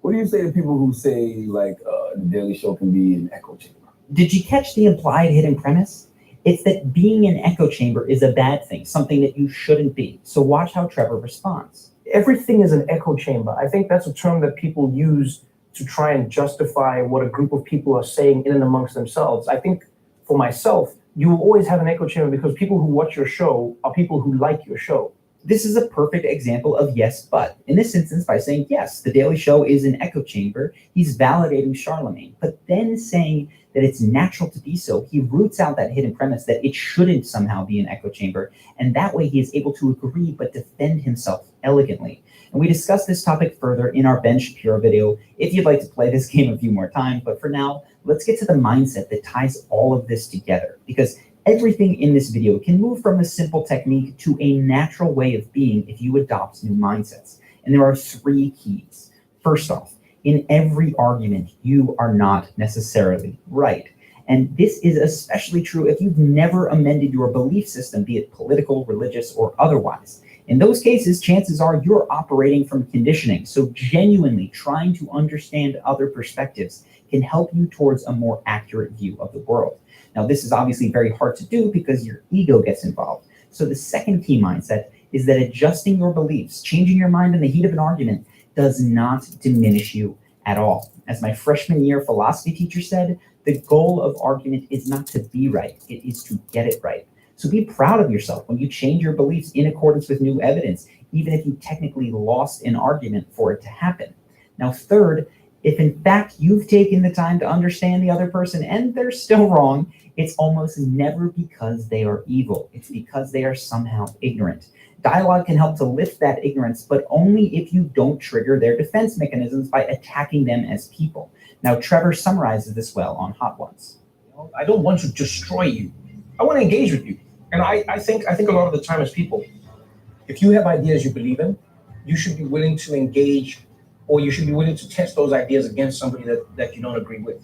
What do you say to people who say, like, the Daily Show can be an echo chamber? Did you catch the implied hidden premise? It's that being an echo chamber is a bad thing, something that you shouldn't be. So watch how Trevor responds. Everything is an echo chamber. I think that's a term that people use to try and justify what a group of people are saying in and amongst themselves. I think for myself, you will always have an echo chamber because people who watch your show are people who like your show. This is a perfect example of yes, but. In this instance, by saying, yes, The Daily Show is an echo chamber, he's validating Charlemagne, but then saying that it's natural to be so, he roots out that hidden premise that it shouldn't somehow be an echo chamber, and that way he is able to agree but defend himself elegantly. And we discussed this topic further in our Ben Shapiro video if you'd like to play this game a few more times, but for now, let's get to the mindset that ties all of this together, because everything in this video can move from a simple technique to a natural way of being if you adopt new mindsets. And there are 3 keys. First off, in every argument, you are not necessarily right. And this is especially true if you've never amended your belief system, be it political, religious, or otherwise. In those cases, chances are you're operating from conditioning. So genuinely trying to understand other perspectives can help you towards a more accurate view of the world. Now, this is obviously very hard to do because your ego gets involved. So the second key mindset is that adjusting your beliefs, changing your mind in the heat of an argument, does not diminish you at all. As my freshman year philosophy teacher said, the goal of argument is not to be right, it is to get it right. So be proud of yourself when you change your beliefs in accordance with new evidence, even if you technically lost an argument for it to happen. Now, third, if in fact you've taken the time to understand the other person and they're still wrong, it's almost never because they are evil. It's because they are somehow ignorant. Dialogue can help to lift that ignorance, but only if you don't trigger their defense mechanisms by attacking them as people. Now, Trevor summarizes this well on Hot Ones. I don't want to destroy you. I want to engage with you. And I think a lot of the time as people, if you have ideas you believe in, you should be willing to engage, or you should be willing to test those ideas against somebody that you don't agree with.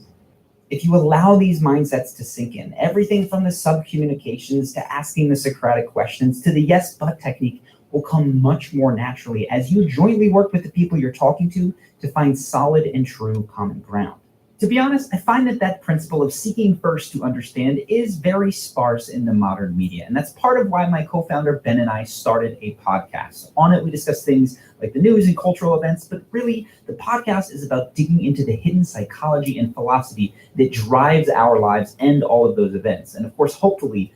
If you allow these mindsets to sink in, everything from the sub-communications to asking the Socratic questions to the yes but technique will come much more naturally as you jointly work with the people you're talking to find solid and true common ground. To be honest, I find that principle of seeking first to understand is very sparse in the modern media. And that's part of why my co-founder Ben and I started a podcast. On it, we discuss things like the news and cultural events, but really the podcast is about digging into the hidden psychology and philosophy that drives our lives and all of those events. And of course, hopefully.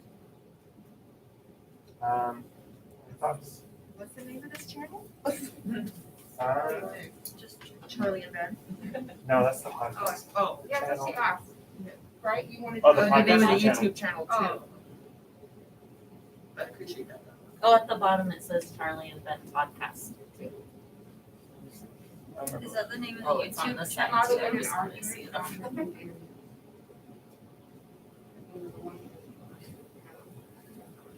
Thoughts? What's the name of this channel? Just Charlie and Ben. No, that's the podcast. Oh, yeah, that's what she asked. Right? You wanted Oh, the the name of the podcast YouTube channel too. Oh. I appreciate that. Oh, at the bottom it says Charlie and Ben podcast. Is that the name of the Oh, it's on YouTube the channel? side. too? I'm just gonna see it.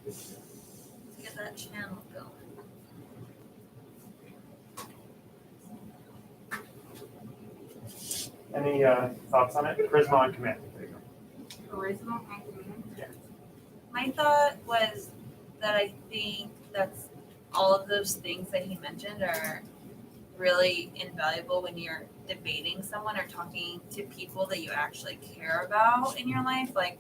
Let's get that channel going. Any thoughts on it? Charisma on command. There you go. Charisma and command. Yeah. My thought was that I think that's all of those things that he mentioned are really invaluable when you're debating someone or talking to people that you actually care about in your life. Like,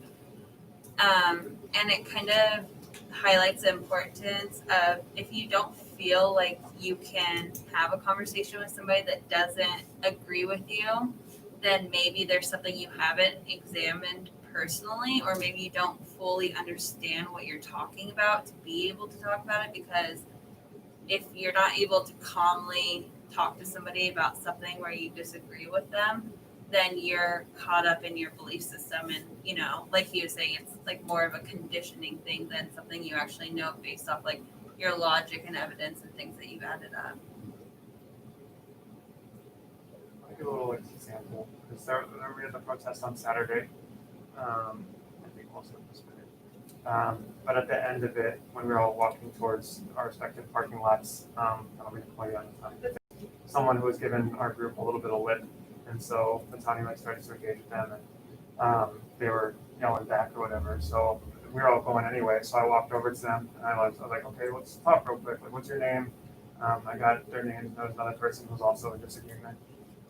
and it kind of highlights the importance of if you don't feel like you can have a conversation with somebody that doesn't agree with you, then maybe there's something you haven't examined personally, or maybe you don't fully understand what you're talking about to be able to talk about it. Because if you're not able to calmly talk to somebody about something where you disagree with them, then you're caught up in your belief system. And, you know, like he was saying, it's like more of a conditioning thing than something you actually know based off like your logic and evidence and things that you've added up. I'll give a little example because we had the protest on Saturday. I think most of us did. But at the end of it, when we were all walking towards our respective parking lots, I don't mean to call you on the time. Someone who was giving our group a little bit of lip, and so Matani started to engage with them, and they were yelling back or whatever. So we were all going anyway. So I walked over to them, and I was like, okay, let's talk real quick. Like, what's your name? I got their names. There was another person who was also in disagreement.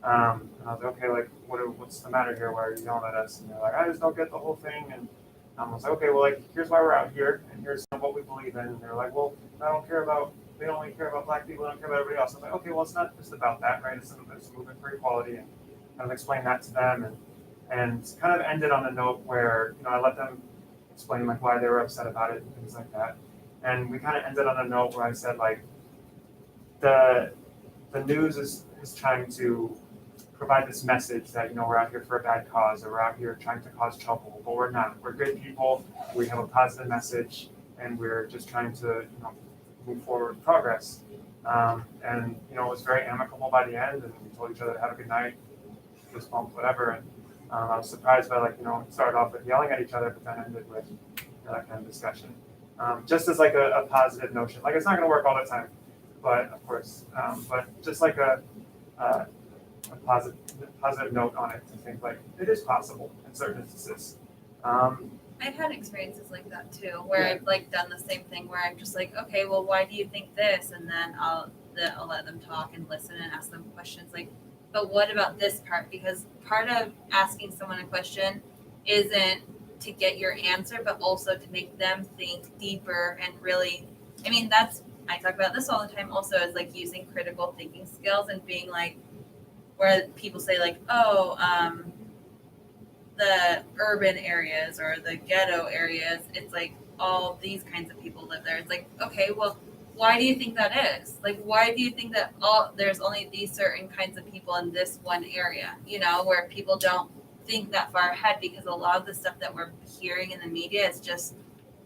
And I was like, okay, like, what's the matter here? Why are you yelling at us? And they're like, I just don't get the whole thing. And I was like, okay, well, like, here's why we're out here, and here's what we believe in. And they're like, well, they only care about black people, they don't care about everybody else. I was like, okay, well, it's not just about that, right? It's a movement for equality, and kind of explain that to them, and kind of ended on a note where, you know, I let them explain like why they were upset about it and things like that. And we kind of ended on a note where I said, like, the news is trying to provide this message that, you know, we're out here for a bad cause, or we're out here trying to cause trouble, but we're not. We're good people. We have a positive message, and we're just trying to, you know, move forward with progress. And, you know, it was very amicable by the end, and we told each other, have a good night, fist bump, whatever. And I was surprised by, like, you know, it started off with yelling at each other, but then ended with, you know, that kind of discussion. Just as like a positive notion. Like, it's not going to work all the time, but of course, but just like a positive note on it to think like it is possible in certain instances. I've had experiences like that too, where I've like done the same thing where I'm just like, okay, well, why do you think this? And then I'll let them talk and listen and ask them questions like, but what about this part? Because part of asking someone a question isn't to get your answer, but also to make them think deeper and really, I mean, I talk about this all the time also, is like using critical thinking skills and being like, where people say like, oh, the urban areas or the ghetto areas, it's like all these kinds of people live there. It's like, okay, well, why do you think that is? Like, why do you think that there's only these certain kinds of people in this one area, you know, where people don't think that far ahead? Because a lot of the stuff that we're hearing in the media is just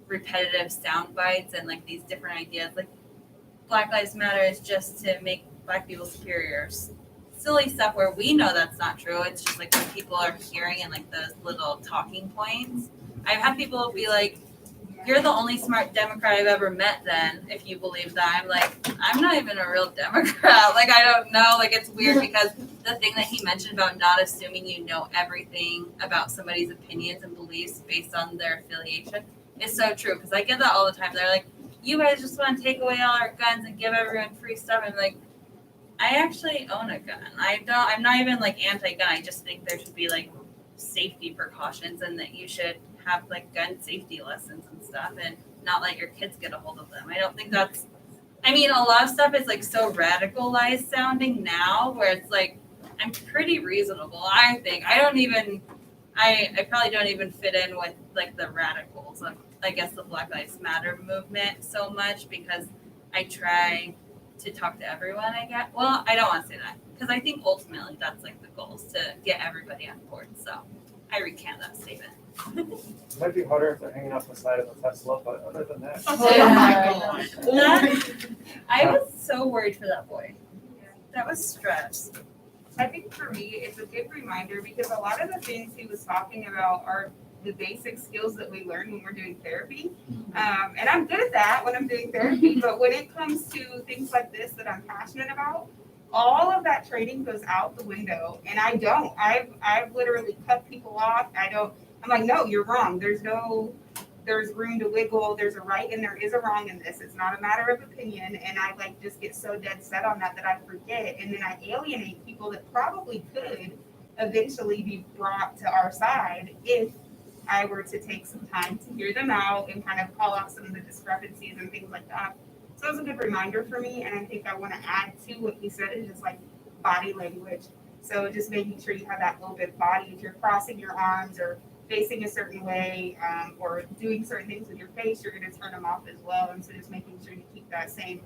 repetitive sound bites and like these different ideas. Like, Black Lives Matter is just to make Black people superiors. Silly stuff where we know that's not true. It's just like when people are hearing and like those little talking points. I've had people be like, you're the only smart Democrat I've ever met then, if you believe that. I'm like, I'm not even a real Democrat. Like, I don't know. Like, it's weird because the thing that he mentioned about not assuming you know everything about somebody's opinions and beliefs based on their affiliation is so true. Because I get that all the time. They're like, you guys just want to take away all our guns and give everyone free stuff. I'm like, I actually own a gun. I'm not even like anti-gun. I just think there should be like safety precautions and that you should have like gun safety lessons and stuff and not let your kids get a hold of them. I don't think that's, I mean, a lot of stuff is like so radicalized sounding now where it's like, I'm pretty reasonable. I think I probably don't even fit in with like the radicals of, I guess, the Black Lives Matter movement so much because I try to talk to everyone I get. Well, I don't want to say that because I think ultimately that's like the goal is to get everybody on board. So I recant that statement. It might be harder if they're hanging off the side of a Tesla, but other than that. Oh my gosh. I was so worried for that boy. That was stress. I think for me, it's a good reminder because a lot of the things he was talking about are the basic skills that we learn when we're doing therapy. And I'm good at that when I'm doing therapy, but when it comes to things like this that I'm passionate about, all of that training goes out the window. And I don't. I've literally cut people off. I'm like, no, you're wrong. There's room to wiggle. There's a right and there is a wrong in this. It's not a matter of opinion. And I like just get so dead set on that I forget. And then I alienate people that probably could eventually be brought to our side if I were to take some time to hear them out and kind of call out some of the discrepancies and things like that. So it was a good reminder for me. And I think I want to add to what he said is just like body language. So just making sure you have that little bit of body. If you're crossing your arms or facing a certain way or doing certain things with your face, you're going to turn them off as well. And so just making sure you keep that same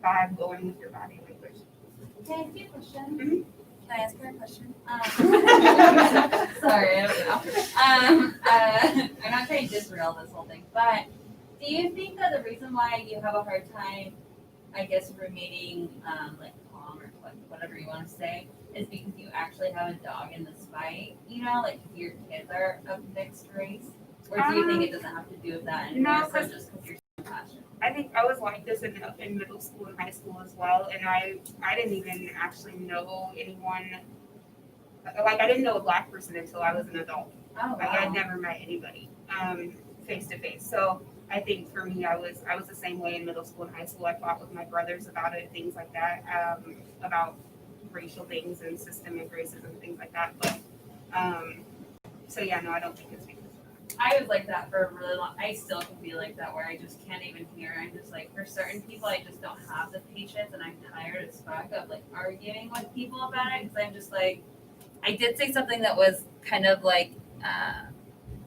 vibe going with your body language. Can I ask you a question? Mm-hmm. Can I ask her a question? Sorry, I don't know. I'm not trying to disrail this whole thing, but do you think that the reason why you have a hard time, I guess, remaining like calm or whatever you want to say, is because you actually have a dog in this fight? You know, like your kids are of mixed race, or do you think it doesn't have to do with that anymore? No, So just because you're so passionate. I think I was like this in middle school and high school as well, and I didn't even actually know anyone. Like I didn't know a Black person until I was an adult. Oh, like wow. I'd never met anybody face to face. So I think for me, I was the same way in middle school and high school. I fought with my brothers about it, things like that, about racial things and systemic racism, things like that. But so yeah, no, I don't think it's because of that. I was like that for a really long. I still can be like that where I just can't even hear. I'm just like, for certain people, I just don't have the patience, and I'm tired as fuck of like arguing with people about it because I'm just like, I did say something that was kind of like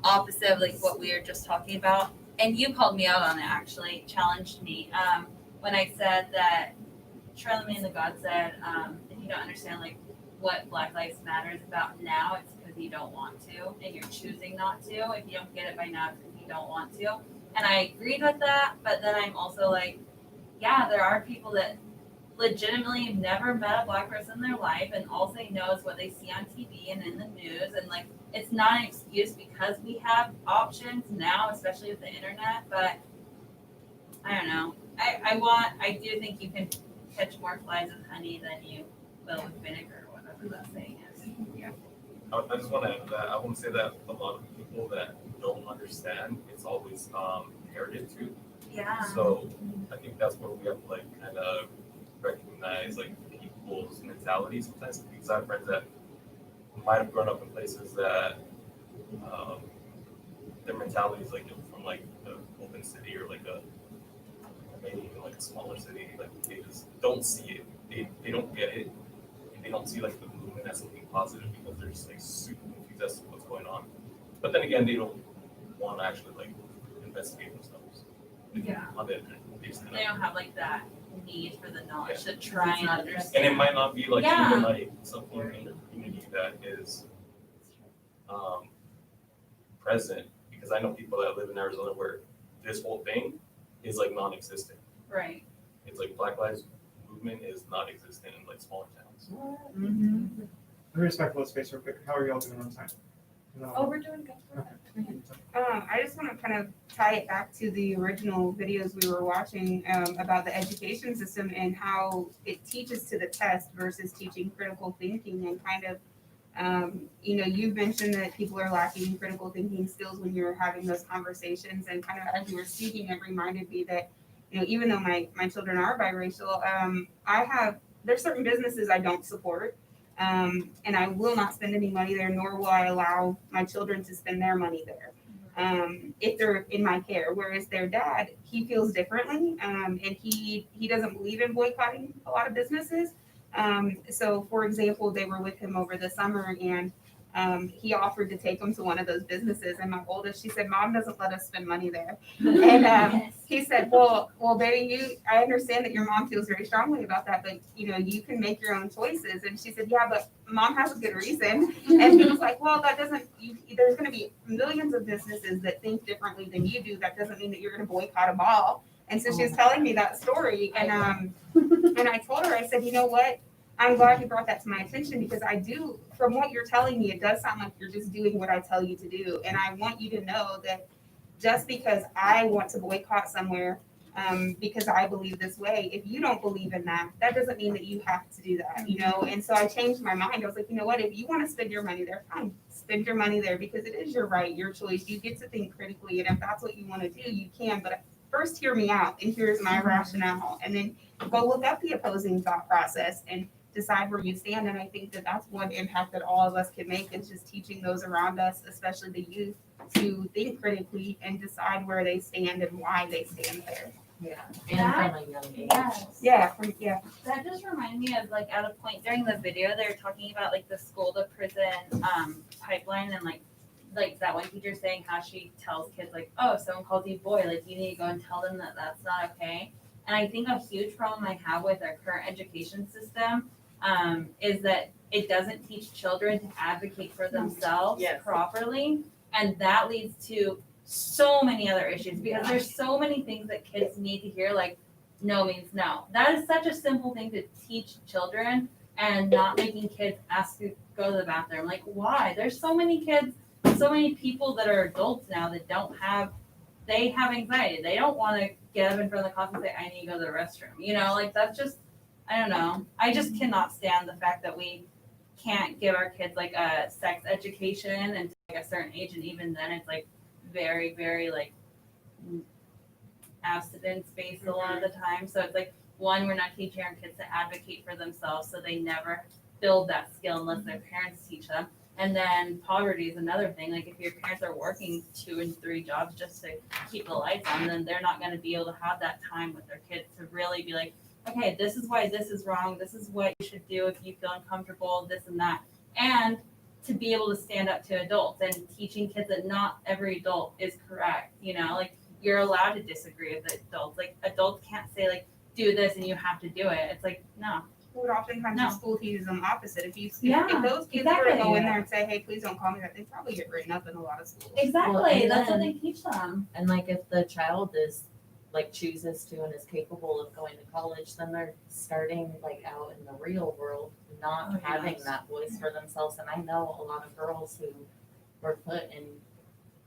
opposite of like what we were just talking about, and you called me out on it. Actually, challenged me when I said that Charlemagne the God said, if you don't understand like what Black Lives Matter is about now, it's because you don't want to, and you're choosing not to. If you don't get it by now, it's because you don't want to. And I agreed with that, but then I'm also like, yeah, there are people that legitimately have never met a Black person in their life, and all they know is what they see on TV and in the news, and like it's not an excuse because we have options now, especially with the internet. But I don't know. I do think you can catch more flies with honey than you will with vinegar or whatever that saying is. Yeah. I just want to add that I want to say that a lot of people that don't understand, it's always inherited too. Yeah. So I think that's where we have to like kind of recognize like people's mentality sometimes, because I have friends that might have grown up in places that their mentality is like from like the open city or like a maybe even like a smaller city, like they just don't see it. They don't get it. And they don't see like the movement as something positive because they're just like super confused as to what's going on. But then again, they don't want to actually like investigate themselves. Yeah. On the internet. They don't have like that need for the knowledge to try and understand. And it might not be like Yeah. even like something in the community that is present, because I know people that live in Arizona where this whole thing is like non-existent. Right. It's like Black Lives Movement is not existent in like smaller towns. Mm-hmm. Respectful of space real quick. How are y'all doing on time? Oh, we're doing good. I just want to kind of tie it back to the original videos we were watching about the education system and how it teaches to the test versus teaching critical thinking and kind of, you've mentioned that people are lacking critical thinking skills when you're having those conversations. And kind of as you were speaking, it reminded me that, even though my children are biracial, there's certain businesses I don't support. And I will not spend any money there, nor will I allow my children to spend their money there if they're in my care. Whereas their dad, he feels differently, and he doesn't believe in boycotting a lot of businesses. So, for example, they were with him over the summer, and he offered to take them to one of those businesses. And my oldest, she said, "Mom doesn't let us spend money there." And he said, "Well, baby, I understand that your mom feels very strongly about that, but you can make your own choices." And she said, "Yeah, but Mom has a good reason." And he was like, "Well, that doesn't. There's going to be millions of businesses that think differently than you do. That doesn't mean that you're going to boycott them all." And so she was telling me that story, and I told her, I said, "You know what? I'm glad you brought that to my attention, because I do, from what you're telling me, it does sound like you're just doing what I tell you to do. And I want you to know that just because I want to boycott somewhere, because I believe this way, if you don't believe in that, that doesn't mean that you have to do that, And so I changed my mind. I was like, you know what? If you want to spend your money there, fine, spend your money there, because it is your right, your choice. You get to think critically, and if that's what you want to do, you can. But first, hear me out, and here's my rationale, and then go look up the opposing thought process and decide where you stand." And I think that that's one impact that all of us can make, is just teaching those around us, especially the youth, to think critically and decide where they stand and why they stand there. Yeah, and from a young age. Yeah. That just reminded me of at a point during the video they were talking about the school to prison pipeline, and like that one teacher saying how she tells kids oh, someone calls you boy, you need to go and tell them that that's not okay. And I think a huge problem I have with our current education system is that it doesn't teach children to advocate for themselves properly. And that leads to so many other issues, because there's so many things that kids need to hear, no means no. That is such a simple thing to teach children, and not making kids ask to go to the bathroom. Why? There's so many kids, so many people that are adults now that they have anxiety. They don't want to get up in front of the class and say, "I need to go to the restroom." That's just, I don't know. I just cannot stand the fact that we can't give our kids a sex education until a certain age, and even then it's very, very abstinence based a lot of the time. So it's one, we're not teaching our kids to advocate for themselves, so they never build that skill unless their parents teach them. And then poverty is another thing. If your parents are working 2 and 3 jobs just to keep the lights on, then they're not going to be able to have that time with their kids to really be okay, this is why this is wrong. This is what you should do if you feel uncomfortable, this and that. And to be able to stand up to adults, and teaching kids that not every adult is correct. You're allowed to disagree with adults. Adults can't say do this and you have to do it. It's no. But oftentimes the school teaches them opposite. If those kids exactly. were to go in there and say, "Hey, please don't call me that," they probably get written up in a lot of schools. Exactly. Well, that's what they teach them. And if the child is chooses to and is capable of going to college, then they're starting out in the real world, not having that voice for themselves. And I know a lot of girls who were put in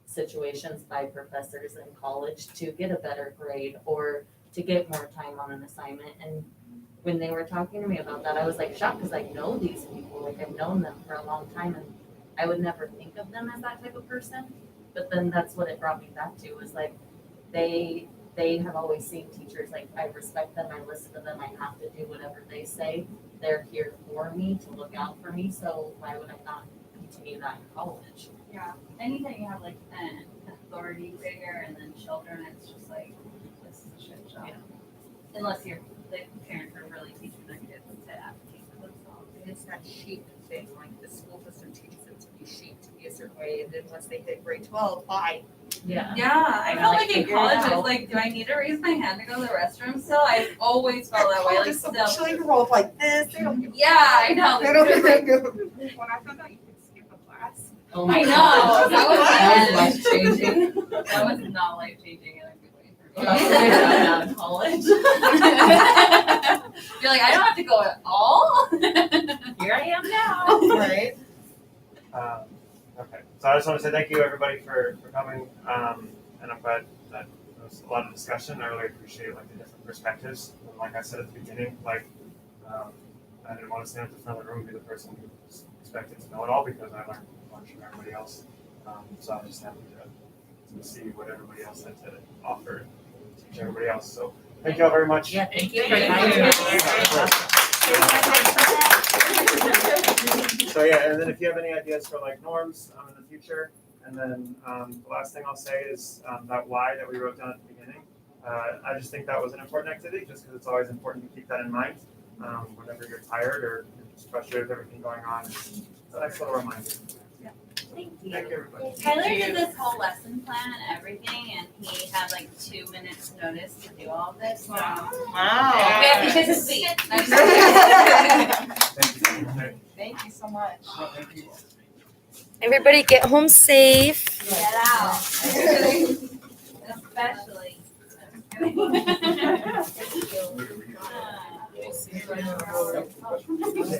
situations by professors in college to get a better grade or to get more time on an assignment. And when they were talking to me about that, I was shocked, because I know these people, I've known them for a long time, and I would never think of them as that type of person. But then that's what it brought me back to, was they have always seen teachers, I respect them, I listen to them, I have to do whatever they say. They're here for me, to look out for me, so why would I not continue that in college? Yeah. Anytime you have an authority figure and then children, it's just this is a shit show. Yeah. Unless the parents are really teaching their kids to advocate for themselves. It's that sheep thing, the school system teaches them to be sheep, to be a certain way, and then once they hit grade 12, bye. Yeah. Yeah, I felt in college, it's do I need to raise my hand to go to the restroom still? I always felt that way. Still. Children roll up this. They don't give I know. They don't give When I found out you could skip a class. Oh I my know. God. That was life changing. That was not life changing in a good way for me. Out of college. You're I don't have to go at all. Here I am now. Right. Okay, so I just want to say thank you everybody for coming. and I'm glad that there was a lot of discussion. I really appreciate like the different perspectives. And like I said at the beginning, like I didn't want to stand at the front of the room and be the person who was expected to know it all because I learned a bunch from everybody else. So I'm just happy to see what everybody else had to offer and teach everybody else. So thank you all very much. Yeah, thank you. So yeah, and then if you have any ideas for like norms in the future, and then the last thing I'll say is that why that we wrote down at the beginning. I just think that was an important activity, just because it's always important to keep that in mind whenever you're tired or you're just frustrated with everything going on. It's a nice little reminder. Thank you. Thank you, everybody. Tyler did this whole lesson plan and everything, and he had like 2 minutes notice to do all of this. So. Wow. We have to kiss his feet. Thank you so much. Everybody get home safe. Get out. Especially.